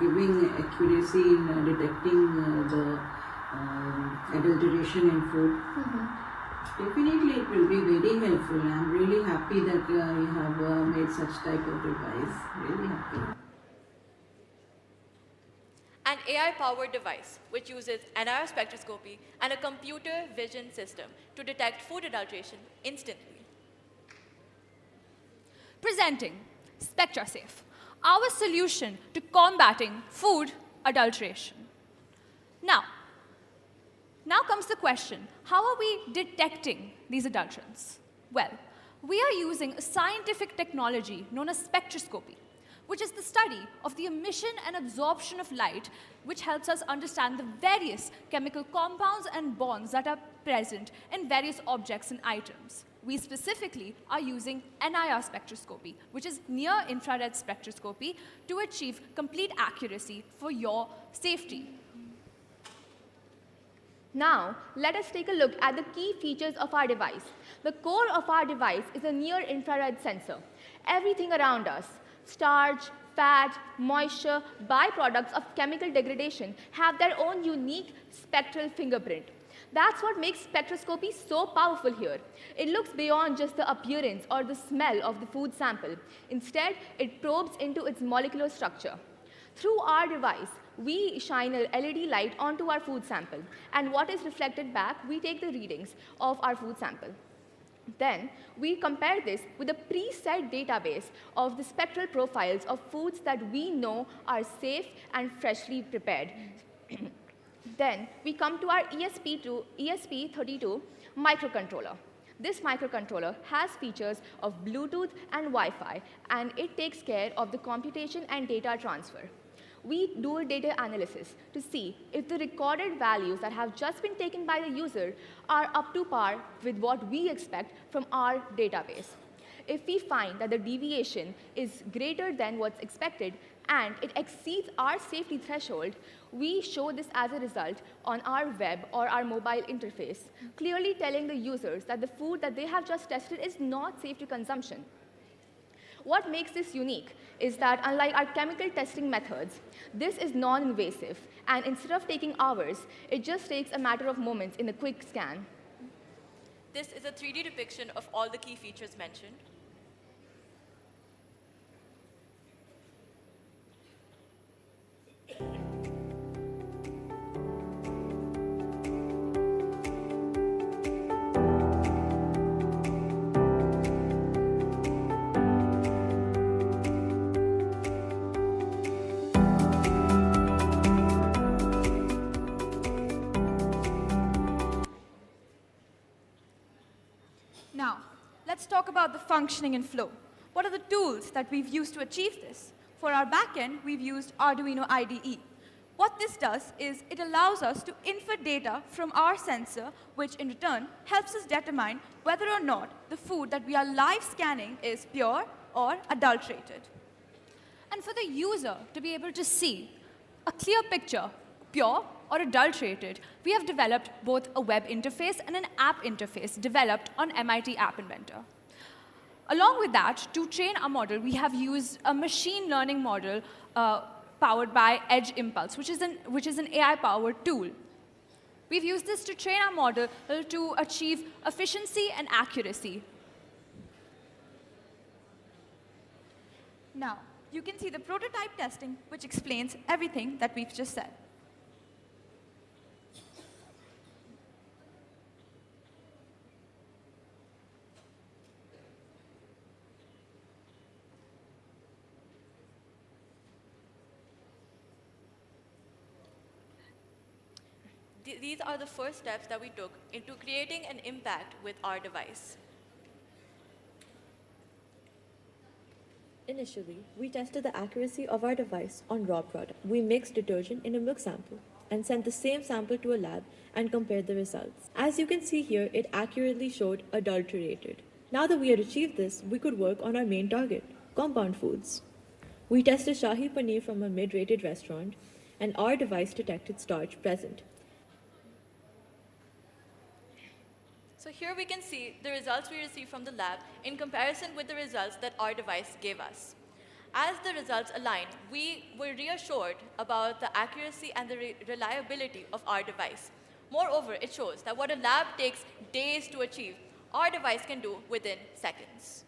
giving accuracy in detecting the adulteration in food. Definitely it will be very helpful. I am really happy that you have made such type of device. Really happy. An AI-powered device which uses NIR spectroscopy and a computer vision system to detect food adulteration instantly. Presenting Spectra Safe, our solution to combating food adulteration. Now comes the question, how are we detecting these adulterants? Well, we are using a scientific technology known as spectroscopy, which is the study of the emission and absorption of light, which helps us understand the various chemical compounds and bonds that are present in various objects and items. We specifically are using NIR spectroscopy, which is near-infrared spectroscopy, to achieve complete accuracy for your safety. Now, let us take a look at the key features of our device. The core of our device is a near-infrared sensor. Everything around us, starch, fat, moisture, byproducts of chemical degradation have their own unique spectral fingerprint. That's what makes spectroscopy so powerful here. It looks beyond just the appearance or the smell of the food sample. Instead, it probes into its molecular structure. Through our device, we shine a LED light onto our food sample, and what is reflected back, we take the readings of our food sample. Then, we compare this with a preset database of the spectral profiles of foods that we know are safe and freshly prepared. Then, we come to our ESP32 microcontroller. This microcontroller has features of Bluetooth and Wi-Fi, and it takes care of the computation and data transfer. We do a data analysis to see if the recorded values that have just been taken by the user are up to par with what we expect from our database. If we find that the deviation is greater than what's expected and it exceeds our safety threshold, we show this as a result on our web or our mobile interface, clearly telling the users that the food that they have just tested is not safe to consumption. What makes this unique is that, unlike our chemical testing methods, this is non-invasive, and instead of taking hours, it just takes a matter of moments in a quick scan. This is a 3D depiction of all the key features mentioned. Now, let's talk about the functioning and flow. What are the tools that we've used to achieve this? For our backend, we've used Arduino IDE. What this does is it allows us to input data from our sensor, which in return helps us determine whether or not the food that we are live scanning is pure or adulterated. And for the user to be able to see a clear picture, pure or adulterated, we have developed both a web interface and an app interface developed on MIT App Inventor. Along with that, to train our model, we have used a machine learning model powered by Edge Impulse, which is an AI-powered tool. We've used this to train our model to achieve efficiency and accuracy. Now, you can see the prototype testing, which explains everything that we've just said. These are the first steps that we took into creating an impact with our device. Initially, we tested the accuracy of our device on raw product. We mixed detergent in a milk sample and sent the same sample to a lab and compared the results. As you can see here, it accurately showed adulterated. Now that we had achieved this, we could work on our main target, compound foods. We tested Shahi Paneer from a mid-rated restaurant, and our device detected starch present. So here we can see the results we received from the lab in comparison with the results that our device gave us. As the results aligned, we were reassured about the accuracy and the reliability of our device. Moreover, it shows that what a lab takes days to achieve, our device can do within seconds.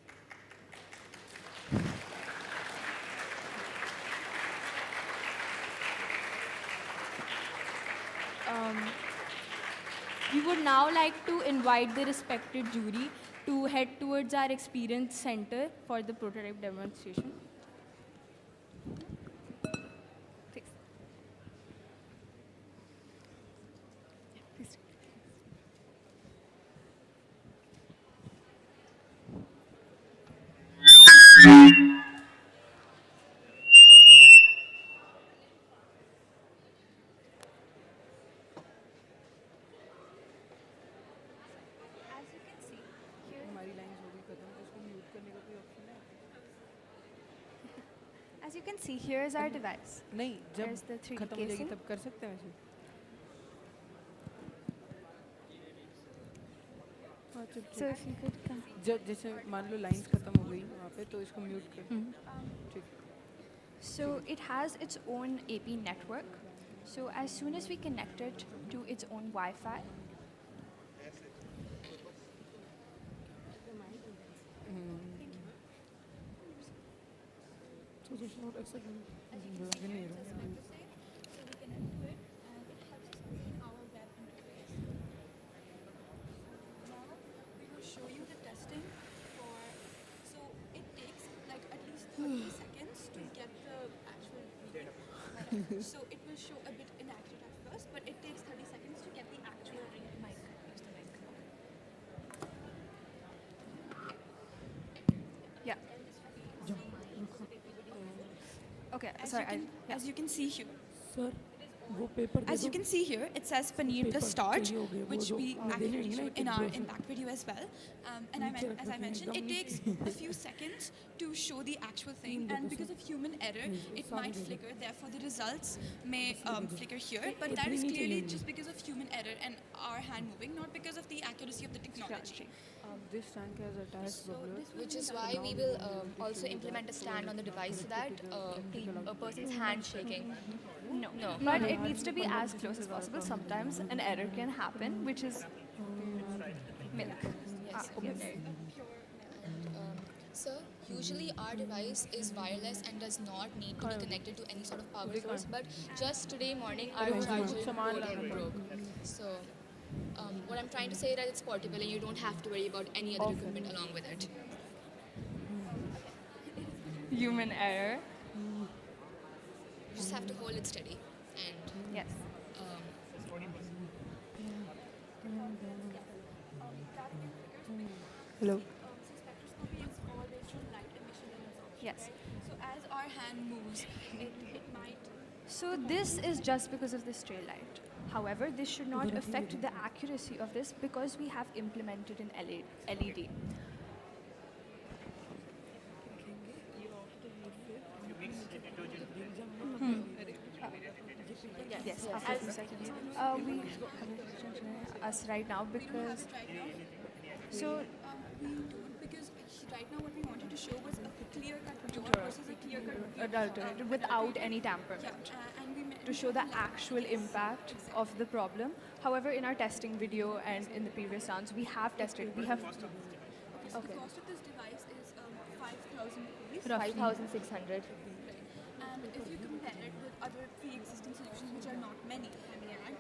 we would now like to invite the respected jury to head towards our experience center for the prototype demonstration. Please. Please. As you can see, here is our device. नहीं There's the जब 3D खत्म हो जाएगी casing. तब कर सकते हैं वैसे So if you could come. जब जैसे मान लो लाइंस खत्म हो गई वहाँ पे तो इसको म्यूट कर ठीक So it has its own AP network. So as soon as we connect it to its own Wi-Fi, तो जैसे और ऐसा लग नहीं रहा Show you the testing for, so it takes like at least 30 seconds to get the actual reading. So it will show a bit inaccurate at first, but it takes 30 seconds to get the actual reading. Use the mic. yeah. Okay, sorry. As you can see here. Sir वो paper As you can see here, it says paneer plus starch, which we accurately showed in our impact video as well. And as I mentioned, it takes a few seconds to show the actual thing, and because of human error, it might flicker. Therefore, the results may flicker here, but that is clearly just because of human error and our hand moving, not because of the accuracy of the technology. This tank has attached bubblers Which is why we will also implement a stand on the device so that a person's hand shaking. No. But it needs to be as close as possible. Sometimes an error can happen, which is milk. Yes. So usually our device is wireless and does not need to be connected to any sort of power source, but just today morning our charger broke. So what I'm trying to say is that it's portable and you don't have to worry about any other equipment along with it. Human error. You just have to hold it steady and yes. Hello. Yes. So as our hand moves, it might. So this is just because of the stray light. However, this should not affect the accuracy of this because we have implemented an LED. Yes, after a few seconds. We have us right now because so Because right now what we wanted to show was a clear-cut pure versus a clear-cut adulterated without any tamperment to show the actual impact of the problem. However, in our testing video and in the previous rounds, we have tested. We have. So the cost of this device is 5,000 rupees. 5,600. And if you compare it with other pre-existing solutions, which are not many, I may add,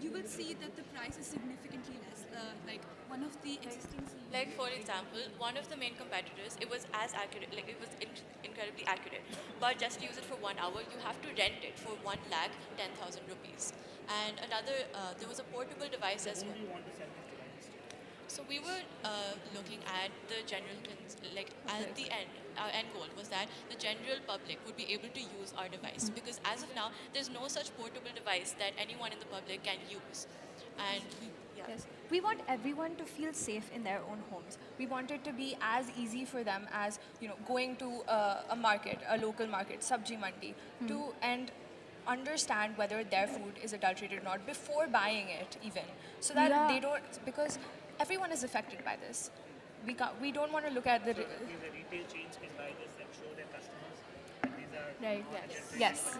you will see that the price is significantly less. Like one of the existing solutions. Like for example, one of the main competitors, it was as accurate, like it was incredibly accurate. But just to use it for 1 hour, you have to rent it for 1,10,000 rupees. And another, there was a portable device as well. So we were looking at the general, like at the end, our end goal was that the general public would be able to use our device because as of now, there's no such portable device that anyone in the public can use. And Yes. We want everyone to feel safe in their own homes. We want it to be as easy for them as, going to a market, a local market, sabji mandi, to and understand whether their food is adulterated or not before buying it even. So that they don't, because everyone is affected by this. We don't want to look at the... These retail chains can buy this and show their customers. These are Right, yes.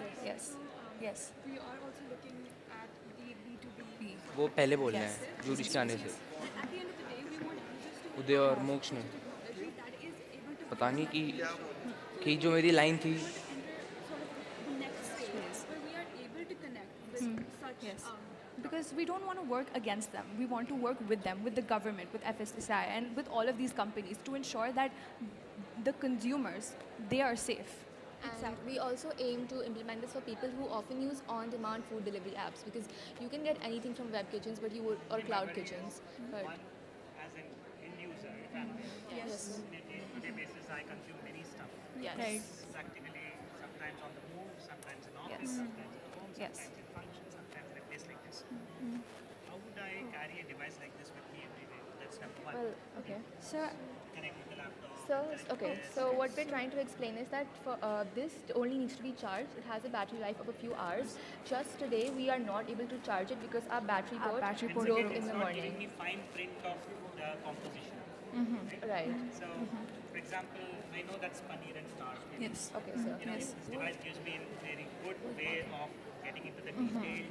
We are also looking at the B2B. वो पहले बोल रहे हैं जूडिश के आने से उदय और मोक्ष ने पता नहीं कि जो मेरी लाइन थी The next phase where we are able to connect because we don't want to work against them. We want to work with them, with the government, with FSSAI, and with all of these companies to ensure that the consumers, they are safe. And we also aim to implement this for people who often use on-demand food delivery apps, because you can get anything from web kitchens, but or cloud kitchens. But As an end user, if I'm Yes. on a day-to-day basis, I consume many stuff. Yes. Right. Practically, sometimes on the move, sometimes in office, Yes. sometimes at home, Yes. sometimes in function, sometimes in a place like this. How would I carry a device like this with me every day? That's number one. Well, okay. So Connect with the laptop. So what we're trying to explain is that for this only needs to be charged. It has a battery life of a few hours. Just today, we are not able to charge it because our battery port broke in the morning. Giving me fine print of the composition. Right. So, for example, I know that's paneer and starch. maybe. Yes. Okay, sir. You know, Yes. this device gives me a very good way of getting into the detail,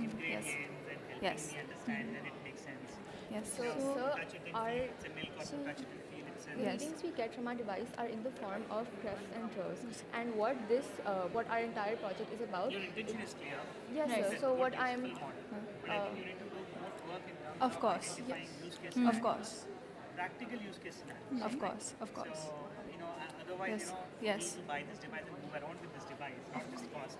ingredients, and helping Yes. me understand, and it makes sense. Yes. You know, So, touch it and our- feel it's a milk, or to touch it and feel it's a The readings we get from our device are in the form of crests and troughs. And what our entire project is about. Your intention is clear. Yes, It's sir. a So good, what I'm. useful model. But I think you need to do more work in terms Of course. identifying use case Of scenarios, course. practical use case scenarios. Of course. Of course. So, you know, otherwise, Yes. you know, Yes. people buy this device and move around with this device, not just cost.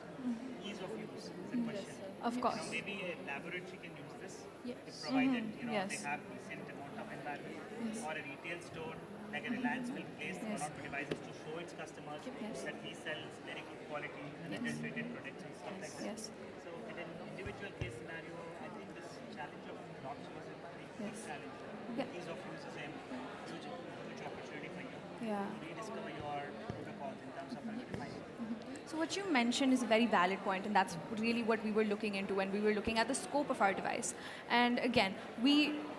Ease of use is a question. Of You course. know, maybe a laboratory can use this, Yes. provided, you know, Yes. they have decent amount of environment. Yes. Or a retail store, like a Reliance will place one Yes. or two devices to show its customers Yes. that he sells very good quality and adulterated products and stuff like that. Yes. So in an individual case scenario, I think this challenge of adoption is a big Yes. challenge. Yeah. Ease of use is a huge opportunity for you Yeah. to rediscover your protocols in terms of identifying. So what you mentioned is a very valid point, and that's really what we were looking into when we were looking at the scope of our device. And again,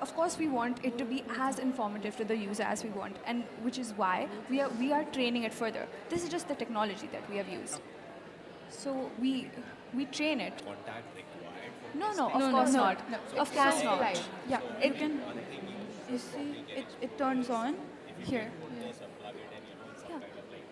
of course, we want it to be as informative to the user as we want, and which is why we are training it further. This is just the technology that we have used. So we train it. Contact required for No, this of thing? course not. Of course not. Yeah, it can. You see, it turns on here. Just plug it and, you know, it's some kind of like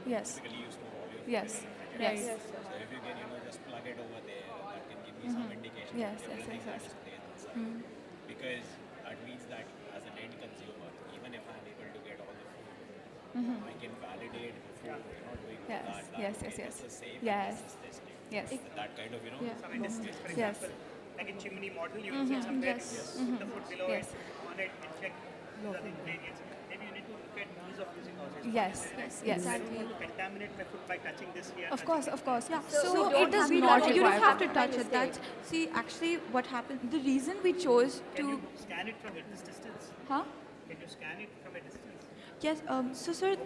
Yes. typically used to volume. Yes. Right? Yes. So if you can, you know, just plug it over there, that can give me some indication Yes, of yes, everything yes, that yes. is there inside. Because that means that as an end consumer, even if I'm able to get all the food, I can validate before, you know, doing Yes, that yes, okay, yes, yes. this is safe, Yes. this is testing. Yes. That kind of, you know, Yeah. Some industries, for Yes. example, like a chimney model, you insert somewhere, Yes. you put the food below Yes. it, on it, check these are the ingredients. Maybe you need to look at ease of using also. Yes, yes. I don't want to contaminate my food by touching this here. Of course, of course. Yeah, So so it does we not don't, you don't require have to that. touch it. That's, see, actually what happened, the reason we chose Can to, you scan it from this distance? huh? Can you scan it from a distance? Yes, so sir,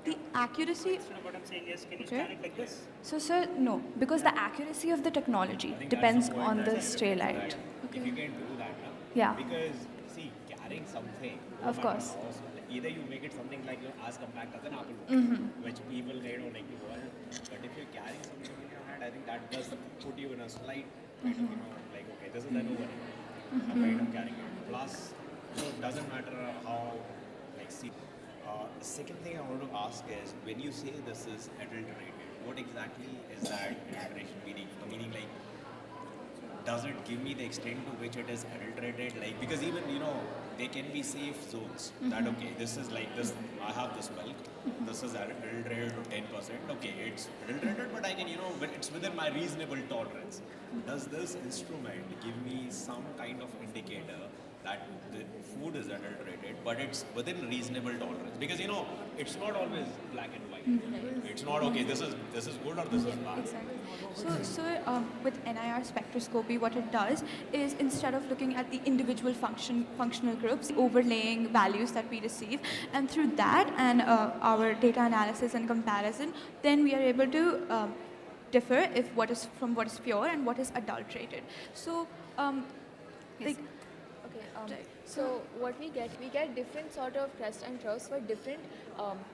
the accuracy, You know what I'm saying? Yes, can you Okay. scan it like this? So, sir, no, because the accuracy of the technology depends on the stray light. If you can do that, na? Yeah. Because see, carrying something, Of from course. your house, either you make it something like as compact as an apple, which people they don't like to wear. But if you're carrying something in your hand, I think that does put you in a slight kind of, you know, like okay, this is an overhead kind of carrying it. Plus, so it doesn't matter how, like, see. The second thing I want to ask is, when you say this is adulterated, what exactly is that adulteration meaning? Meaning, like, does it give me the extent to which it is adulterated? Like, because even, you know, there can be safe zones that, okay, this is like this, I have this milk, this is adulterated to 10%, okay, it's adulterated, but I can, you know, but it's within my reasonable tolerance. Does this instrument give me some kind of indicator that the food is adulterated, but it's within reasonable tolerance? Because, you know, it's not always black and white. It's not, okay, this is good or this is bad. exactly. So with NIR spectroscopy, what it does is, instead of looking at the individual functional groups, overlaying values that we receive, and through that and our data analysis and comparison, then we are able to differ what is pure and what is adulterated. So, like. Okay, so what we get different sort of crest and troughs for different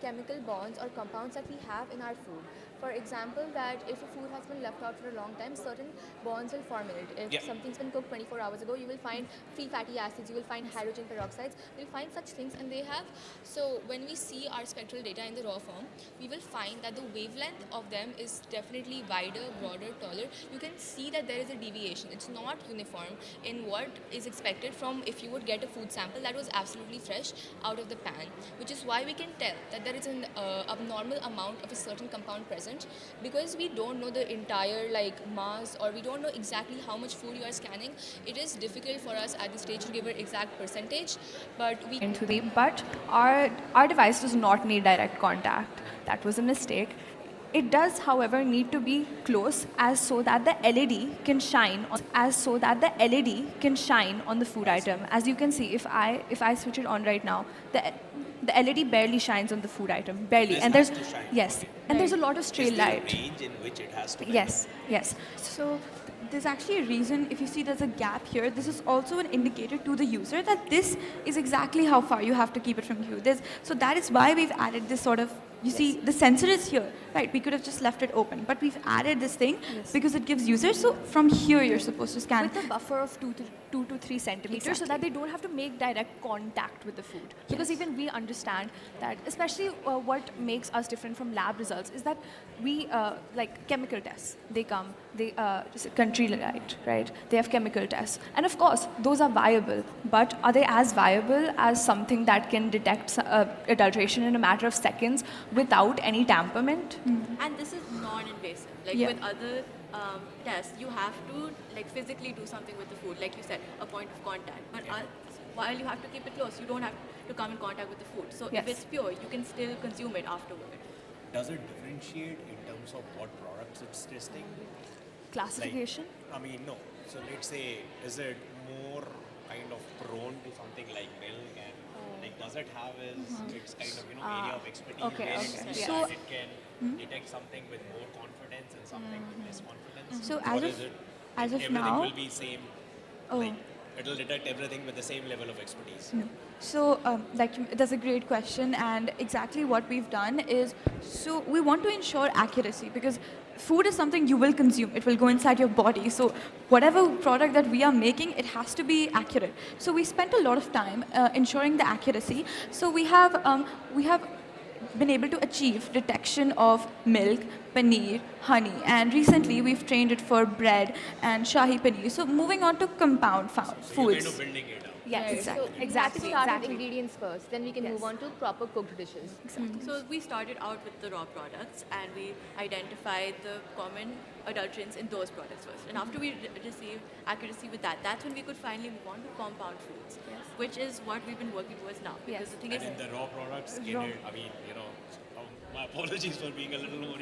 chemical bonds or compounds that we have in our food. For example, that if a food has been left out for a long time, certain bonds will form in it. If something's been cooked 24 hours ago, you will find free fatty acids, you will find hydrogen peroxides, you'll find such things, and they have. So when we see our spectral data in the raw form, we will find that the wavelength of them is definitely wider, broader, taller. You can see that there is a deviation. It's not uniform in what is expected from if you would get a food sample that was absolutely fresh out of the pan, which is why we can tell that there is an abnormal amount of a certain compound present, because we don't know the entire mass, or we don't know exactly how much food you are scanning. It is difficult for us at this stage to give an exact percentage, but we But our device does not need direct contact. That was a mistake. It does, however, need to be close as so that the LED can shine on the food item. As you can see, if I switch it on right now, the LED barely shines on the food item, barely. And there's and there's a lot of stray light. Range in which it has to Yes. So there's actually a reason. If you see there's a gap here, this is also an indicator to the user that this is exactly how far you have to keep it from you. So that is why we've added this sort of, you see the sensor is here, right? We could have just left it open, but we've added this thing because it gives users, so from here you're supposed to scan. With a buffer of 2 to 3 centimeters, so that they don't have to make direct contact with the food. Because even we understand that, especially what makes us different from lab results is that we, like chemical tests, they country right? They have chemical tests. And of course, those are viable, but are they as viable as something that can detect adulteration in a matter of seconds without any tamperment? And this is non-invasive. With other tests, you have to physically do something with the food, like you said, a point of contact. But while you have to keep it close, you don't have to come in contact with the food. So if it's pure, you can still consume it afterward. Does it differentiate in terms of what products it's testing? Classification? No. So let's say, is it more kind of prone to something like milk, and does it have its kind of area of expertise where it sees that it can detect something with more confidence and something with less confidence? So as of now, everything will be same. It'll detect everything with the same level of expertise. No. So that's a great question, and exactly what we've done is, so we want to ensure accuracy, because food is something you will consume. It will go inside your body. So whatever product that we are making, it has to be accurate. So we spent a lot of time ensuring the accuracy. So we have been able to achieve detection of milk, paneer, honey, and recently we've trained it for bread and shahi paneer. So moving on to compound foods. You're kind of building it up. Yes, So we have to start with ingredients first, then we can move on to proper cooked dishes. So we started out with the raw products, and we identified the common adulterants in those products first. And after we received accuracy with that, that's when we could finally move on to compound foods, which is what we've been working towards now. Because the thing is, in the raw products, my apologies for being a little more,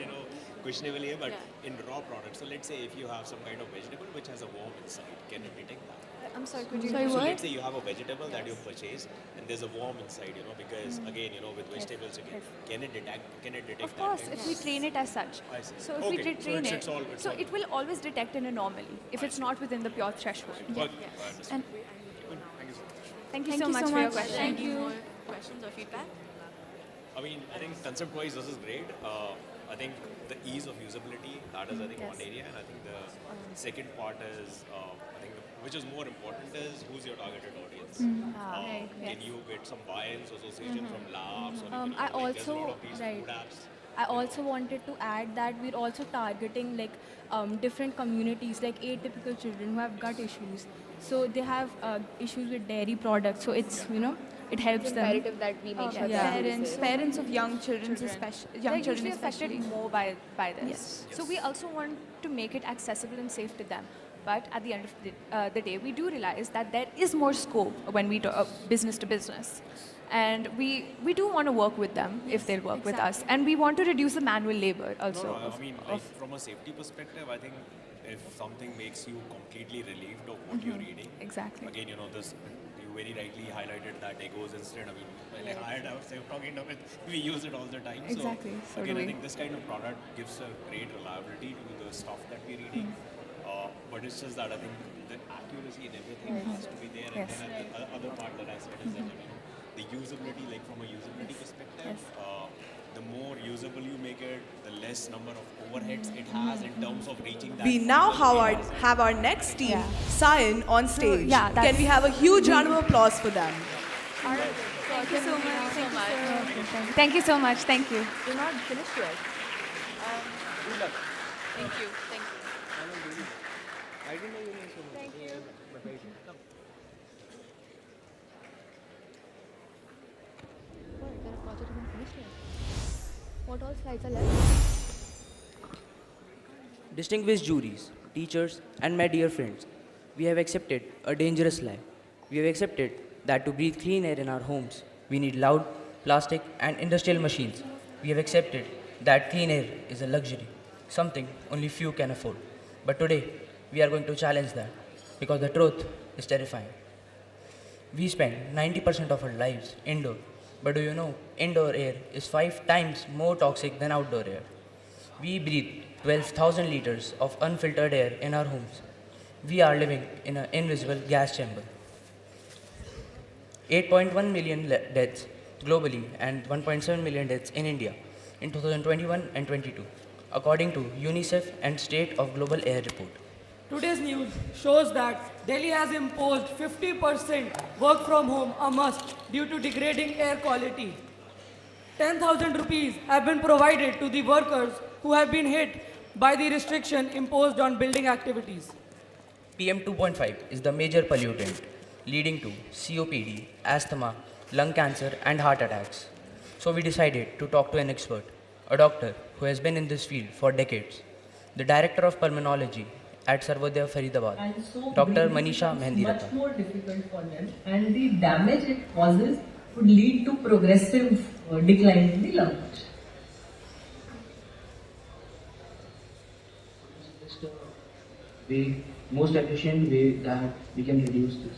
questionable here, but in raw products, so let's say if you have some kind of vegetable which has a worm inside, can it detect that? I'm sorry, could you... So let's say you have a vegetable that you purchase and there's a worm inside, because again, with vegetables, can it detect Of course, that? if we train it as such. I see. So if we did train it, so it will always detect an anomaly if it's not within the pure threshold. And thank you so much for your question. Thank you. More questions or feedback? I think concept-wise this is great. I think the ease of usability, that is, I think, one area, and I think the second part is, which is more important, is who's your targeted audience. Can you get some buy-ins association from labs, or there's a lot of these food apps. I also wanted to add that we're also targeting different communities, like atypical children who have gut issues. So they have issues with dairy products. So it's it helps them. It's imperative that we make sure that Parents of young children, especially affected more by this. Yes. So we also want to make it accessible and safe to them. But at the end of the day, we do realize that there is more scope when we do business to business. And we do want to work with them if they'll work with us. And we want to reduce the manual labor also. From a safety perspective, I think if something makes you completely relieved of what you're reading. Exactly. Again, this, you very rightly highlighted that egos instead. When I hired our safe talking of it, we use it all the time. Exactly. So again, I think this kind of product gives a great reliability to the stuff that we're reading. But it's just that I think the accuracy and everything has to be there. And then the other part that I said is that the usability, like from a usability perspective, the more usable you make it, the less number of overheads it has in terms of reaching that. We now have our next team, Cyan, on stage. Can we have a huge round of applause for them? Thank you so much. Thank you so much. Thank you. You're not finished yet. Good luck. Thank you. Thank you. I didn't know you knew so much. Thank you. But wait, come. What all slides are left? Distinguished juries, teachers, and my dear friends, we have accepted a dangerous lie. We have accepted that to breathe clean air in our homes, we need loud, plastic, and industrial machines. We have accepted that clean air is a luxury, something only few can afford. But today, we are going to challenge that because the truth is terrifying. We spend 90% of our lives indoor, but do you know indoor air is 5 times more toxic than outdoor air? We breathe 12,000 liters of unfiltered air in our homes. We are living in an invisible gas chamber. 8.1 million deaths globally and 1.7 million deaths in India in 2021 and 22, according to UNICEF and State of Global Air Report. Today's news shows that Delhi has imposed 50% work from home a must due to degrading air quality. 10,000 rupees have been provided to the workers who have been hit by the restriction imposed on building activities. PM 2.5 is the major pollutant, leading to COPD, asthma, lung cancer, and heart attacks. So we decided to talk to an expert, a doctor who has been in this field for decades, the director of pulmonology at Sarvodaya Faridabad, And so Dr. breathing Manisha becomes Mehendiratta. much more difficult for them, and the damage it causes would lead to progressive decline in the lung function. Just the most efficient way that we can reduce this.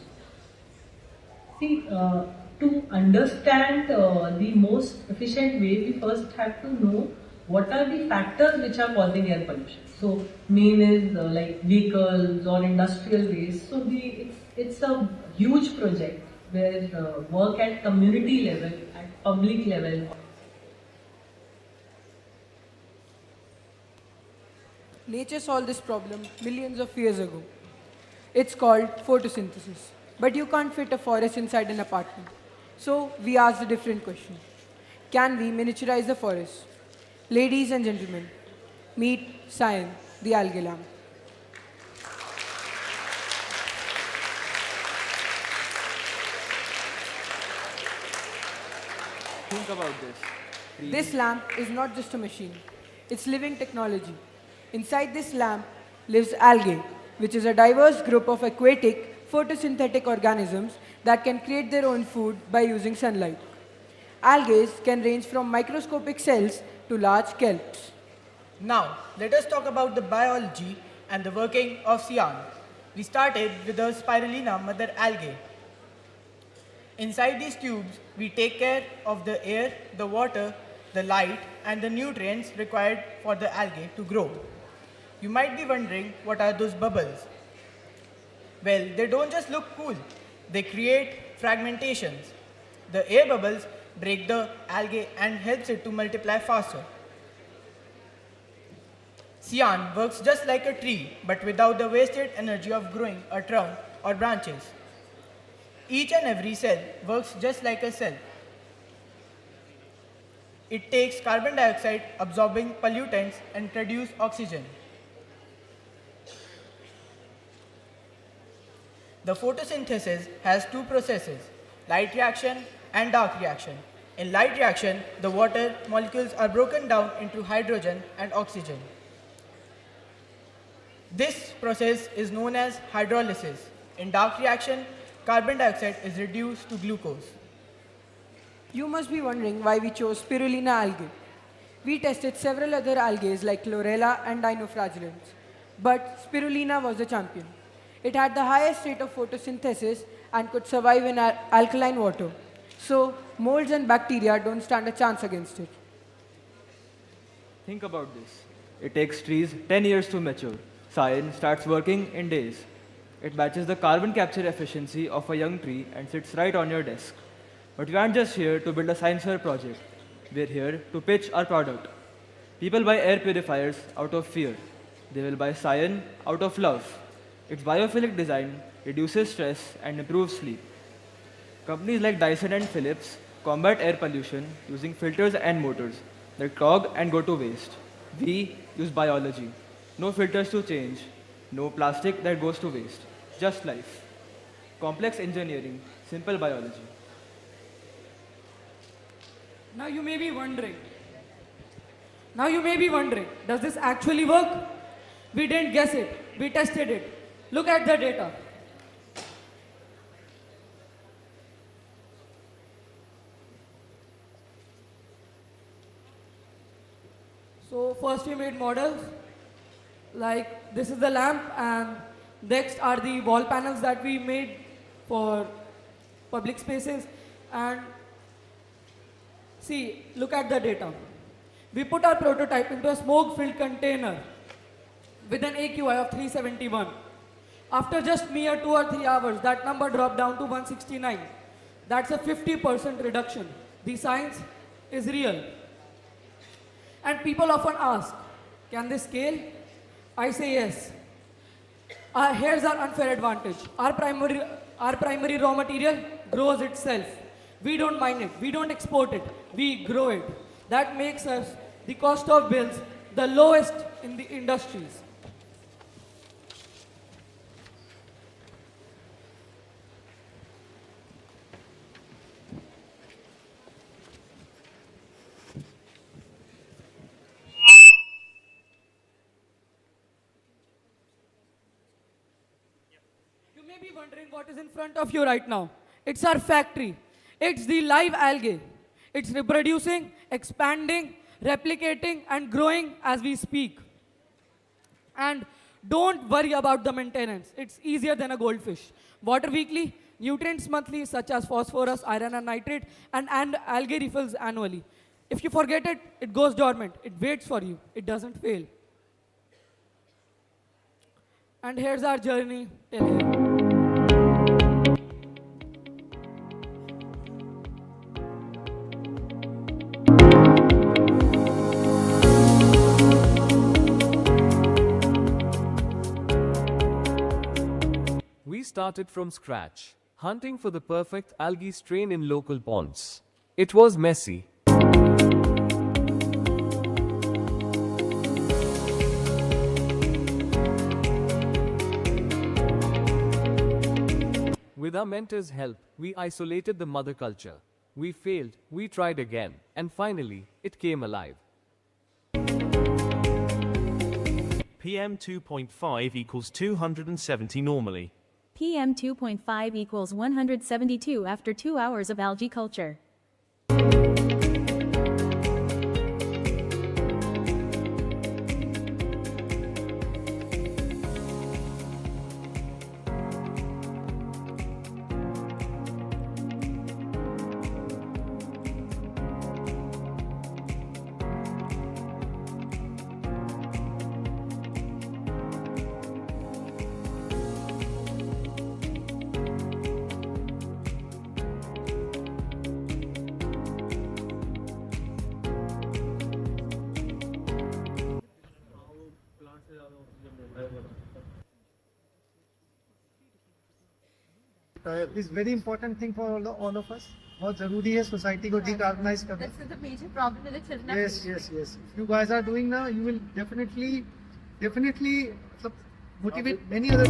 See, to understand the most efficient way, we first have to know what are the factors which are causing air pollution. So, main is like vehicles or industrial waste. So, it's a huge project where work at community level, at public level. Nature solved this problem millions of years ago. It's called photosynthesis. But you can't fit a forest inside an apartment. So we asked a different question. Can we miniaturize the forest? Ladies and gentlemen, meet Cyan, the AlgaLamp. Think about this. This lamp is not just a machine. It's living technology. Inside this lamp lives algae, which is a diverse group of aquatic photosynthetic organisms that can create their own food by using sunlight. Algae can range from microscopic cells to large kelps. Now, let us talk about the biology and the working of cyan. We started with the spirulina mother algae. Inside these tubes, we take care of the air, the water, the light, and the nutrients required for the algae to grow. You might be wondering, what are those bubbles? Well, they don't just look cool. They create fragmentations. The air bubbles break the algae and helps it to multiply faster. Cyan works just like a tree, but without the wasted energy of growing a trunk or branches. Each and every cell works just like a cell. It takes carbon dioxide, absorbing pollutants, and produces oxygen. The photosynthesis has two processes, light reaction and dark reaction. In light reaction, the water molecules are broken down into hydrogen and oxygen. This process is known as hydrolysis. In dark reaction, carbon dioxide is reduced to glucose. You must be wondering why we chose spirulina algae. We tested several other algae like chlorella and dinoflagellants, but spirulina was the champion. It had the highest rate of photosynthesis and could survive in alkaline water. So molds and bacteria don't stand a chance against it. Think about this. It takes trees 10 years to mature. Cyan starts working in days. It matches the carbon capture efficiency of a young tree and sits right on your desk. But we aren't just here to build a science fair project. We're here to pitch our product. People buy air purifiers out of fear. They will buy Cyan out of love. Its biophilic design reduces stress and improves sleep. Companies like Dyson and Philips combat air pollution using filters and motors that clog and go to waste. We use biology. No filters to change, no plastic that goes to waste. Just life. Complex engineering, simple biology. Now you may be wondering, does this actually work? We didn't guess it, we tested it. Look at the data. So first we made models, like this is the lamp, and next are the wall panels that we made for public spaces. And see, look at the data. We put our prototype into a smoke-filled container with an AQI of 371. After just mere 2 or 3 hours, that number dropped down to 169. That's a 50% reduction. The science is real. And people often ask, can this scale? I say yes. Here's our unfair advantage. Our primary raw material grows itself. We don't mine it, we don't export it, we grow it. That makes us the cost of bills the lowest in the industries. You may be wondering what is in front of you right now. It's our factory. It's the live algae. It's reproducing, expanding, replicating, and growing as we speak. And don't worry about the maintenance. It's easier than a goldfish. Water weekly, nutrients monthly, such as phosphorus, iron, and nitrate, and algae refills annually. If you forget it, it goes dormant. It waits for you. It doesn't fail. And here's our journey till here. We started from scratch, hunting for the perfect algae strain in local ponds. It was messy. With our mentor's help, we isolated the mother culture. We failed, we tried again, and finally, it came alive. PM 2.5 equals 270 normally. PM 2.5 equals 172 after 2 hours of algae culture. Is very important thing for all of us. बहुत जरूरी है society को decarbonize करना. This is the major problem with the children. Yes. If you guys are doing now, you will definitely motivate many other.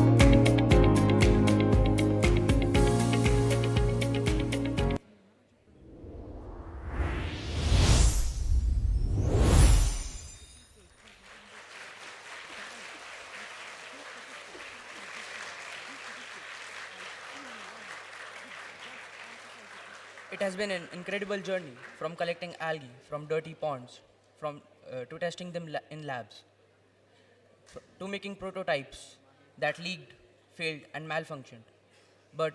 It has been an incredible journey from collecting algae from dirty ponds, to testing them in labs, to making prototypes that leaked, failed, and malfunctioned. But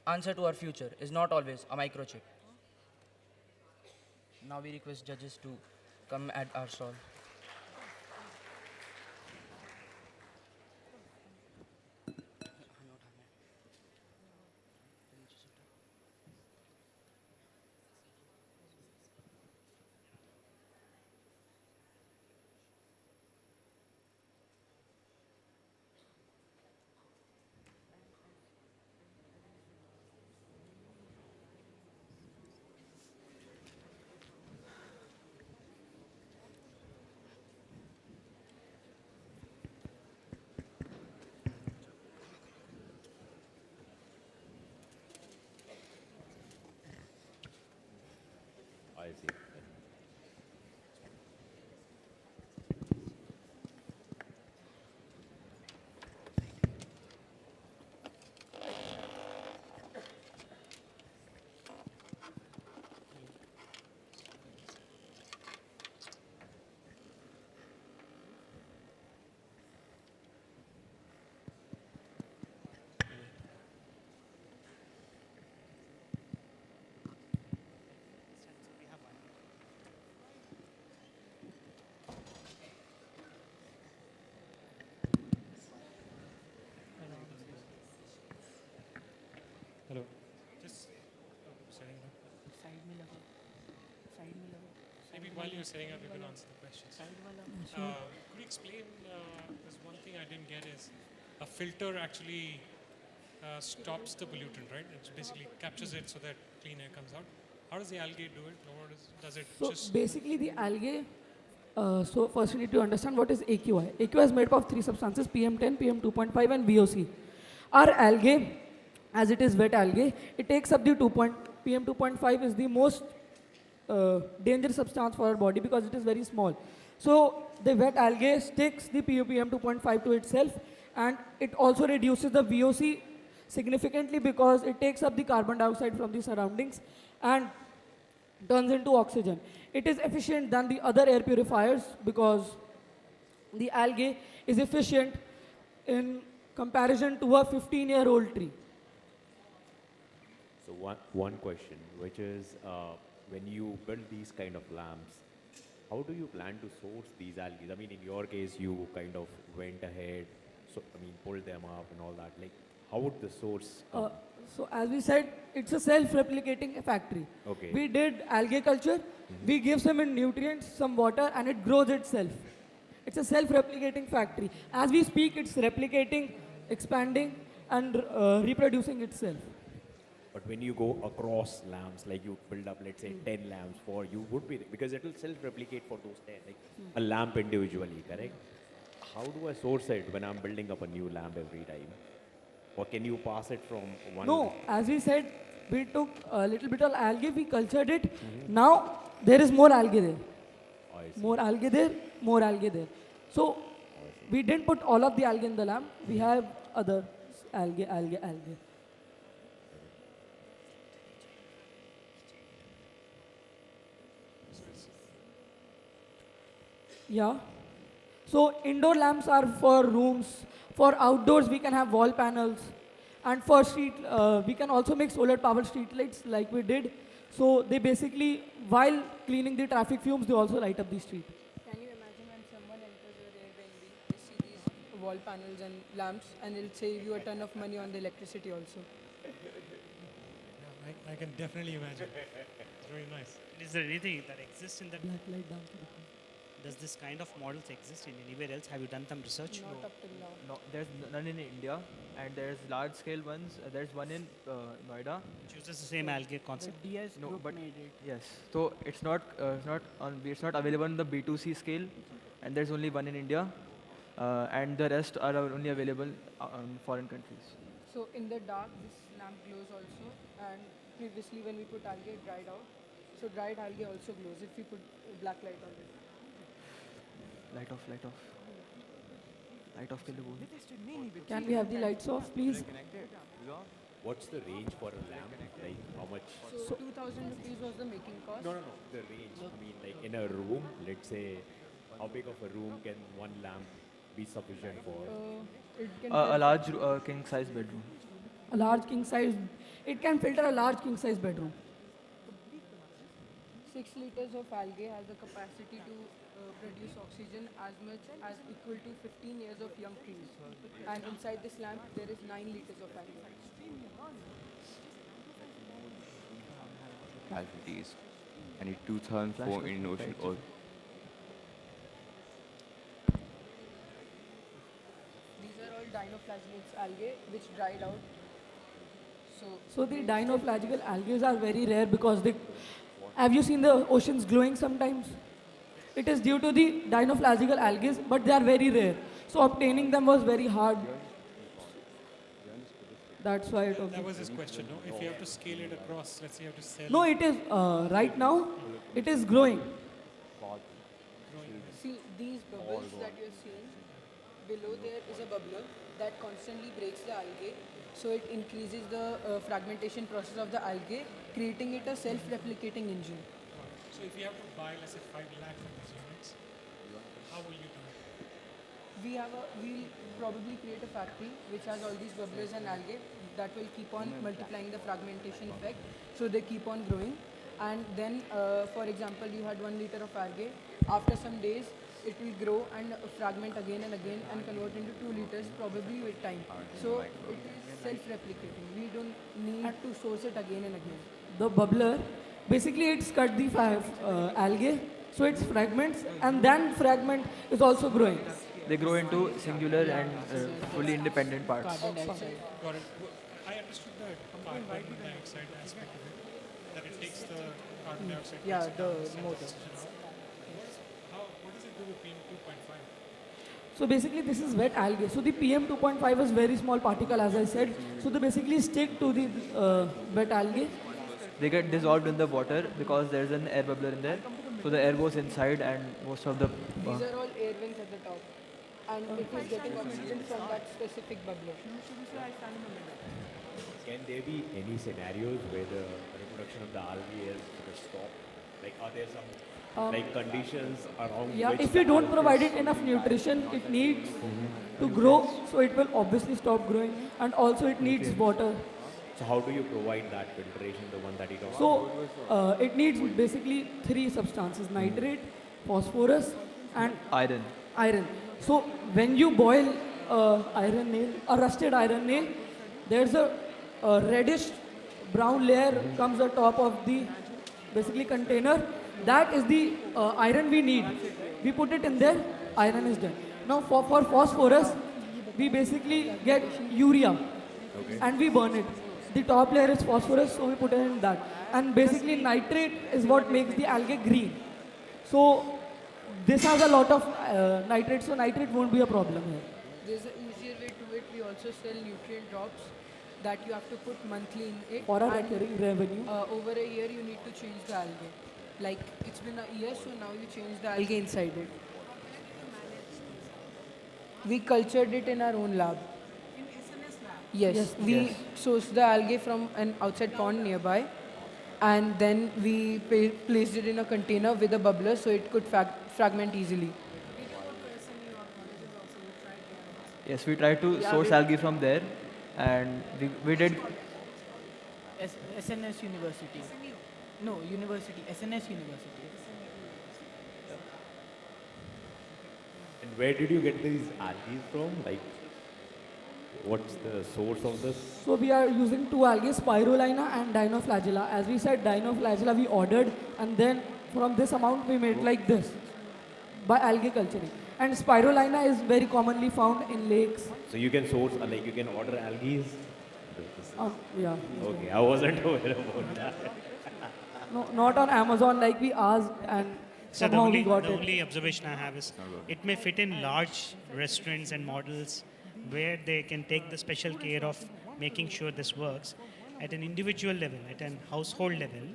answer to our future is not always a microchip. Now we request judges to come at our stall. I see. Hello. Just setting up. Maybe while you're setting up, you can answer the questions. Could you explain, there's one thing I didn't get is a filter actually stops the pollutant, right? It basically captures it so that clean air comes out. How does the algae do it? Or does it So just... basically the algae, so first we need to understand what is AQI. AQI is made up of three substances, PM10, PM2.5 and VOC. Our algae, as it is wet algae, it takes up the PM2.5 is the most dangerous substance for our body because it is very small. So the wet algae sticks the PM2.5 to itself, and it also reduces the VOC significantly because it takes up the carbon dioxide from the surroundings and turns into oxygen. It is efficient than the other air purifiers because the algae is efficient in comparison to a 15-year-old tree. So one question, which is when you build these kind of lamps, how do you plan to source these algae? I mean, in your case, you kind of went ahead, so I mean, pulled them up and all that. Like, how would the source come? So as we said, it's a self-replicating factory. Okay. We did algae culture, we give some nutrients, some water, and it grows itself. It's a self-replicating factory. As we speak, it's replicating, expanding, and reproducing itself. But when you go across lamps, like you build up, let's say 10 lamps for, you would be, because it will self-replicate for those 10, like a lamp individually, correct? How do I source it when I'm building up a new lamp every time? Or can you pass it from one? No, as we said, we took a little bit of algae, we cultured it. Now, there is more algae there. More algae there, more algae there. So, we didn't put all of the algae in the lamp. We have other algae. Yeah. So indoor lamps are for rooms. For outdoors, we can have wall panels. And for street, we can also make solar powered street lights like we did. So they basically, while cleaning the traffic fumes, they also light up the street. Can you imagine when someone enters your Airbnb, they see these wall panels and lamps, and it'll save you a ton of money on the electricity also. Yeah, I can definitely imagine. It's very nice. Is there anything that exists in that? Black light down. Does this kind of models exist in anywhere else? Have you done some research? Not up till now. No, there's none in India, and there's large scale ones. There's one in Noida. Which uses the same algae concept. The DS No, group but made it. yes. So it's not available on the B2C scale, and there's only one in India, and the rest are only available in foreign countries. So in the dark, this lamp glows also, and previously when we put algae, it dried out. So dried algae also glows if we put black light on it. Light off. Light off. Can we have the lights off, please? What's the range for a lamp? Like how much? So 2,000 rupees was the making cost. No. The range. I mean, like in a room, let's say, how big of a room can one lamp be sufficient for? It can A large king size bedroom. A large king size, it can filter a large king size bedroom. 6 liters of algae has the capacity to produce oxygen as much as equal to 15 years of young trees. And inside this lamp, there is 9 liters of algae. Casualties. I need 2004 in ocean oil. These are all dinoflagellates algae which dried out. So the dinoflagellated algae are very rare because they. Have you seen the oceans glowing sometimes? It is due to the dinoflagellated algae, but they are very rare. So obtaining them was very hard. That's why it. That was his question, no? If you have to scale it across, let's say you have to sell. No, it is right now. It is growing. See, these bubbles that you're seeing, below there is a bubbler that constantly breaks the algae. So it increases the fragmentation process of the algae, creating it a self-replicating engine. So if you have to buy, let's say, 5 lakh of these units, how will you do it? We'll probably create a factory which has all these bubblers and algae that will keep on multiplying the fragmentation effect. So they keep on growing. And then, for example, you had 1 liter of algae. After some days, it will grow and fragment again and again and convert into 2 liters, probably with time. So it is self-replicating. We don't need to source it again and again. The bubbler, basically it's cut the algae, so it's fragments, and then fragment is also growing. They grow into singular and fully independent parts. Got it. I understood that carbon dioxide aspect of it, that it takes the carbon dioxide. Yeah, takes it down, the sends motor. oxygen out. What does it do with PM2.5? So basically this is wet algae. So the PM2.5 is very small particle, as I said. So they basically stick to the wet algae. They get dissolved in the water because there's an air bubbler in there. So the air goes inside and most of the... These are all air vents at the top. And it is getting oxygen from that specific bubbler. Can there be any scenarios where the reproduction of the algae is stopped? Like, are there some like conditions around Yeah, which if the you don't algae provide is- it enough nutrition, it needs to grow, so it will obviously stop growing, and also it needs water. So how do you provide that filtration, the one that you talked So it needs basically 3 substances: nitrate, phosphorus, and iron. So when you boil iron nail, a rusted iron nail, there's a reddish brown layer comes on top of the basically container. That is the iron we need. We put it in there, iron is done. Now for phosphorus, we basically get urea and we burn it. The top layer is phosphorus, so we put it in that. And basically nitrate is what makes the algae green. So this has a lot of nitrate, so nitrate won't be a problem here. There's an easier way to it. We also sell nutrient drops that you have to put monthly in it. For a And, recurring revenue. Over a year, you need to change the algae. Like, it's been a year, so now you change the algae inside it. We cultured it in our own lab. Yes, we sourced the algae from an outside pond nearby, and then we placed it in a container with a bubbler so it could fragment easily. Yes, we tried to source algae from there, and we did. SNS University. No, university. SNS University. And where did you get these algae from? Like, what's the source of this? So we are using 2 algae, spirulina and dinoflagella. As we said, dinoflagella we ordered, and then from this amount we made like this by algae culturing. And spirulina is very commonly found in lakes. So you can source, like you can order algae? Yeah. Okay, I wasn't aware about that. No, not on Amazon like we asked, and So the somehow we only, got the it. only observation I have is it may fit in large restaurants and models where they can take the special care of making sure this works. At an individual level, at an household level,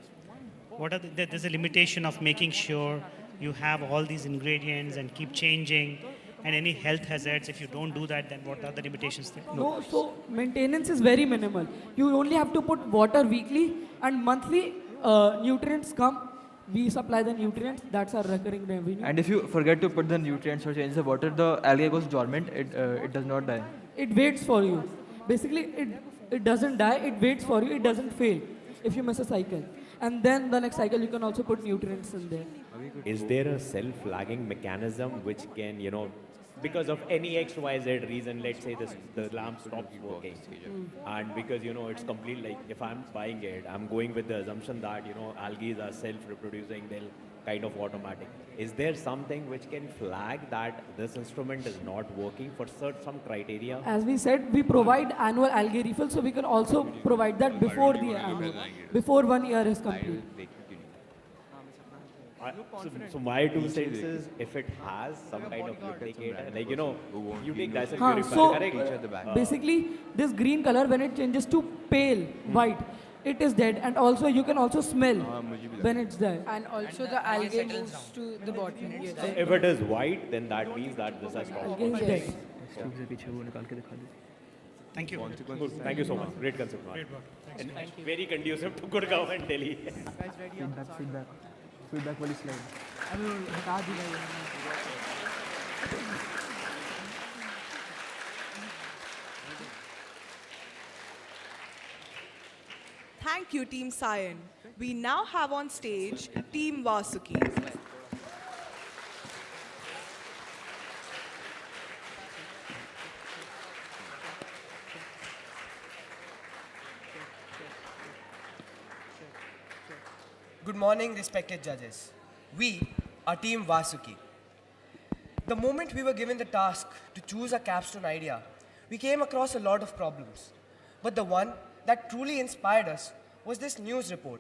there's a limitation of making sure you have all these ingredients and keep changing, and any health hazards. If you don't do that, then what are the limitations there? No, so maintenance is very minimal. You only have to put water weekly, and monthly nutrients come. We supply the nutrients. That's our recurring revenue. And if you forget to put the nutrients or change the water, the algae goes dormant. It does not die. It waits for you. Basically, it doesn't die. It waits for you. It doesn't fail if you miss a cycle. And then the next cycle, you can also put nutrients in there. Is there a self-flagging mechanism which can, because of any X, Y, Z reason, let's say the lamp stops working, and because, it's complete, like, if I'm buying it, I'm going with the assumption that, algae are self-reproducing, they'll kind of automatic. Is there something which can flag that this instrument is not working for some criteria? As we said, we provide annual algae refill, so we can also provide that before the annual, before 1 year is complete. So my two cents is, if it has some kind of duplicator, like you take Dyson Huh, purifier, so correct? basically, this green color when it changes to pale white, it is dead, and also you can also smell when it's there. And also the algae moves to the bottom. Yes. So if it is white, then that means that this has stopped. Algae is dead. Thank you. Cool. Thank you so much. Great concept, Mark. Great work. Thanks. And very conducive to Gurgaon and Delhi. Feedback वाली slide. Thank you, Team Cyan. We now have on stage Team Vasuki. Good morning, respected judges. We are Team Vasuki. The moment we were given the task to choose a capstone idea, we came across a lot of problems. But the one that truly inspired us was this news report,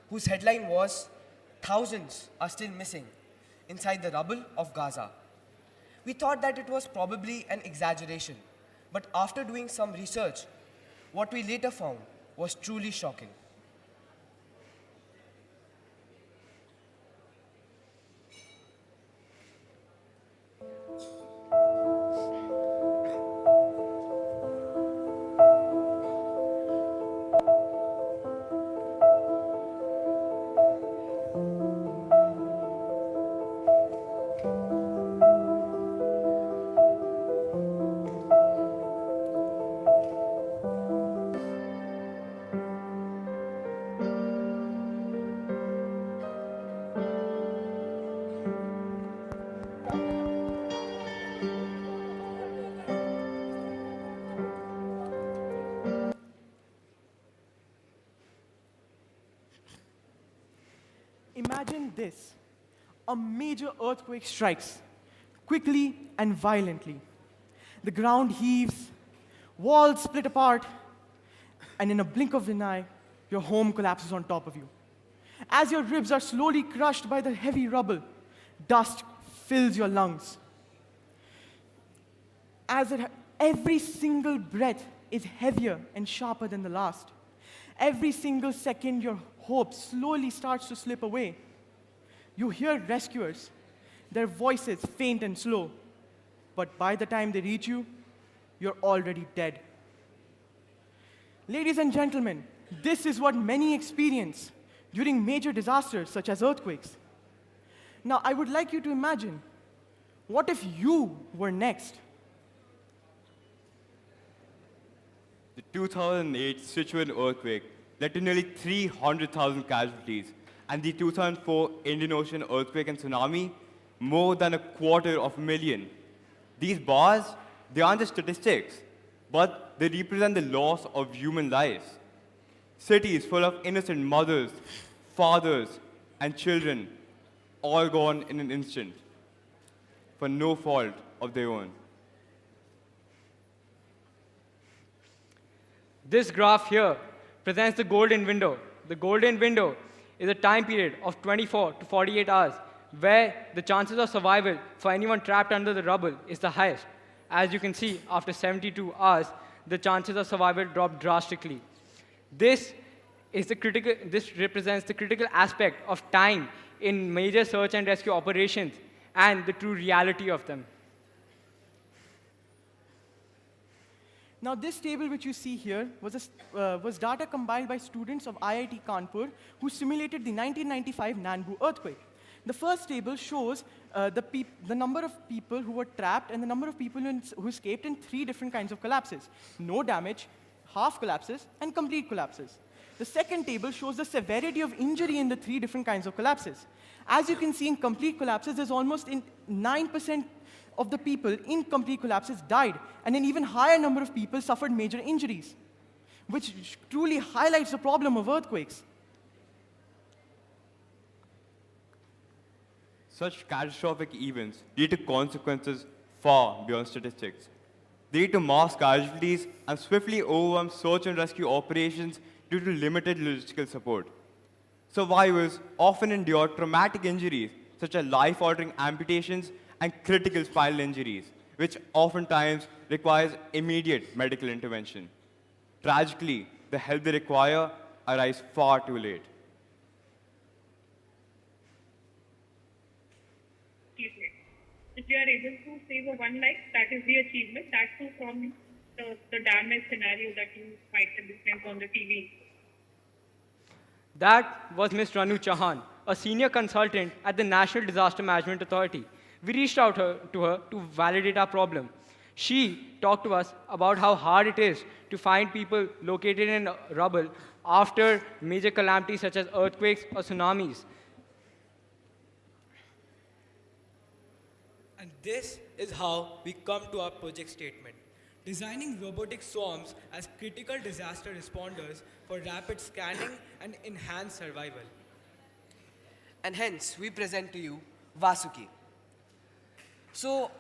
whose headline was, "Thousands are still missing inside the rubble of Gaza." We thought that it was probably an exaggeration, but after doing some research, what we later found was truly shocking. Imagine this. A major earthquake strikes, quickly and violently. The ground heaves, walls split apart, and in a blink of an eye, your home collapses on top of you. As your ribs are slowly crushed by the heavy rubble, dust fills your lungs. Every single breath is heavier and sharper than the last. Every single second, your hope slowly starts to slip away. You hear rescuers, their voices faint and slow, but by the time they reach you, you're already dead. Ladies and gentlemen, this is what many experience during major disasters such as earthquakes. Now, I would like you to imagine, what if you were next? The 2008 Sichuan earthquake led to nearly 300,000 casualties, and the 2004 Indian Ocean earthquake and tsunami, more than 250,000. These bars, they aren't just statistics, but they represent the loss of human lives. Cities full of innocent mothers, fathers, and children, all gone in an instant, for no fault of their own. This graph here presents the golden window. The golden window is a time period of 24 to 48 hours where the chances of survival for anyone trapped under the rubble is the highest. As you can see, after 72 hours, the chances of survival drop drastically. This represents the critical aspect of time in major search and rescue operations and the true reality of them. Now, this table which you see here was data compiled by students of IIT Kanpur who simulated the 1995 Nanbu earthquake. The first table shows the number of people who were trapped and the number of people who escaped in 3 different kinds of collapses: no damage, half collapses, and complete collapses. The second table shows the severity of injury in the 3 different kinds of collapses. As you can see, in complete collapses, there's almost 9% of the people in complete collapses died, and an even higher number of people suffered major injuries, which truly highlights the problem of earthquakes. Such catastrophic events lead to consequences far beyond statistics. They lead to mass casualties and swiftly overwhelm search and rescue operations due to limited logistical support. Survivors often endure traumatic injuries such as life-altering amputations and critical spinal injuries, which oftentimes requires immediate medical intervention. Tragically, the help they require arrives far too late. If you are able to save a one life, that is the achievement. That too from the damage scenario that you might have witnessed on the TV. That was Ms. Ranu Chauhan, a senior consultant at the National Disaster Management Authority. We reached out to her to validate our problem. She talked to us about how hard it is to find people located in rubble after major calamities such as earthquakes or tsunamis. And this is how we come to our project statement. Designing robotic swarms as critical disaster responders for rapid scanning and enhanced survival. And hence, we present to you Vasuki. So,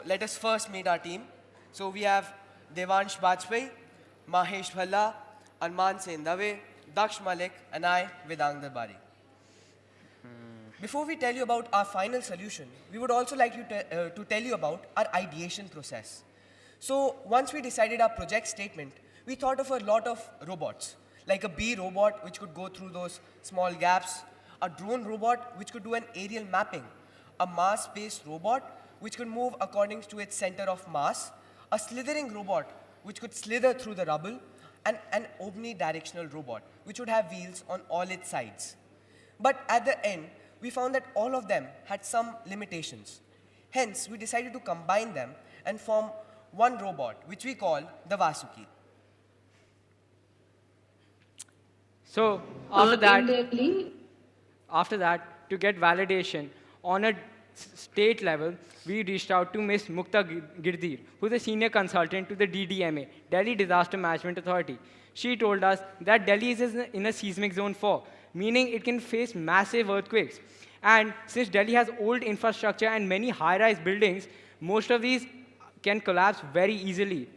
let us first meet our team. So we have Devansh Bajpai, Mahesh Bhalla, Arman Sen Dave, Daksh Malik, and I, Vedang Darbari. Before we tell you about our final solution, we would also like to tell you about our ideation process. So once we decided our project statement, we thought of a lot of robots, like a bee robot which could go through those small gaps, a drone robot which could do an aerial mapping, a Mars-based robot which could move according to its center of mass, a slithering robot which could slither through the rubble, and an omnidirectional robot which would have wheels on all its sides. But at the end, we found that all of them had some limitations. Hence, we decided to combine them and form one robot, which we call the Vasuki. So after that, to get validation on a state level, we reached out to Ms. Mukta Girdir, who is a senior consultant to the DDMA, Delhi Disaster Management Authority. She told us that Delhi is in a seismic zone 4, meaning it can face massive earthquakes. And since Delhi has old infrastructure and many high-rise buildings, most of these can collapse very easily.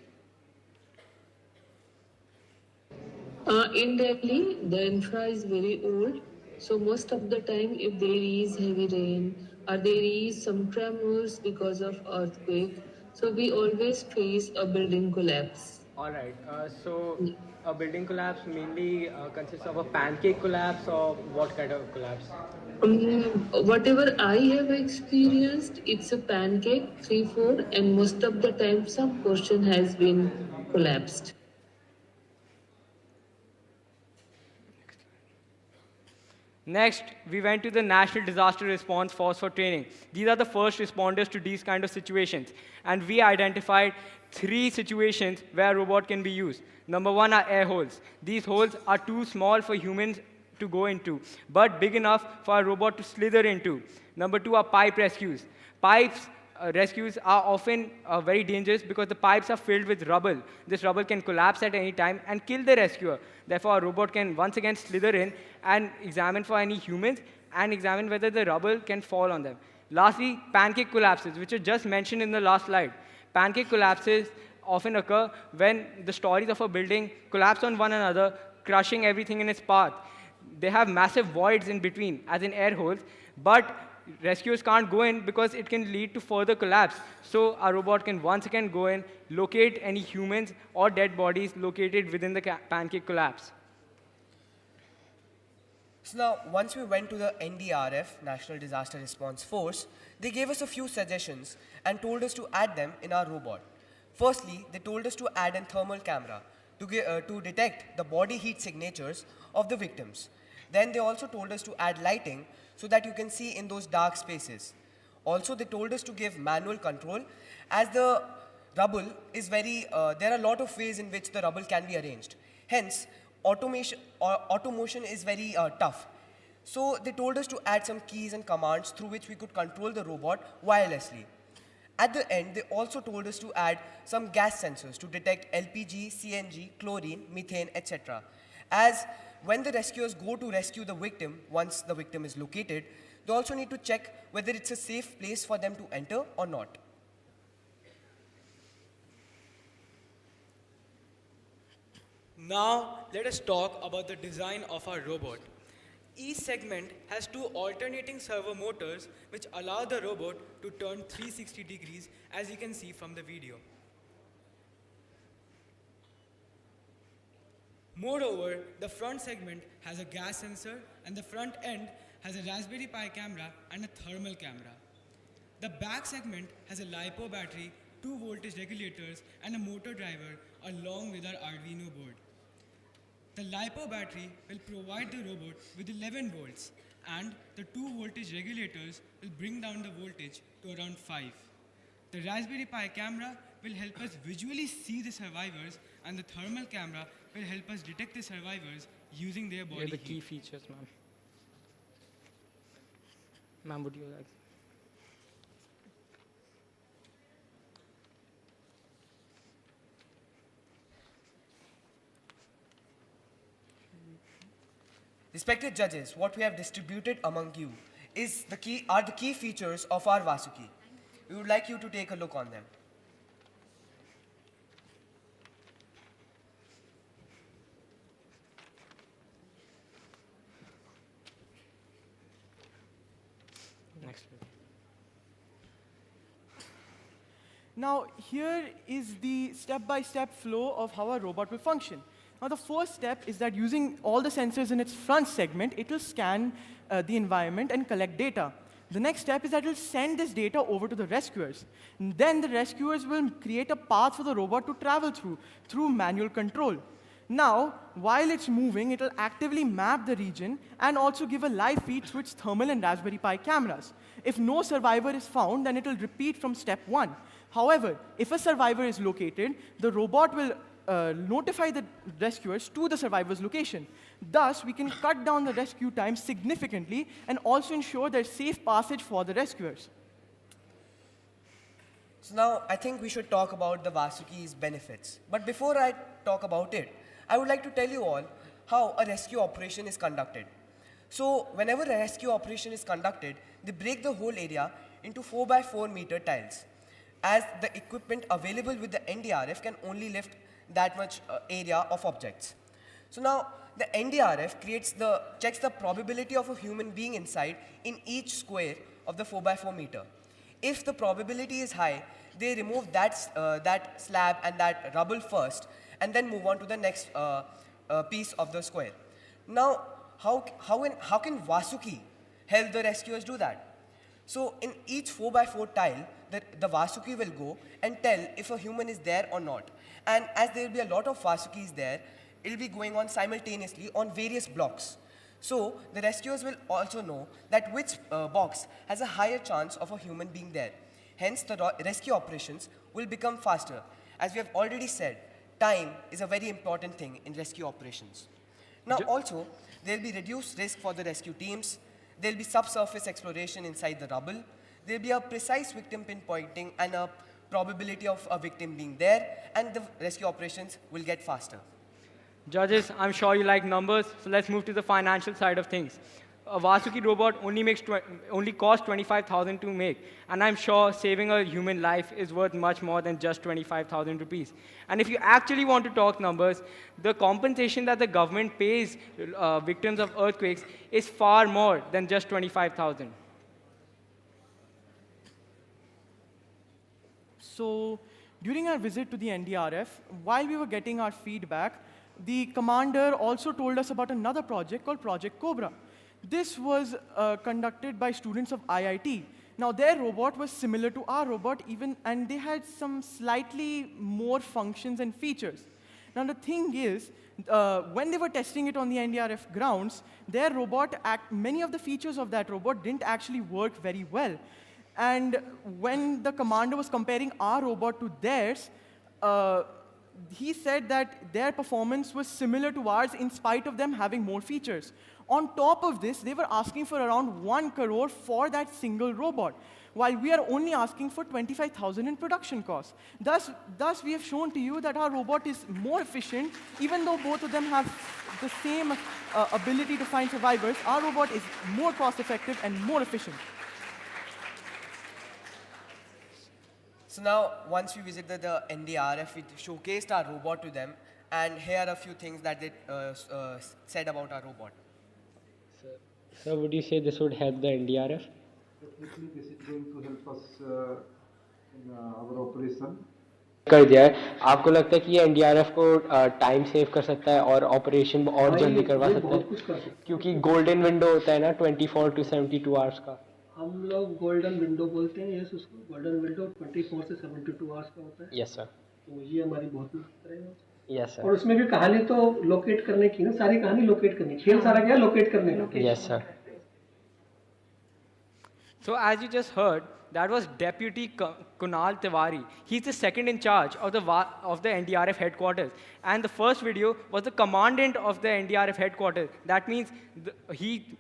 In Delhi, the infra is very old, so most of the time if there is heavy rain or there is some tremors because of earthquake, so we always face a building collapse. All right. So a building collapse mainly consists of a pancake collapse, or what kind of collapse? Whatever I have experienced, it's a pancake, 3-4, and most of the time some portion has been collapsed. Next, we went to the National Disaster Response Force for training. These are the first responders to these kind of situations. And we identified 3 situations where a robot can be used. Number 1 are air holes. These holes are too small for humans to go into, but big enough for a robot to slither into. Number 2 are pipe rescues. Pipes rescues are often very dangerous because the pipes are filled with rubble. This rubble can collapse at any time and kill the rescuer. Therefore, a robot can once again slither in and examine for any humans and examine whether the rubble can fall on them. Lastly, pancake collapses, which are just mentioned in the last slide. Pancake collapses often occur when the stories of a building collapse on one another, crushing everything in its path. They have massive voids in between, as in air holes, but rescuers can't go in because it can lead to further collapse. So our robot can once again go in, locate any humans or dead bodies located within the pancake collapse. So now, once we went to the NDRF, National Disaster Response Force, they gave us a few suggestions and told us to add them in our robot. Firstly, they told us to add a thermal camera to detect the body heat signatures of the victims. Then they also told us to add lighting so that you can see in those dark spaces. Also, they told us to give manual control as the rubble is there are a lot of ways in which the rubble can be arranged. Hence, automation is very tough. So they told us to add some keys and commands through which we could control the robot wirelessly. At the end, they also told us to add some gas sensors to detect LPG, CNG, chlorine, methane, etc. As when the rescuers go to rescue the victim, once the victim is located, they also need to check whether it's a safe place for them to enter or not. Now, let us talk about the design of our robot. Each segment has two alternating servo motors which allow the robot to turn 360 degrees, as you can see from the video. Moreover, the front segment has a gas sensor and the front end has a Raspberry Pi camera and a thermal camera. The back segment has a LiPo battery, 2 voltage regulators and a motor driver along with our Arduino board. The LiPo battery will provide the robot with 11 volts and the 2 voltage regulators will bring down the voltage to around 5. The Raspberry Pi camera will help us visually see the survivors and the thermal camera will help us detect the survivors using their body Here are the heat. key features, ma'am. Ma'am, would you like? Respected judges, what we have distributed among you are the key features of our Vasuki. We would like you to take a look on them. Next. Now, here is the step-by-step flow of how a robot will function. Now, the first step is that using all the sensors in its front segment, it will scan the environment and collect data. The next step is that it will send this data over to the rescuers. And then the rescuers will create a path for the robot to travel through manual control. Now, while it's moving, it will actively map the region and also give a live feed through its thermal and Raspberry Pi cameras. If no survivor is found, then it will repeat from step 1. However, if a survivor is located, the robot will notify the rescuers to the survivor's location. Thus, we can cut down the rescue time significantly and also ensure there's safe passage for the rescuers. So now, I think we should talk about the Vasuki's benefits. But before I talk about it, I would like to tell you all how a rescue operation is conducted. So, whenever a rescue operation is conducted, they break the whole area into 4x4 meter tiles, as the equipment available with the NDRF can only lift that much area of objects. So now, the NDRF checks the probability of a human being inside in each square of the 4x4 meter. If the probability is high, they remove that slab and that rubble first, and then move on to the next piece of the square. Now, how can Vasuki help the rescuers do that? So in each 4x4 tile, the Vasuki will go and tell if a human is there or not. And as there will be a lot of Vasukis there, it will be going on simultaneously on various blocks. So the rescuers will also know that which box has a higher chance of a human being there. Hence, the rescue operations will become faster. As we have already said, time is a very important thing in rescue operations. Now also, there will be reduced risk for the rescue teams. There will be subsurface exploration inside the rubble. There will be a precise victim pinpointing and a probability of a victim being there, and the rescue operations will get faster. Judges, I'm sure you like numbers, so let's move to the financial side of things. A Vasuki robot only costs 25,000 to make, and I'm sure saving a human life is worth much more than just 25,000 rupees. And if you actually want to talk numbers, the compensation that the government pays victims of earthquakes is far more than just 25,000. So during our visit to the NDRF, while we were getting our feedback, the commander also told us about another project called Project Cobra. This was conducted by students of IIT. Now, their robot was similar to our robot, and they had some slightly more functions and features. Now, the thing is, when they were testing it on the NDRF grounds, their robot, many of the features of that robot didn't actually work very well. And when the commander was comparing our robot to theirs, he said that their performance was similar to ours in spite of them having more features. On top of this, they were asking for around 1 crore for that single robot, while we are only asking for 25,000 in production costs. Thus, we have shown to you that our robot is more efficient, even though both of them have the same ability to find survivors, our robot is more cost-effective and more efficient. So now, once we visited the NDRF, we showcased our robot to them, and here are a few things that they said about our robot. So would you say this would help the NDRF? Definitely, this is going to help us in our operation. कर दिया है, आपको लगता है कि ये NDRF को time save कर सकता है और ऑपरेशन और जल्दी करवा सकता है, क्योंकि गोल्डन विंडो होता है ना 24 to 72 आवर्स का. हम लोग गोल्डन विंडो बोलते हैं, यस, उसको गोल्डन विंडो 24 से 72 आवर्स का होता है. Yes sir. तो ये हमारी बहुत मदद करेगा. Yes sir. और उसमें भी कहानी तो लोकेट करने की ना, सारी कहानी लोकेट करनी, खेल सारा क्या लोकेट करने का. Yes sir. So as you just heard, that was Deputy Kunal Tiwari. He's the second in charge of the NDRF headquarters. And the first video was the commandant of the NDRF headquarters. That means he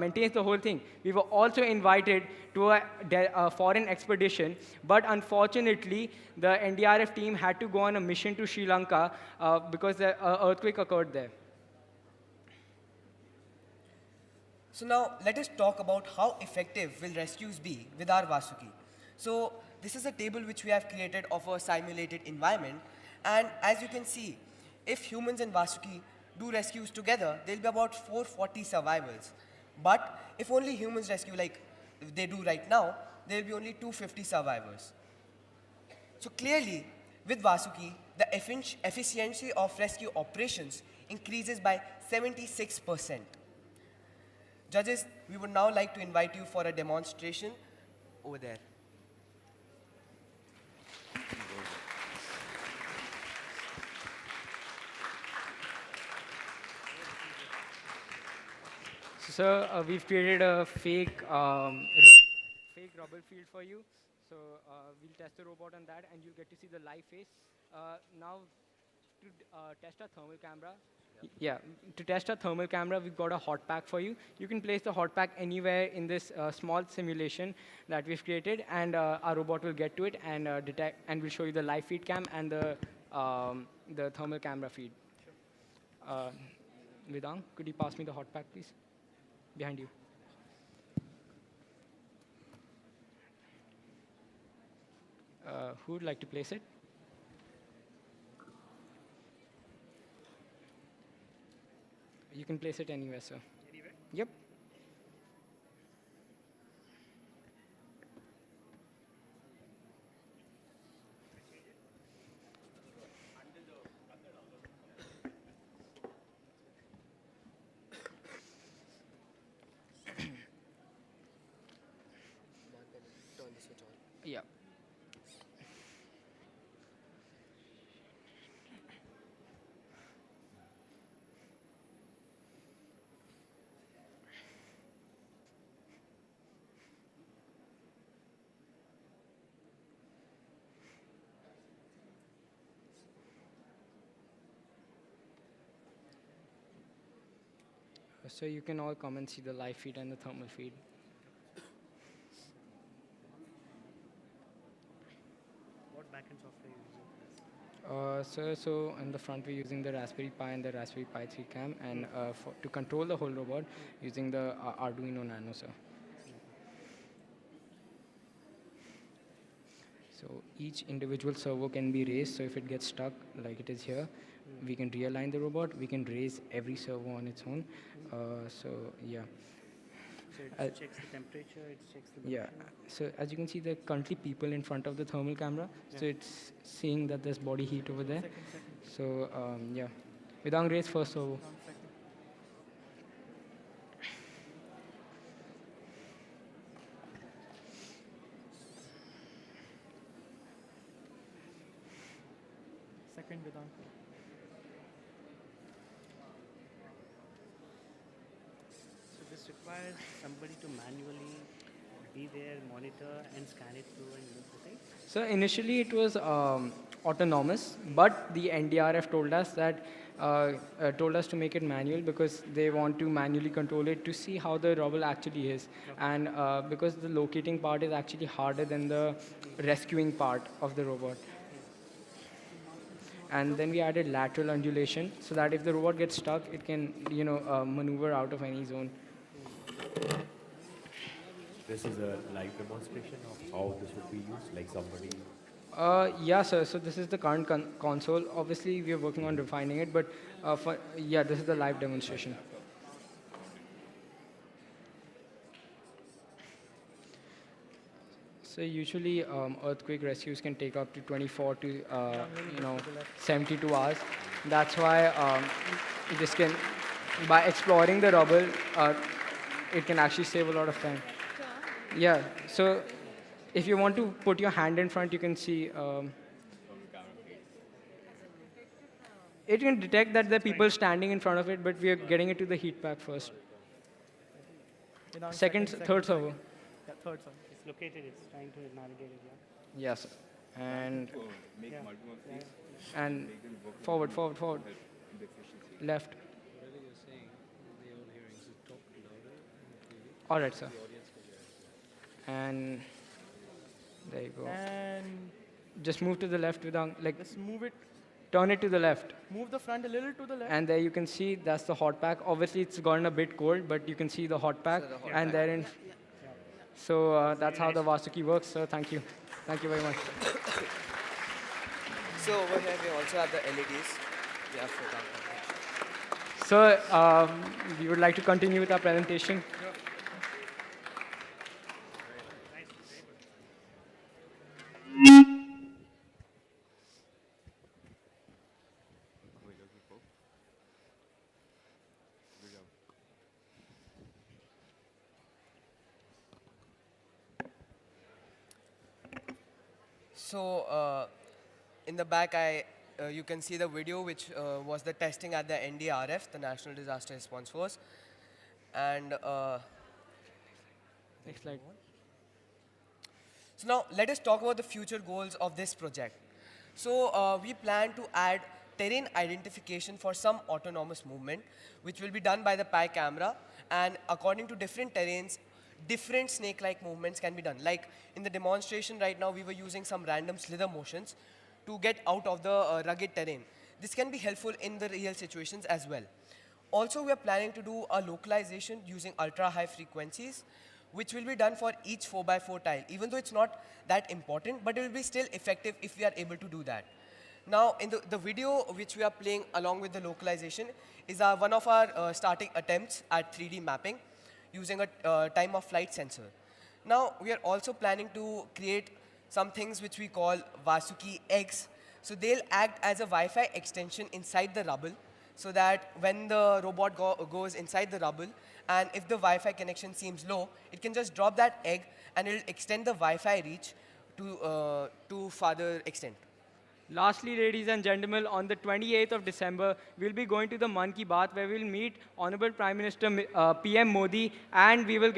maintains the whole thing. We were also invited to a foreign expedition, but unfortunately, the NDRF team had to go on a mission to Sri Lanka because the earthquake occurred there. So now let us talk about how effective will rescues be with our Vasuki. So this is a table which we have created of a simulated environment, and as you can see, if humans and Vasuki do rescues together, there will be about 440 survivals. But if only humans rescue like they do right now, there will be only 250 survivors. So clearly, with Vasuki, the efficiency of rescue operations increases by 76%. Judges, we would now like to invite you for a demonstration over there. So, sir, we've created a fake rubble field for you. So we'll test the robot on that, and you'll get to see the live face. Now, to test our thermal camera. Yeah, to test our thermal camera, we've got a hot pack for you. You can place the hot pack anywhere in this small simulation that we've created, and our robot will get to it and detect, and we'll show you the live feed cam and the thermal camera feed. Vedang, could you pass me the hot pack, please? Behind you. Who would like to place it? You can place it anywhere, sir. Anywhere? Yep. Yeah. So you can all come and see the live feed and the thermal feed. What backend software are you using? So in the front we're using the Raspberry Pi and the Raspberry Pi 3 cam, and to control the whole robot using the Arduino Nano, sir. So each individual servo can be raised, so if it gets stuck like it is here, we can realign the robot, we can raise every servo on its own. So yeah. So it checks the temperature, it checks the Yeah, so as you can see, there are currently people in front of the thermal camera, so it's seeing that there's body heat over there. So yeah, Vedang, raise first servo. Second, Vedant. So this requires somebody to manually be there, monitor, and scan it through and look the thing? So initially it was autonomous, but the NDRF told us that told us to make it manual because they want to manually control it to see how the rubble actually is, and because the locating part is actually harder than the rescuing part of the robot. And then we added lateral undulation so that if the robot gets stuck, it can, maneuver out of any zone. This is a live demonstration of how this would be used, like somebody. Yeah, sir. So this is the current console. Obviously, we are working on refining it, but this is the live demonstration. So usually, earthquake rescues can take up to 24 to 72 hours. That's why this can, by exploring the rubble, it can actually save a lot of time. Yeah. So if you want to put your hand in front, you can see. It can detect that there are people standing in front of it, but we are getting it to the heat pack first. Third server. Yeah, third server. It's located, it's trying to navigate it, yeah. Yes. And Yeah. and forward. Left. All right, sir. And there you go. And Just move to the left without, like, just move it. turn it to the left. Move the front a little to the left. And there you can see that's the hot pack. Obviously, it's gotten a bit cold, but you can see the hot pack. And therein. So that's how the Vasuki works, sir. Thank you. Thank you very much. So over here we also have the LEDs. We have photon. So we would like to continue with our presentation. So in the back, you can see the video, which was the testing at the NDRF, the National Disaster Response Force. And next slide. So now let us talk about the future goals of this project. So we plan to add terrain identification for some autonomous movement, which will be done by the PI camera. And according to different terrains, different snake-like movements can be done. Like in the demonstration right now, we were using some random slither motions to get out of the rugged terrain. This can be helpful in the real situations as well. Also, we are planning to do a localization using ultra-high frequencies, which will be done for each 4x4 tile, even though it's not that important, but it will be still effective if we are able to do that. Now, in the video which we are playing along with the localization is one of our starting attempts at 3D mapping using a time of flight sensor. Now, we are also planning to create some things which we call Vasuki eggs. So they'll act as a Wi-Fi extension inside the rubble, so that when the robot goes inside the rubble, and if the Wi-Fi connection seems low, it can just drop that egg and it'll extend the Wi-Fi reach to further extent. Lastly, ladies and gentlemen, on the 28th of December, we'll be going to the Man Ki Baat, where we'll meet Honorable Prime Minister PM Modi, and we will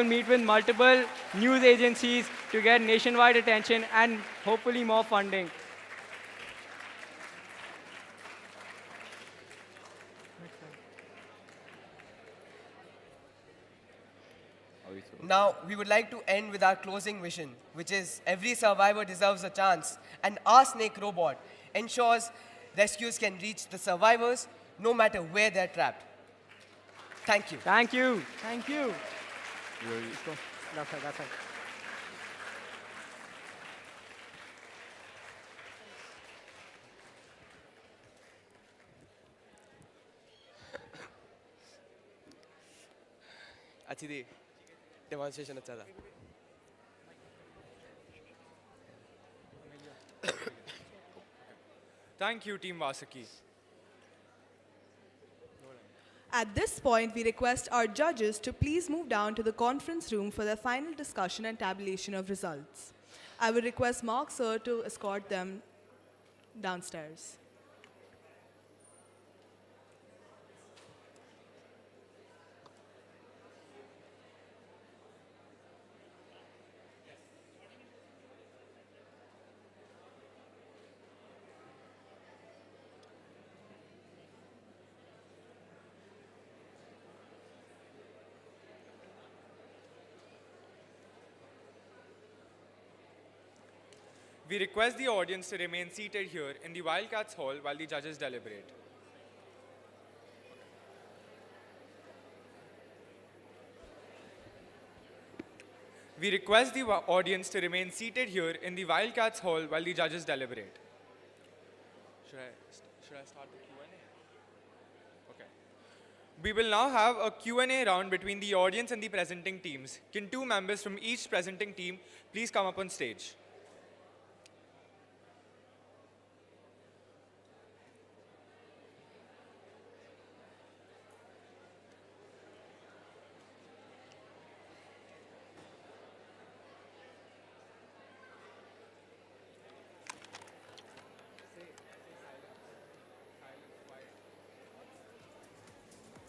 meet with multiple news agencies to get nationwide attention and hopefully more funding. Now, we would like to end with our closing mission, which is every survivor deserves a chance, and our snake robot ensures rescues can reach the survivors no matter where they're trapped. Thank you. Thank you. Thank you. That's right. अच्छी थी demonstration अच्छा था Thank you, Team Vasuki. At this point, we request our judges to please move down to the conference room for their final discussion and tabulation of results. I will request Mark Sir to escort them downstairs. We request the audience to remain seated here in the Wildcats Hall while the judges deliberate. We request the audience to remain seated here in the Wildcats Hall while the judges deliberate. Should I start the Q&A? Okay. We will now have a Q&A round between the audience and the presenting teams. Can two members from each presenting team please come up on stage?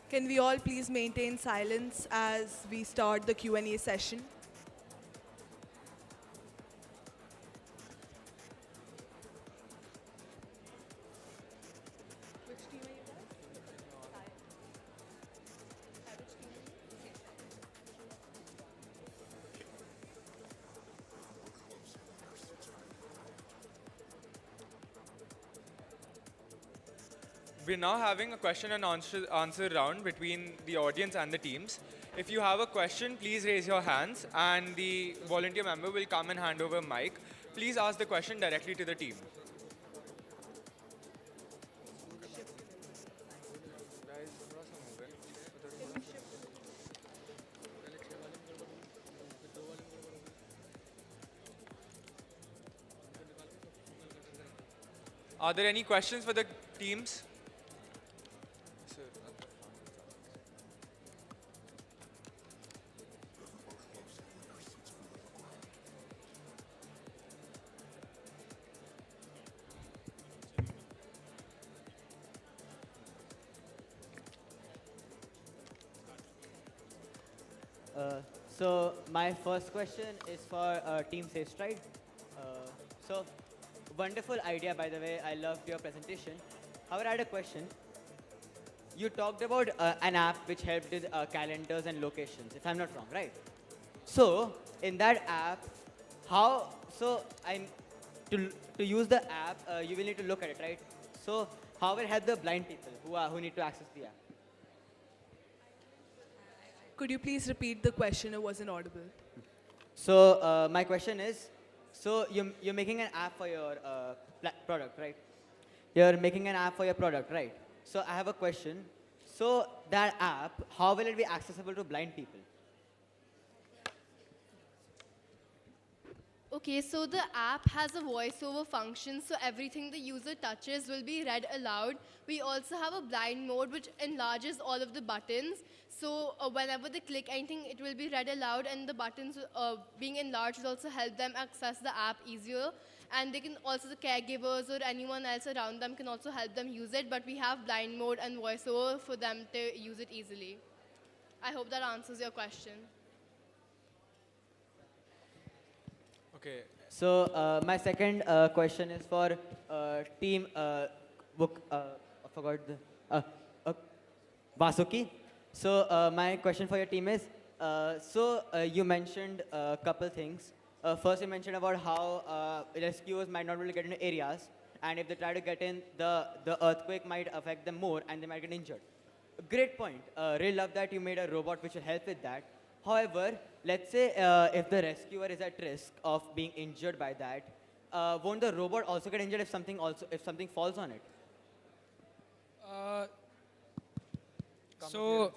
Can we all please maintain silence as we start the Q&A session? We're now having a question and answer round between the audience and the teams. If you have a question, please raise your hands and the volunteer member will come and hand over a mic. Please ask the question directly to the team. Are there any questions for the teams? So my first question is for Team Safe Stride. So wonderful idea, by the way. I loved your presentation. However, I had a question. You talked about an app which helped with calendars and locations, if I'm not wrong, right? So in that app, to use the app, you will need to look at it, right? So how will it help the blind people who need to access the app? Could you please repeat the question? It wasn't audible. So my question is, so you're making an app for your product, right? You're making an app for your product, right? So I have a question. So that app, how will it be accessible to blind people? Okay, so the app has a voiceover function, so everything the user touches will be read aloud. We also have a blind mode which enlarges all of the buttons. So whenever they click anything, it will be read aloud, and the buttons being enlarged will also help them access the app easier. And they can also, the caregivers or anyone else around them can also help them use it, but we have blind mode and voiceover for them to use it easily. I hope that answers your question. Okay. So my second question is for team I forgot the Vasuki. So my question for your team is, you mentioned a couple things. First, you mentioned about how rescuers might not be able to get into areas, and if they try to get in, the earthquake might affect them more, and they might get injured. Great point. Really love that you made a robot which will help with that. However, let's say if the rescuer is at risk of being injured by that, won't the robot also get injured if something falls on it? So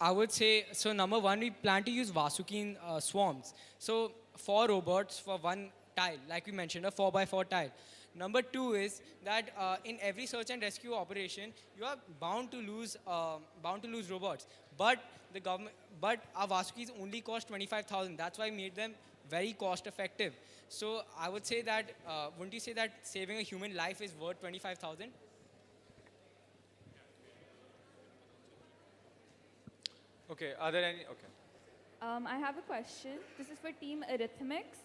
I would say, so number one, we plan to use Vasuki in swarms. So 4 robots for 1 tile, like we mentioned, a 4x4 tile. Number 2 is that in every search and rescue operation, you are bound to lose robots. But our Vasukis only cost 25,000. That's why we made them very cost effective. So I would say that, wouldn't you say that saving a human life is worth 25,000? Okay, are there any? Okay. I have a question. This is for Team ArithmiX.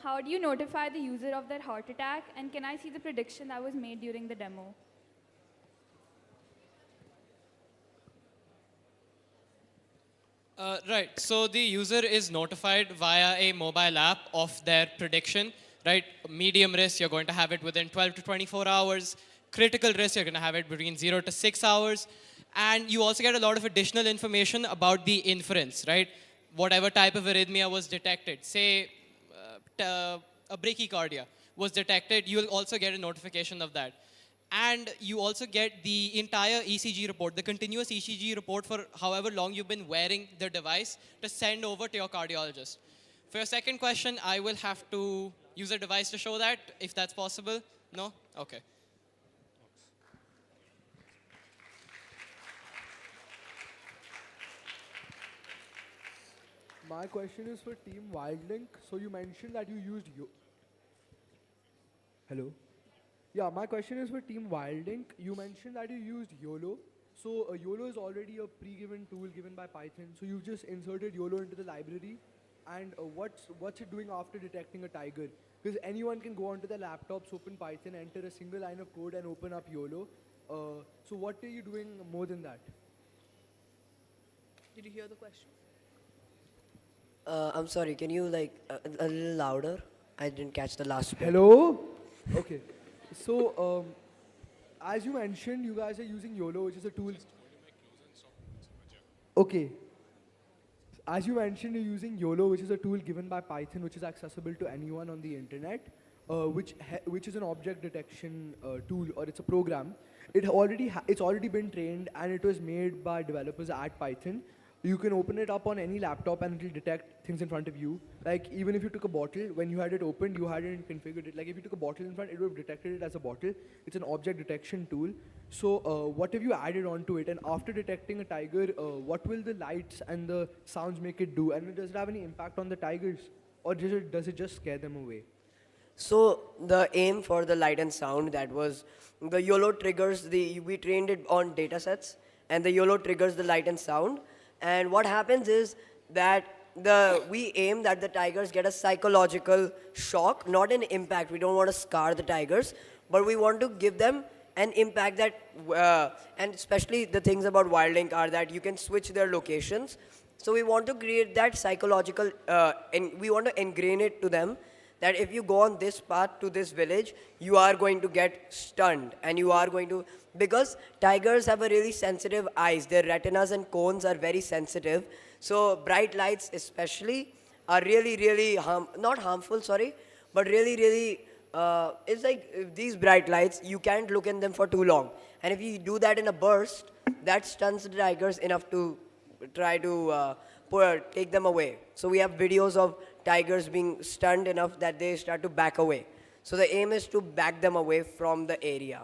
How do you notify the user of their heart attack? And can I see the prediction that was made during the demo? Right, so the user is notified via a mobile app of their prediction right? Medium risk, you're going to have it within 12 to 24 hours. Critical risk, you're going to have it between 0 to 6 hours. And you also get a lot of additional information about the inference, right? Whatever type of arrhythmia was detected, say a bradycardia was detected, you'll also get a notification of that. And you also get the entire ECG report, the continuous ECG report for however long you've been wearing the device to send over to your cardiologist. For your second question, I will have to use a device to show that, if that's possible. No? Okay. My question is for Team Wildlink. So you mentioned that you used Hello? Yeah, my question is for Team Wildlink. You mentioned that you used YOLO. So YOLO is already a pre-given tool given by Python. So you've just inserted YOLO into the library. And what's it doing after detecting a tiger? Because anyone can go onto their laptops, open Python, enter a single line of code, and open up YOLO. So what are you doing more than that? Did you hear the question? I'm sorry, can you a little louder? I didn't catch the last bit. Hello? Okay. So, as you mentioned, you guys are using YOLO, which is a tool. Okay. As you mentioned, you're using YOLO, which is a tool given by Python, which is accessible to anyone on the internet, which is an object detection tool, or it's a program. It's already been trained, and it was made by developers at Python. You can open it up on any laptop and it will detect things in front of you. Like even if you took a bottle, when you had it opened, you hadn't configured it. Like if you took a bottle in front, it would have detected it as a bottle. It's an object detection tool. So what have you added onto it? And after detecting a tiger, what will the lights and the sounds make it do? And does it have any impact on the tigers? Or does it just scare them away? So the aim for the light and sound, that was the YOLO triggers, we trained it on data sets, and the YOLO triggers the light and sound. And what happens is that we aim that the tigers get a psychological shock, not an impact. We don't want to scar the tigers, but we want to give them an impact that, and especially the things about Wildlink are that you can switch their locations. So we want to create that psychological, and we want to ingrain it to them that if you go on this path to this village, you are going to get stunned, and you are going to, because tigers have a really sensitive eyes. Their retinas and cones are very sensitive. So bright lights especially are really, really, not harmful, sorry, but really, really, it's like these bright lights, you can't look in them for too long. And if you do that in a burst, that stuns the tigers enough to try to take them away. So we have videos of tigers being stunned enough that they start to back away. So the aim is to back them away from the area.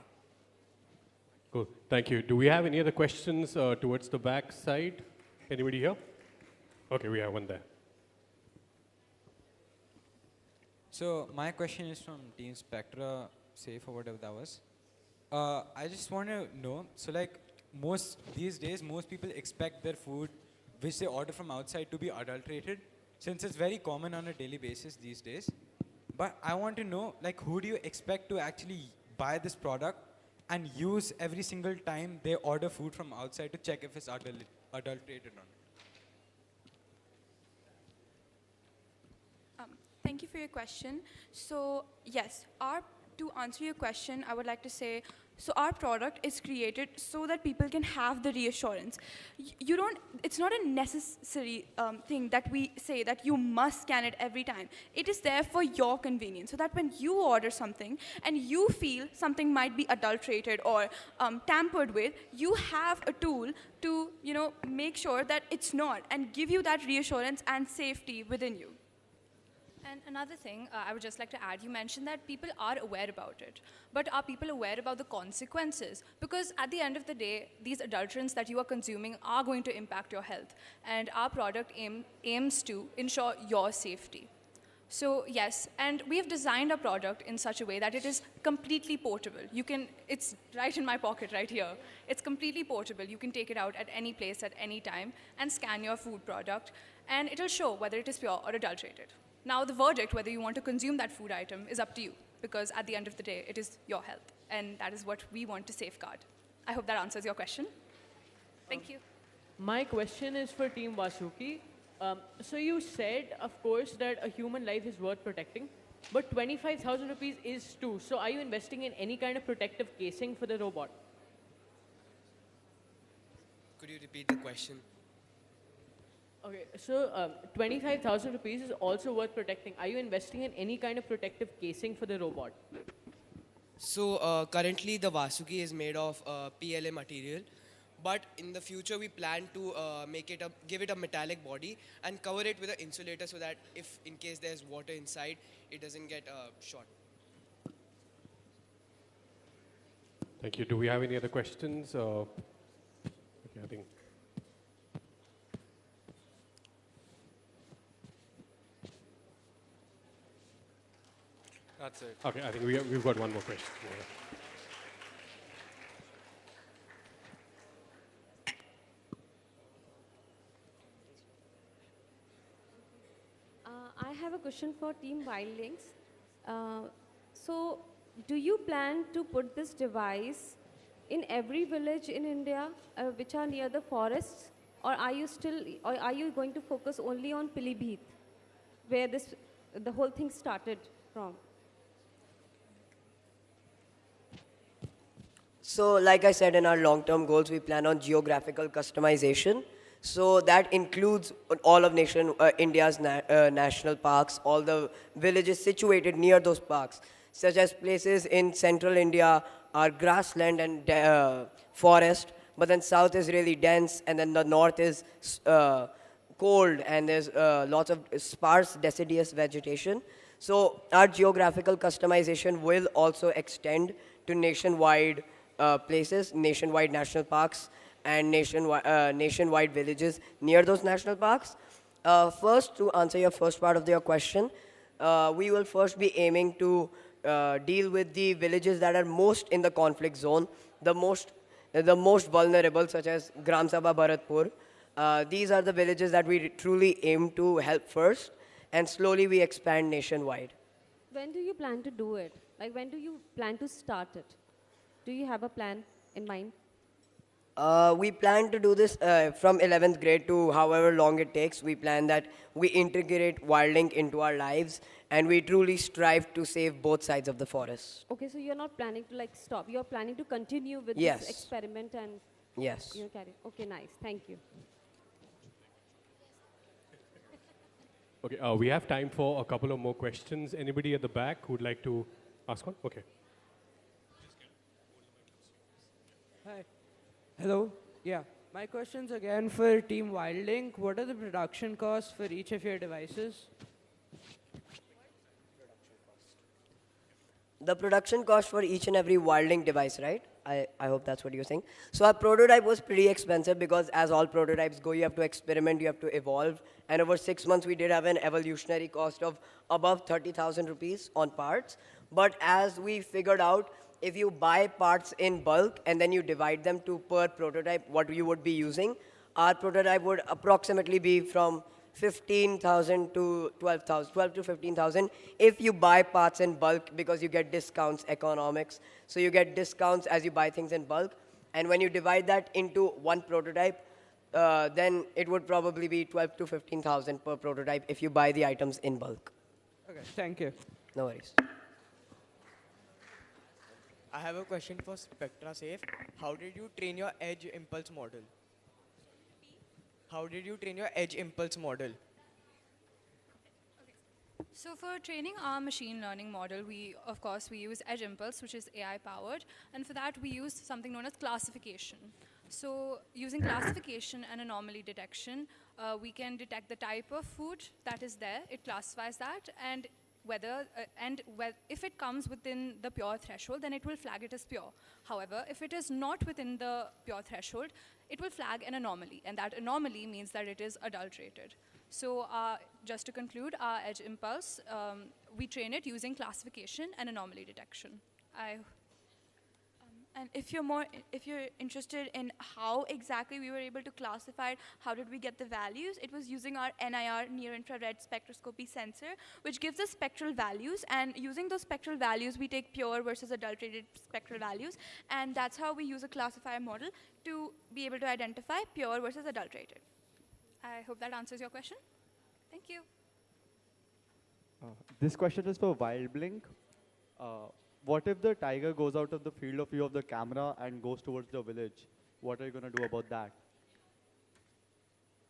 Cool, thank you. Do we have any other questions towards the back side? Anybody here? Okay, we have one there. So my question is from Team Spectra Safe or whatever that was. I just want to know, so like these days, most people expect their food which they order from outside to be adulterated, since it's very common on a daily basis these days. But I want to know, like, who do you expect to actually buy this product and use every single time they order food from outside to check if it's adulterated or not? Thank you for your question. So yes, to answer your question, I would like to say, so our product is created so that people can have the reassurance. It's not a necessary thing that we say that you must scan it every time. It is there for your convenience, so that when you order something and you feel something might be adulterated or tampered with, you have a tool to make sure that it's not, and give you that reassurance and safety within you. And another thing I would just like to add, you mentioned that people are aware about it. But are people aware about the consequences? Because at the end of the day, these adulterants that you are consuming are going to impact your health. And our product aims to ensure your safety. So yes, and we have designed our product in such a way that it is completely portable. It's right in my pocket right here. It's completely portable. You can take it out at any place at any time and scan your food product. And it'll show whether it is pure or adulterated. Now, the verdict, whether you want to consume that food item, is up to you, because at the end of the day, it is your health, and that is what we want to safeguard. I hope that answers your question. Thank you. My question is for Team Vasuki. So you said, of course, that a human life is worth protecting, but 25,000 rupees is too. So are you investing in any kind of protective casing for the robot? Could you repeat the question? Okay, so 25,000 rupees is also worth protecting. Are you investing in any kind of protective casing for the robot? So currently the Vasuki is made of PLA material, but in the future we plan to give it a metallic body and cover it with an insulator so that if in case there's water inside, it doesn't get shot. Thank you. Do we have any other questions? Okay, I think. That's it. Okay, I think we've got one more question. I have a question for Team Wildlinks. So, do you plan to put this device in every village in India which are near the forests, or are you going to focus only on Pilibhit, where the whole thing started from? So, like I said, in our long-term goals, we plan on geographical customization. So that includes all of India's national parks, all the villages situated near those parks, such as places in central India are grassland and forest, but then south is really dense, and then the north is cold, and there's lots of sparse deciduous vegetation. So our geographical customization will also extend to nationwide places, nationwide national parks, and nationwide villages near those national parks. First, to answer your first part of your question, we will first be aiming to deal with the villages that are most in the conflict zone, the most vulnerable, such as Gram Sabha Bharatpur. These are the villages that we truly aim to help first, and slowly we expand nationwide. When do you plan to do it? Like, when do you plan to start it? Do you have a plan in mind? We plan to do this from 11th grade to however long it takes. We plan that we integrate WildLink into our lives, and we truly strive to save both sides of the forest. Okay, so you're not planning to like stop. You're planning to continue with Yes. this experiment and Yes. you're carrying. Okay, nice. Thank you. Okay, we have time for a couple of more questions. Anybody at the back who would like to ask one? Okay. Hi. Hello. Yeah. My question's again for Team WildLink. What are the production costs for each of your devices? The production cost for each and every WildLink device, right? I hope that's what you're saying. So our prototype was pretty expensive because as all prototypes go, you have to experiment, you have to evolve. And over 6 months, we did have an evolutionary cost of above 30,000 rupees on parts. But as we figured out, if you buy parts in bulk and then you divide them to per prototype, what you would be using, our prototype would approximately be from 15,000 to 12,000, 12 to 15,000 if you buy parts in bulk because you get discounts, economics. So you get discounts as you buy things in bulk. And when you divide that into one prototype, then it would probably be 12 to 15,000 per prototype if you buy the items in bulk. Okay, thank you. No worries. I have a question for Spectra Safe. How did you train your edge impulse model? How did you train your edge impulse model? So for training our machine learning model, of course, we use Edge Impulse, which is AI powered. And for that, we use something known as classification. So using classification and anomaly detection, we can detect the type of food that is there. It classifies that, and if it comes within the pure threshold, then it will flag it as pure. However, if it is not within the pure threshold, it will flag an anomaly, and that anomaly means that it is adulterated. So just to conclude, our Edge Impulse, we train it using classification and anomaly detection. And if you're interested in how exactly we were able to classify it, how did we get the values, it was using our NIR, near-infrared spectroscopy sensor, which gives us spectral values, and using those spectral values, we take pure versus adulterated spectral values, and that's how we use a classifier model to be able to identify pure versus adulterated. I hope that answers your question. Thank you. This question is for WildBlink. What if the tiger goes out of the field of view of the camera and goes towards the village? What are you going to do about that?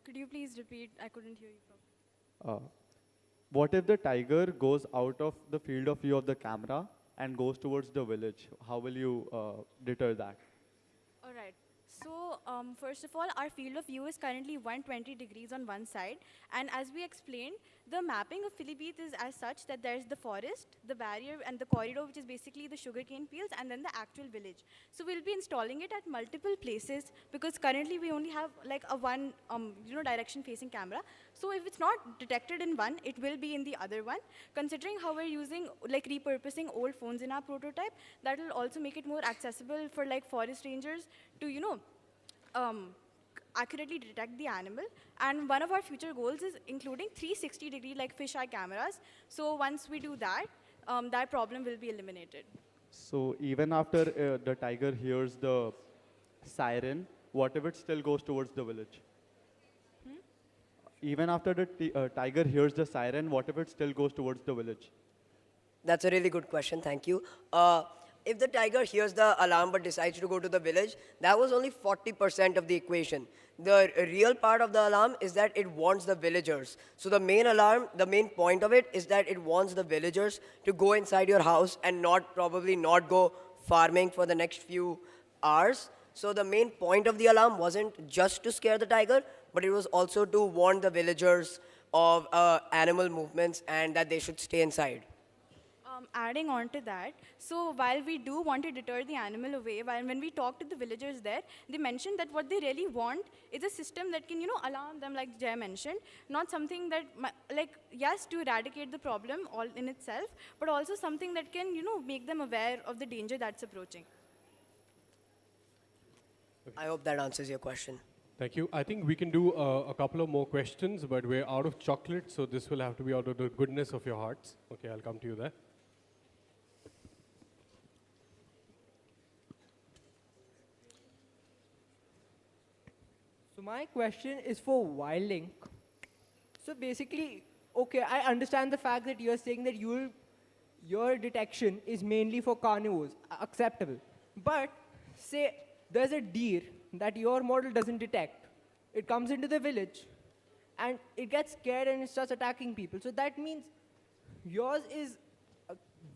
Could you please repeat? I couldn't hear you properly. What if the tiger goes out of the field of view of the camera and goes towards the village? How will you deter that? All right. So first of all, our field of view is currently 120 degrees on one side. And as we explained, the mapping of Philippines is as such that there's the forest, the barrier, and the corridor, which is basically the sugarcane fields, and then the actual village. So we'll be installing it at multiple places because currently we only have like a one direction facing camera. So if it's not detected in one, it will be in the other one. Considering how we're using, like repurposing old phones in our prototype, that will also make it more accessible for like forest rangers to, accurately detect the animal. And one of our future goals is including 360-degree like fisheye cameras. So once we do that, that problem will be eliminated. So even after the tiger hears the siren, what if it still goes towards the village? Even after the tiger hears the siren, what if it still goes towards the village? That's a really good question, thank you. If the tiger hears the alarm but decides to go to the village, that was only 40% of the equation. The real part of the alarm is that it warns the villagers. So the main alarm, the main point of it is that it warns the villagers to go inside your house and probably not go farming for the next few hours. So the main point of the alarm wasn't just to scare the tiger, but it was also to warn the villagers of animal movements and that they should stay inside. Adding on to that, so while we do want to deter the animal away, when we talk to the villagers there, they mentioned that what they really want is a system that can, alarm them, like Jay mentioned, not something that, yes, to eradicate the problem all in itself, but also something that can, make them aware of the danger that's approaching. I hope that answers your question. Thank you. I think we can do a couple of more questions, but we're out of chocolate, so this will have to be out of the goodness of your hearts. Okay, I'll come to you there. So my question is for WildLink. So basically, okay, I understand the fact that you're saying that your detection is mainly for carnivores, acceptable. But say there's a deer that your model doesn't detect. It comes into the village and it gets scared and it starts attacking people. So that means yours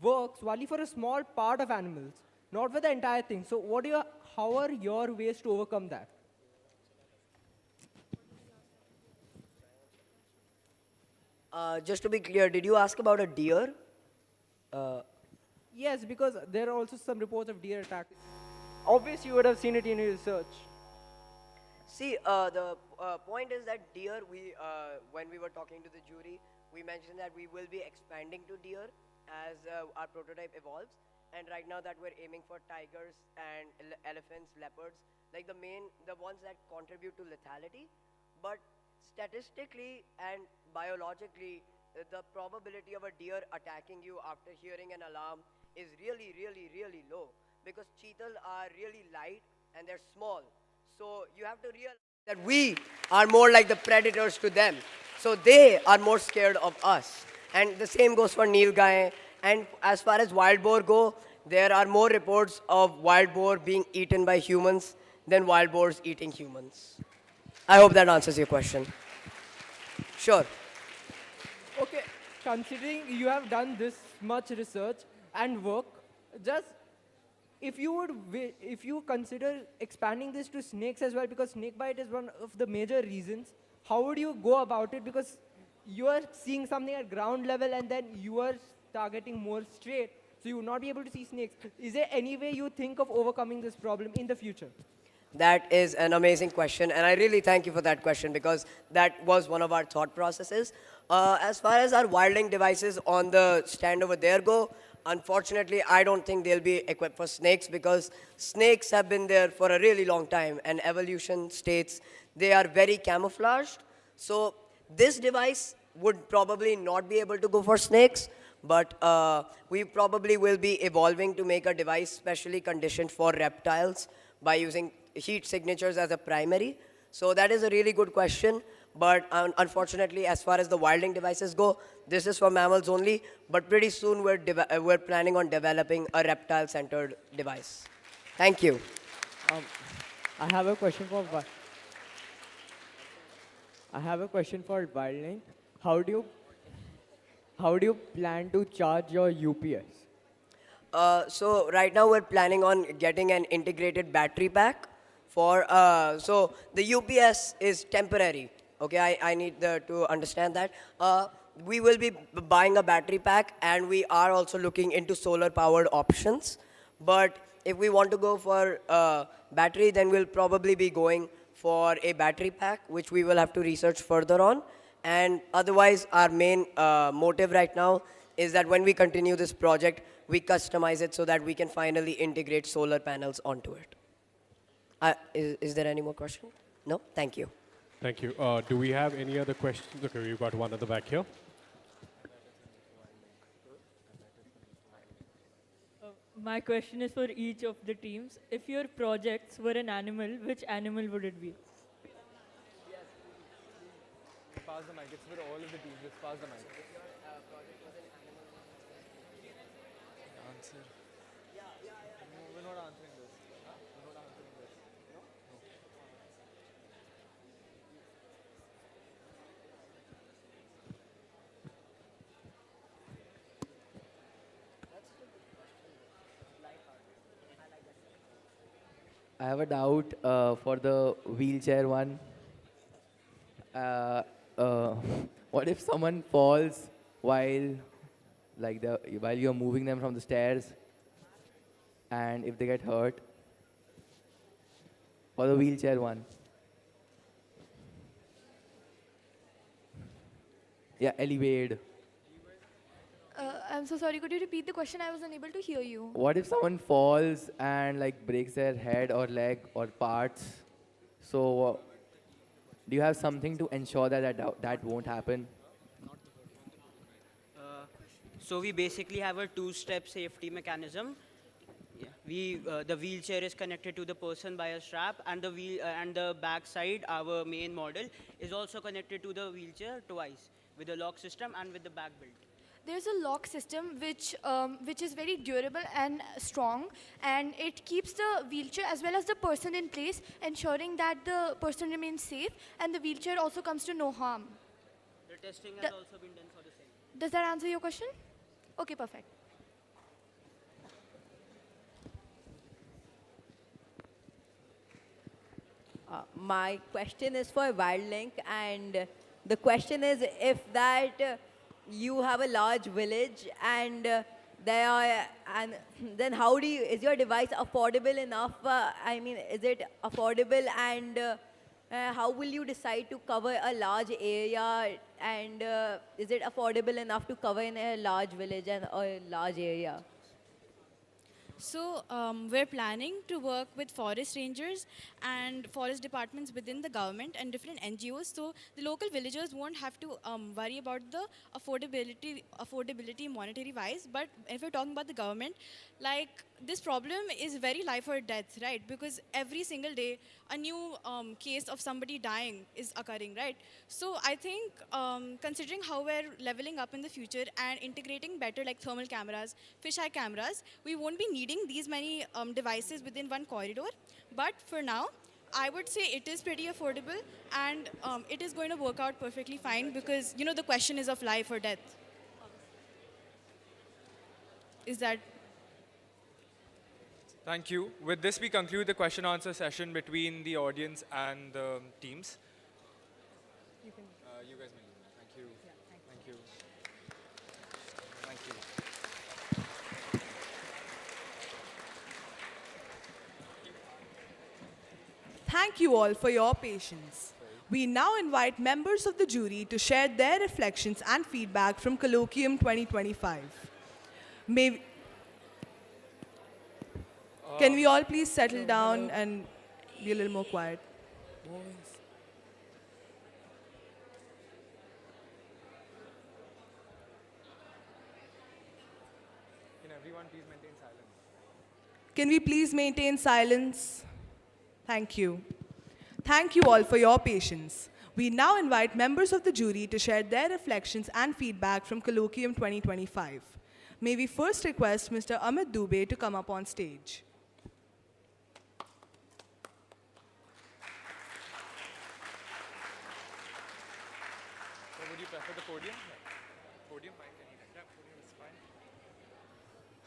works only for a small part of animals, not for the entire thing. So how are your ways to overcome that? Just to be clear, did you ask about a deer? Yes, because there are also some reports of deer attacks. Obviously, you would have seen it in your research. See, the point is that deer, when we were talking to the jury, we mentioned that we will be expanding to deer as our prototype evolves. And right now that we're aiming for tigers and elephants, leopards, like the ones that contribute to lethality. But statistically and biologically, the probability of a deer attacking you after hearing an alarm is really, really, really low because cheetahs are really light and they're small. So you have to realize that we are more like the predators to them. So they are more scared of us. And the same goes for nilgai. And as far as wild boar go, there are more reports of wild boar being eaten by humans than wild boars eating humans. I hope that answers your question. Sure. Okay, considering you have done this much research and work, just if you consider expanding this to snakes as well, because snake bite is one of the major reasons, how would you go about it? Because you are seeing something at ground level and then you are targeting more straight, so you will not be able to see snakes. Is there any way you think of overcoming this problem in the future? That is an amazing question, and I really thank you for that question because that was one of our thought processes. As far as our WildLink devices on the stand over there go, unfortunately, I don't think they'll be equipped for snakes because snakes have been there for a really long time, and evolution states they are very camouflaged. So this device would probably not be able to go for snakes, but we probably will be evolving to make a device specially conditioned for reptiles by using heat signatures as a primary. So that is a really good question. But unfortunately, as far as the wilding devices go, this is for mammals only. But pretty soon, we're planning on developing a reptile-centered device. Thank you. I have a question for Wildlink. How do you plan to charge your UPS? So right now we're planning on getting an integrated battery pack for, so the UPS is temporary. Okay, I need to understand that. We will be buying a battery pack, and we are also looking into solar powered options. But if we want to go for battery, then we'll probably be going for a battery pack, which we will have to research further on. And otherwise, our main motive right now is that when we continue this project, we customize it so that we can finally integrate solar panels onto it. Is there any more questions? No? Thank you. Thank you. Do we have any other questions? Okay, we've got one at the back here. My question is for each of the teams. If your projects were an animal, which animal would it be? Pass the mic. It's for all of the teams. Just pass the mic. Answer. No, we're not answering this. We're not answering this. No? I have a doubt for the wheelchair one. What if someone falls while you're moving them from the stairs, and if they get hurt? For the wheelchair one. Yeah, elevate. I'm so sorry. Could you repeat the question? I was unable to hear you. What if someone falls and breaks their head or leg or parts? So, do you have something to ensure that won't happen? So we basically have a two-step safety mechanism. Yeah. The wheelchair is connected to the person by a strap, and the back side, our main model, is also connected to the wheelchair twice with a lock system and with the back belt. There's a lock system which is very durable and strong, and it keeps the wheelchair as well as the person in place, ensuring that the person remains safe and the wheelchair also comes to no harm. The testing has also been done for the same. Does that answer your question? Okay, perfect. My question is for Wildlink, and the question is if that you have a large village and then how is your device affordable enough? Is it affordable, and how will you decide to cover a large area, and is it affordable enough to cover in a large village and a large area? So we're planning to work with forest rangers and forest departments within the government and different NGOs, so the local villagers won't have to worry about the affordability monetary wise. But if we're talking about the government, this problem is very life or death, right? Because every single day a new case of somebody dying is occurring, right? So I think considering how we're leveling up in the future and integrating better thermal cameras, fisheye cameras, we won't be needing these many devices within one corridor. But for now, I would say it is pretty affordable, and it is going to work out perfectly fine, because the question is of life or death. Is that... Thank you. With this, we conclude the question answer session between the audience and the teams. You guys may leave now. Thank you. Thank you. Thank you. Thank you all for your patience. We now invite members of the jury to share their reflections and feedback from Colloquium 2025. Can we all please settle down and be a little more quiet? Can everyone please maintain silence? Can we please maintain silence? Thank you. Thank you all for your patience. We now invite members of the jury to share their reflections and feedback from Colloquium 2025. May we first request Mr. Amit Dubey to come up on stage. Would you prefer the podium? Podium, podium is fine.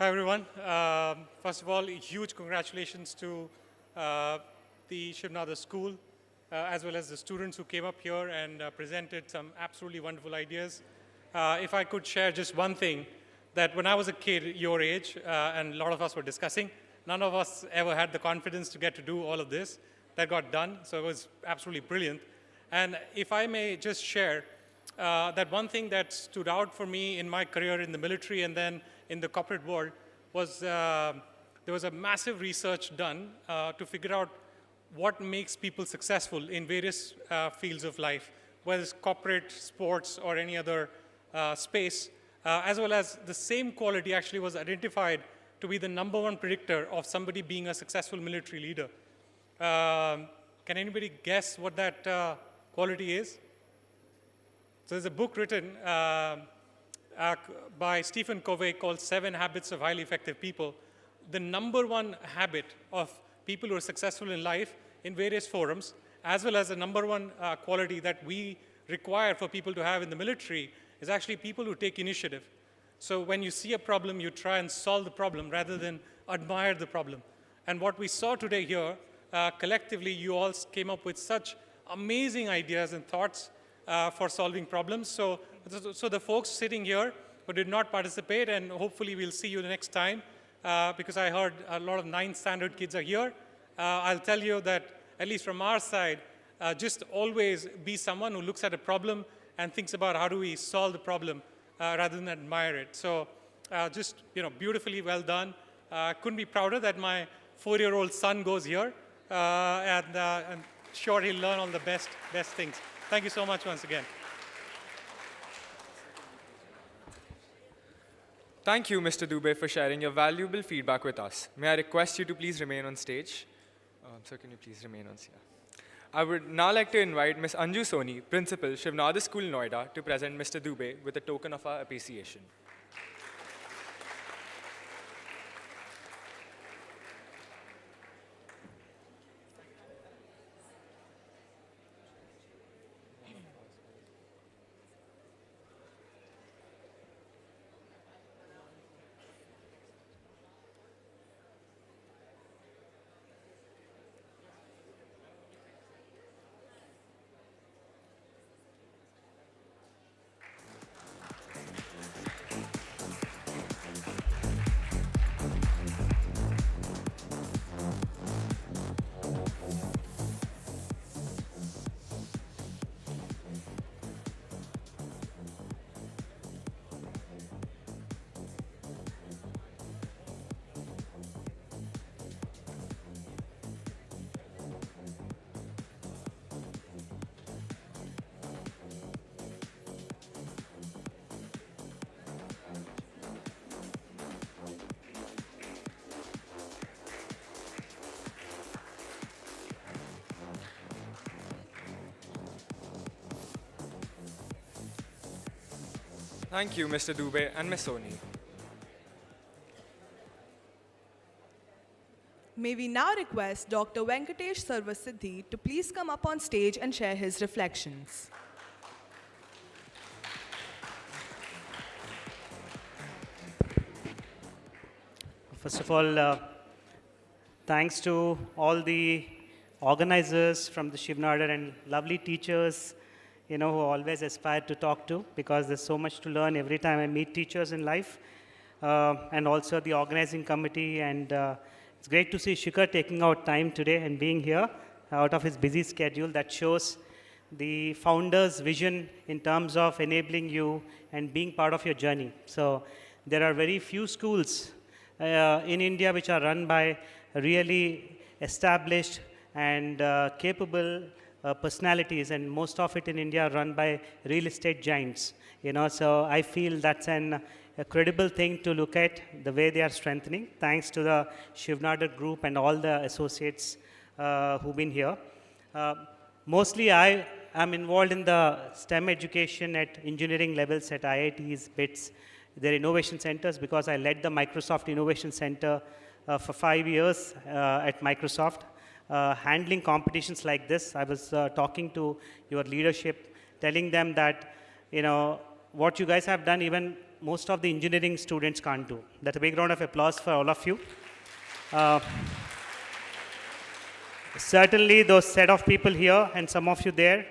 Hi, everyone. First of all, a huge congratulations to the Shivnada School, as well as the students who came up here and presented some absolutely wonderful ideas. If I could share just one thing, that when I was a kid your age, and a lot of us were discussing, none of us ever had the confidence to get to do all of this. That got done, so it was absolutely brilliant. And if I may just share, that one thing that stood out for me in my career in the military and then in the corporate world was there was a massive research done to figure out what makes people successful in various fields of life, whether it's corporate, sports, or any other space, as well as the same quality actually was identified to be the #1 predictor of somebody being a successful military leader. Can anybody guess what that quality is? So there's a book written by Stephen Covey called 7 Habits of Highly Effective People. The #1 habit of people who are successful in life in various forums, as well as the #1 quality that we require for people to have in the military, is actually people who take initiative. So when you see a problem, you try and solve the problem rather than admire the problem. And what we saw today here, collectively, you all came up with such amazing ideas and thoughts for solving problems. So the folks sitting here who did not participate, and hopefully we'll see you the next time, because I heard a lot of 9th standard kids are here. I'll tell you that, at least from our side, just always be someone who looks at a problem and thinks about how do we solve the problem rather than admire it. So just, beautifully well done. Couldn't be prouder that my 4-year-old son goes here, and I'm sure he'll learn all the best things. Thank you so much once again. Thank you, Mr. Dubey, for sharing your valuable feedback with us. May I request you to please remain on stage? Sir, can you please remain on stage? I would now like to invite Ms. Anju Soni, Principal, Shivnada School, Noida, to present Mr. Dubey with a token of our appreciation. Thank you, Mr. Dubey and Ms. Soni. May we now request Dr. Venkatesh Sarvasiddhi to please come up on stage and share his reflections. First of all, thanks to all the organizers from the Shivnada and lovely teachers, who always aspire to talk to, because there's so much to learn every time I meet teachers in life, and also the organizing committee. And it's great to see Shikhar taking out time today and being here out of his busy schedule. That shows the founder's vision in terms of enabling you and being part of your journey. So there are very few schools in India which are run by really established and capable personalities, and most of it in India are run by real estate giants. So I feel that's a credible thing to look at, the way they are strengthening, thanks to the Shivnada group and all the associates who've been here. Mostly I I'm involved in the STEM education at engineering levels at IITs, BITS, their innovation centers, because I led the Microsoft Innovation Center for 5 years at Microsoft, handling competitions like this. I was talking to your leadership, telling them that, what you guys have done, even most of the engineering students can't do. That's a big round of applause for all of you. Certainly, those set of people here and some of you there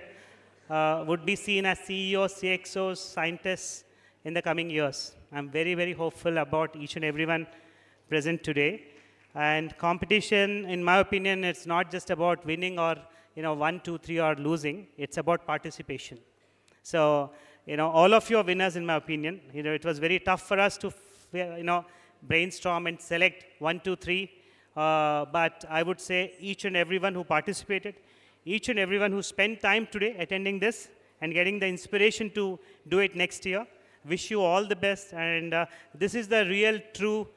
would be seen as CEOs, CXOs, scientists in the coming years. I'm very, very hopeful about each and everyone present today. And competition, in my opinion, it's not just about winning or 1, 2, 3 or losing. It's about participation. So, all of you are winners, in my opinion. It was very tough for us to, brainstorm and select 1, 2, 3. But I would say each and everyone who participated, each and everyone who spent time today attending this and getting the inspiration to do it next year, wish you all the best. And this is the real, true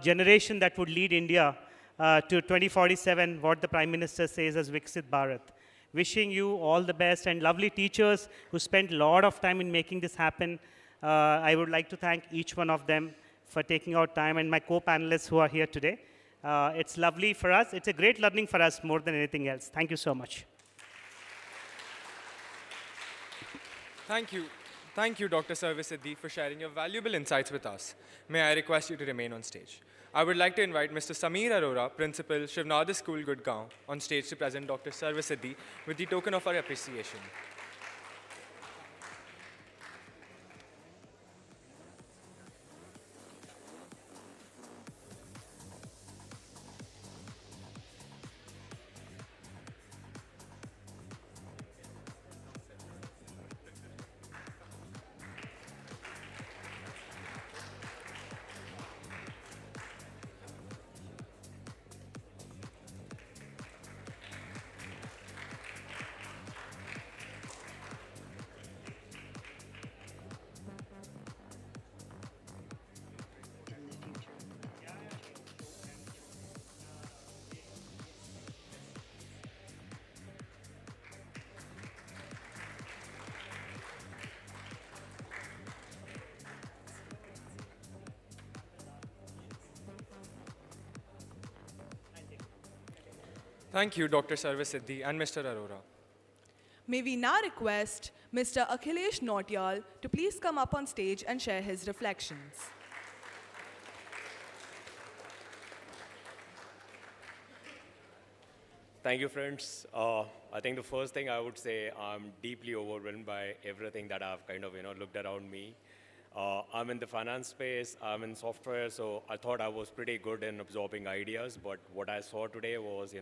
generation that would lead India to 2047, what the Prime Minister says as Viksit Bharat. Wishing you all the best, and lovely teachers who spent a lot of time in making this happen. I would like to thank each one of them for taking out time, and my co-panelists who are here today. It's lovely for us. It's a great learning for us more than anything else. Thank you so much. Thank you. Thank you, Dr. Sarvasiddhi, for sharing your valuable insights with us. May I request you to remain on stage. I would like to invite Mr. Sameer Arora, Principal, Shivnada School, Gurgaon, on stage to present Dr. Sarvasiddhi with the token of our appreciation. Thank you, Dr. Sarvasiddhi and Mr. Arora. May we now request Mr. Akhilesh Nautiyal to please come up on stage and share his reflections. Thank you, friends. I think the first thing I would say, I'm deeply overwhelmed by everything that I've kind of, looked around me. I'm in the finance space, I'm in software, so I thought I was pretty good in absorbing ideas, but what I saw today was,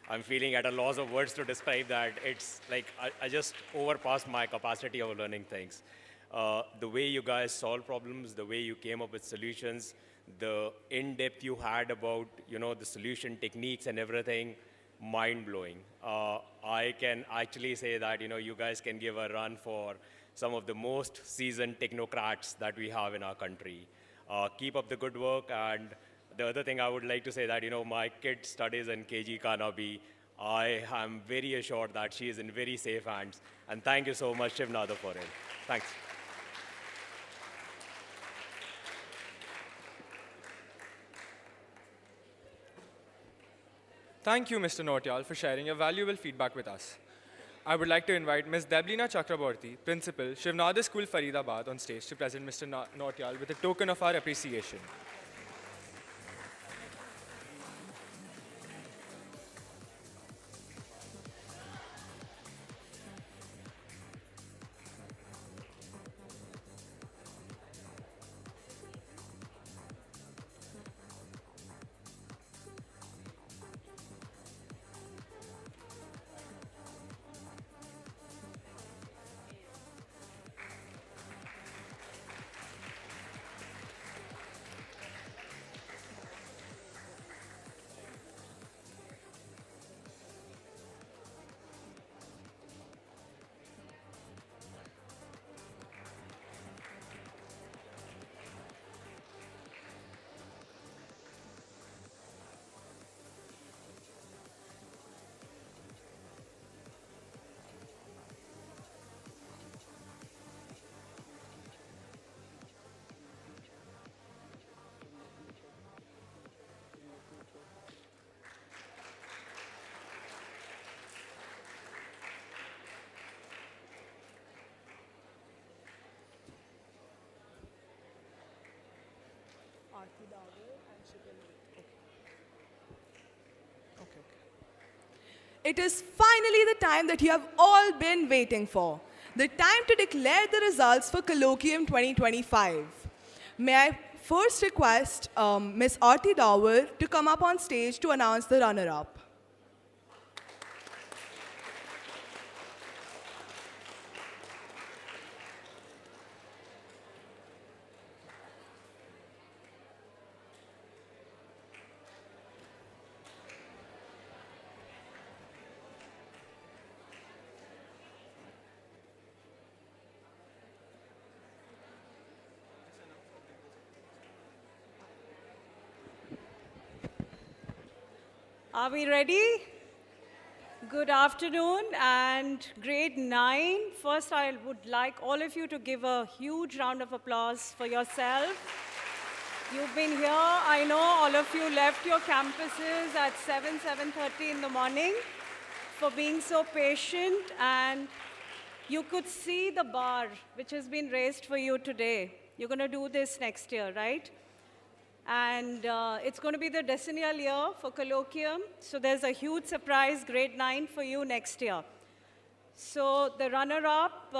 I'm feeling at a loss of words to describe that. It's like I just overpassed my capacity of learning things. The way you guys solve problems, the way you came up with solutions, the in-depth you had about, the solution techniques and everything, mind-blowing. I can actually say that, you guys can give a run for some of the most seasoned technocrats that we have in our country. Keep up the good work. And the other thing I would like to say that, my kid studies in KG Kanabi. I am very assured that she is in very safe hands. And thank you so much, Shivnada, for it. Thanks. Thank you, Mr. Nautiyal, for sharing your valuable feedback with us. I would like to invite Ms. Deblina Chakraborty, Principal, Shivnada School, Faridabad, on stage to present Mr. Nautiyal with a token of our appreciation. It is finally the time that you have all been waiting for. The time to declare the results for Colloquium 2025. May I first request Ms. Aarti Dawar to come up on stage to announce the runner-up. Are we ready? Good afternoon and grade 9. First, I would like all of you to give a huge round of applause for yourself. You've been here. I know all of you left your campuses at 7:30 in the morning for being so patient, and you could see the bar which has been raised for you today. You're going to do this next year, right? And it's going to be the decennial year for Colloquium. So there's a huge surprise, grade 9 for you next year. So the runner-up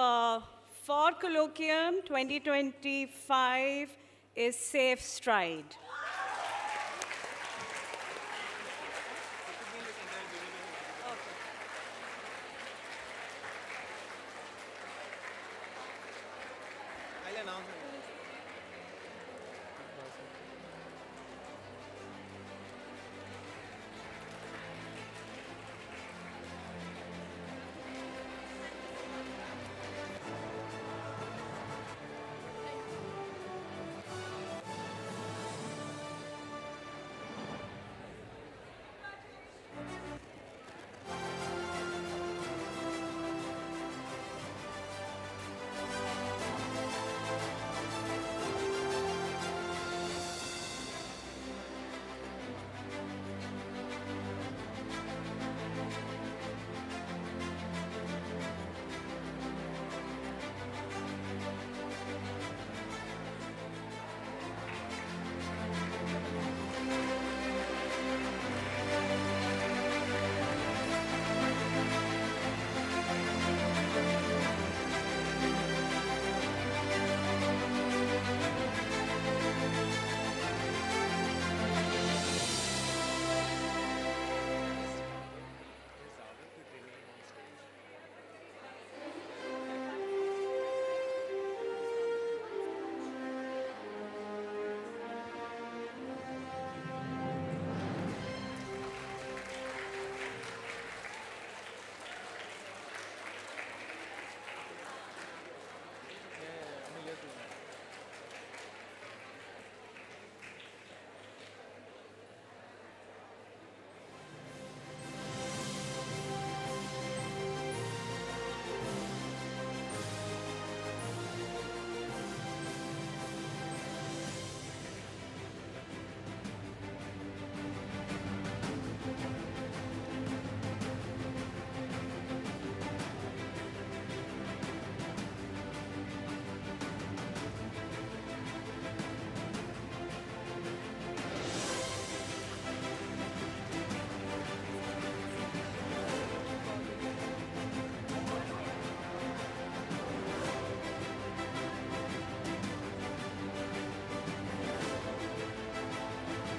for Colloquium 2025 is Safe Stride.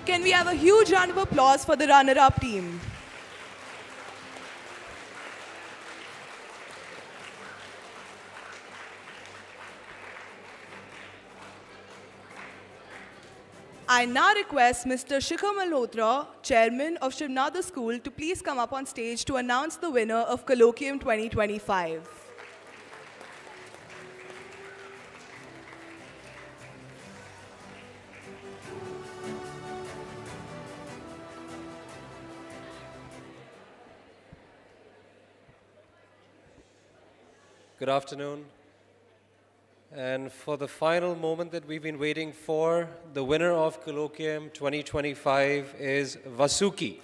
Can we have a huge round of applause for the runner-up team? I now request Mr. Shikhar Malhotra, Chairman of Shivnada School, to please come up on stage to announce the winner of Colloquium 2025. Good afternoon. And for the final moment that we've been waiting for, the winner of Colloquium 2025 is Vasuki.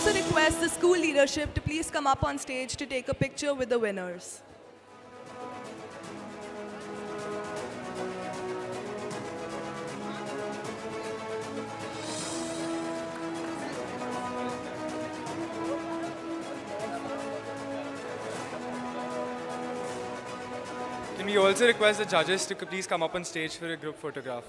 also request the school leadership to please come up on stage to take a picture with the winners. Can we also request the judges to please come up on stage for a group photograph?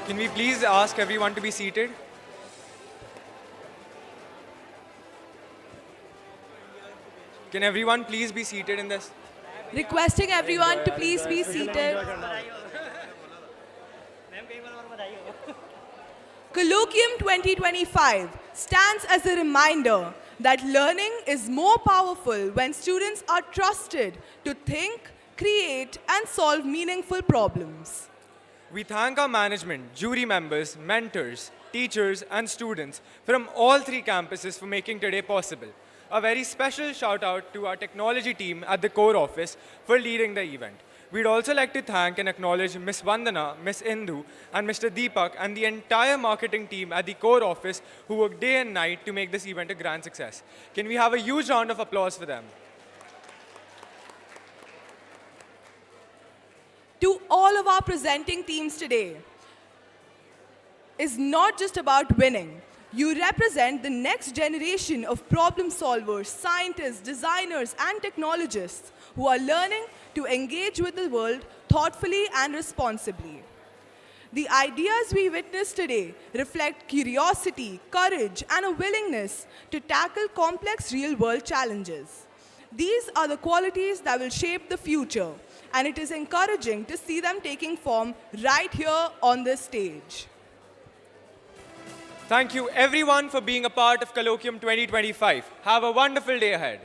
Can we please ask everyone to be seated? Can everyone please be seated in this? Requesting everyone to please be seated. Colloquium 2025 stands as a reminder that learning is more powerful when students are trusted to think, create, and solve meaningful problems. We thank our management, jury members, mentors, teachers, and students from all three campuses for making today possible. A very special shout out to our technology team at the core office for leading the event. We'd also like to thank and acknowledge Ms. Vandana, Ms. Indu, and Mr. Deepak and the entire marketing team at the core office who worked day and night to make this event a grand success. Can we have a huge round of applause for them? To all of our presenting teams today, is not just about winning. You represent the next generation of problem solvers, scientists, designers, and technologists who are learning to engage with the world thoughtfully and responsibly. The ideas we witness today reflect curiosity, courage, and a willingness to tackle complex real-world challenges. These are the qualities that will shape the future, and it is encouraging to see them taking form right here on this stage. Thank you everyone for being a part of Colloquium 2025. Have a wonderful day ahead.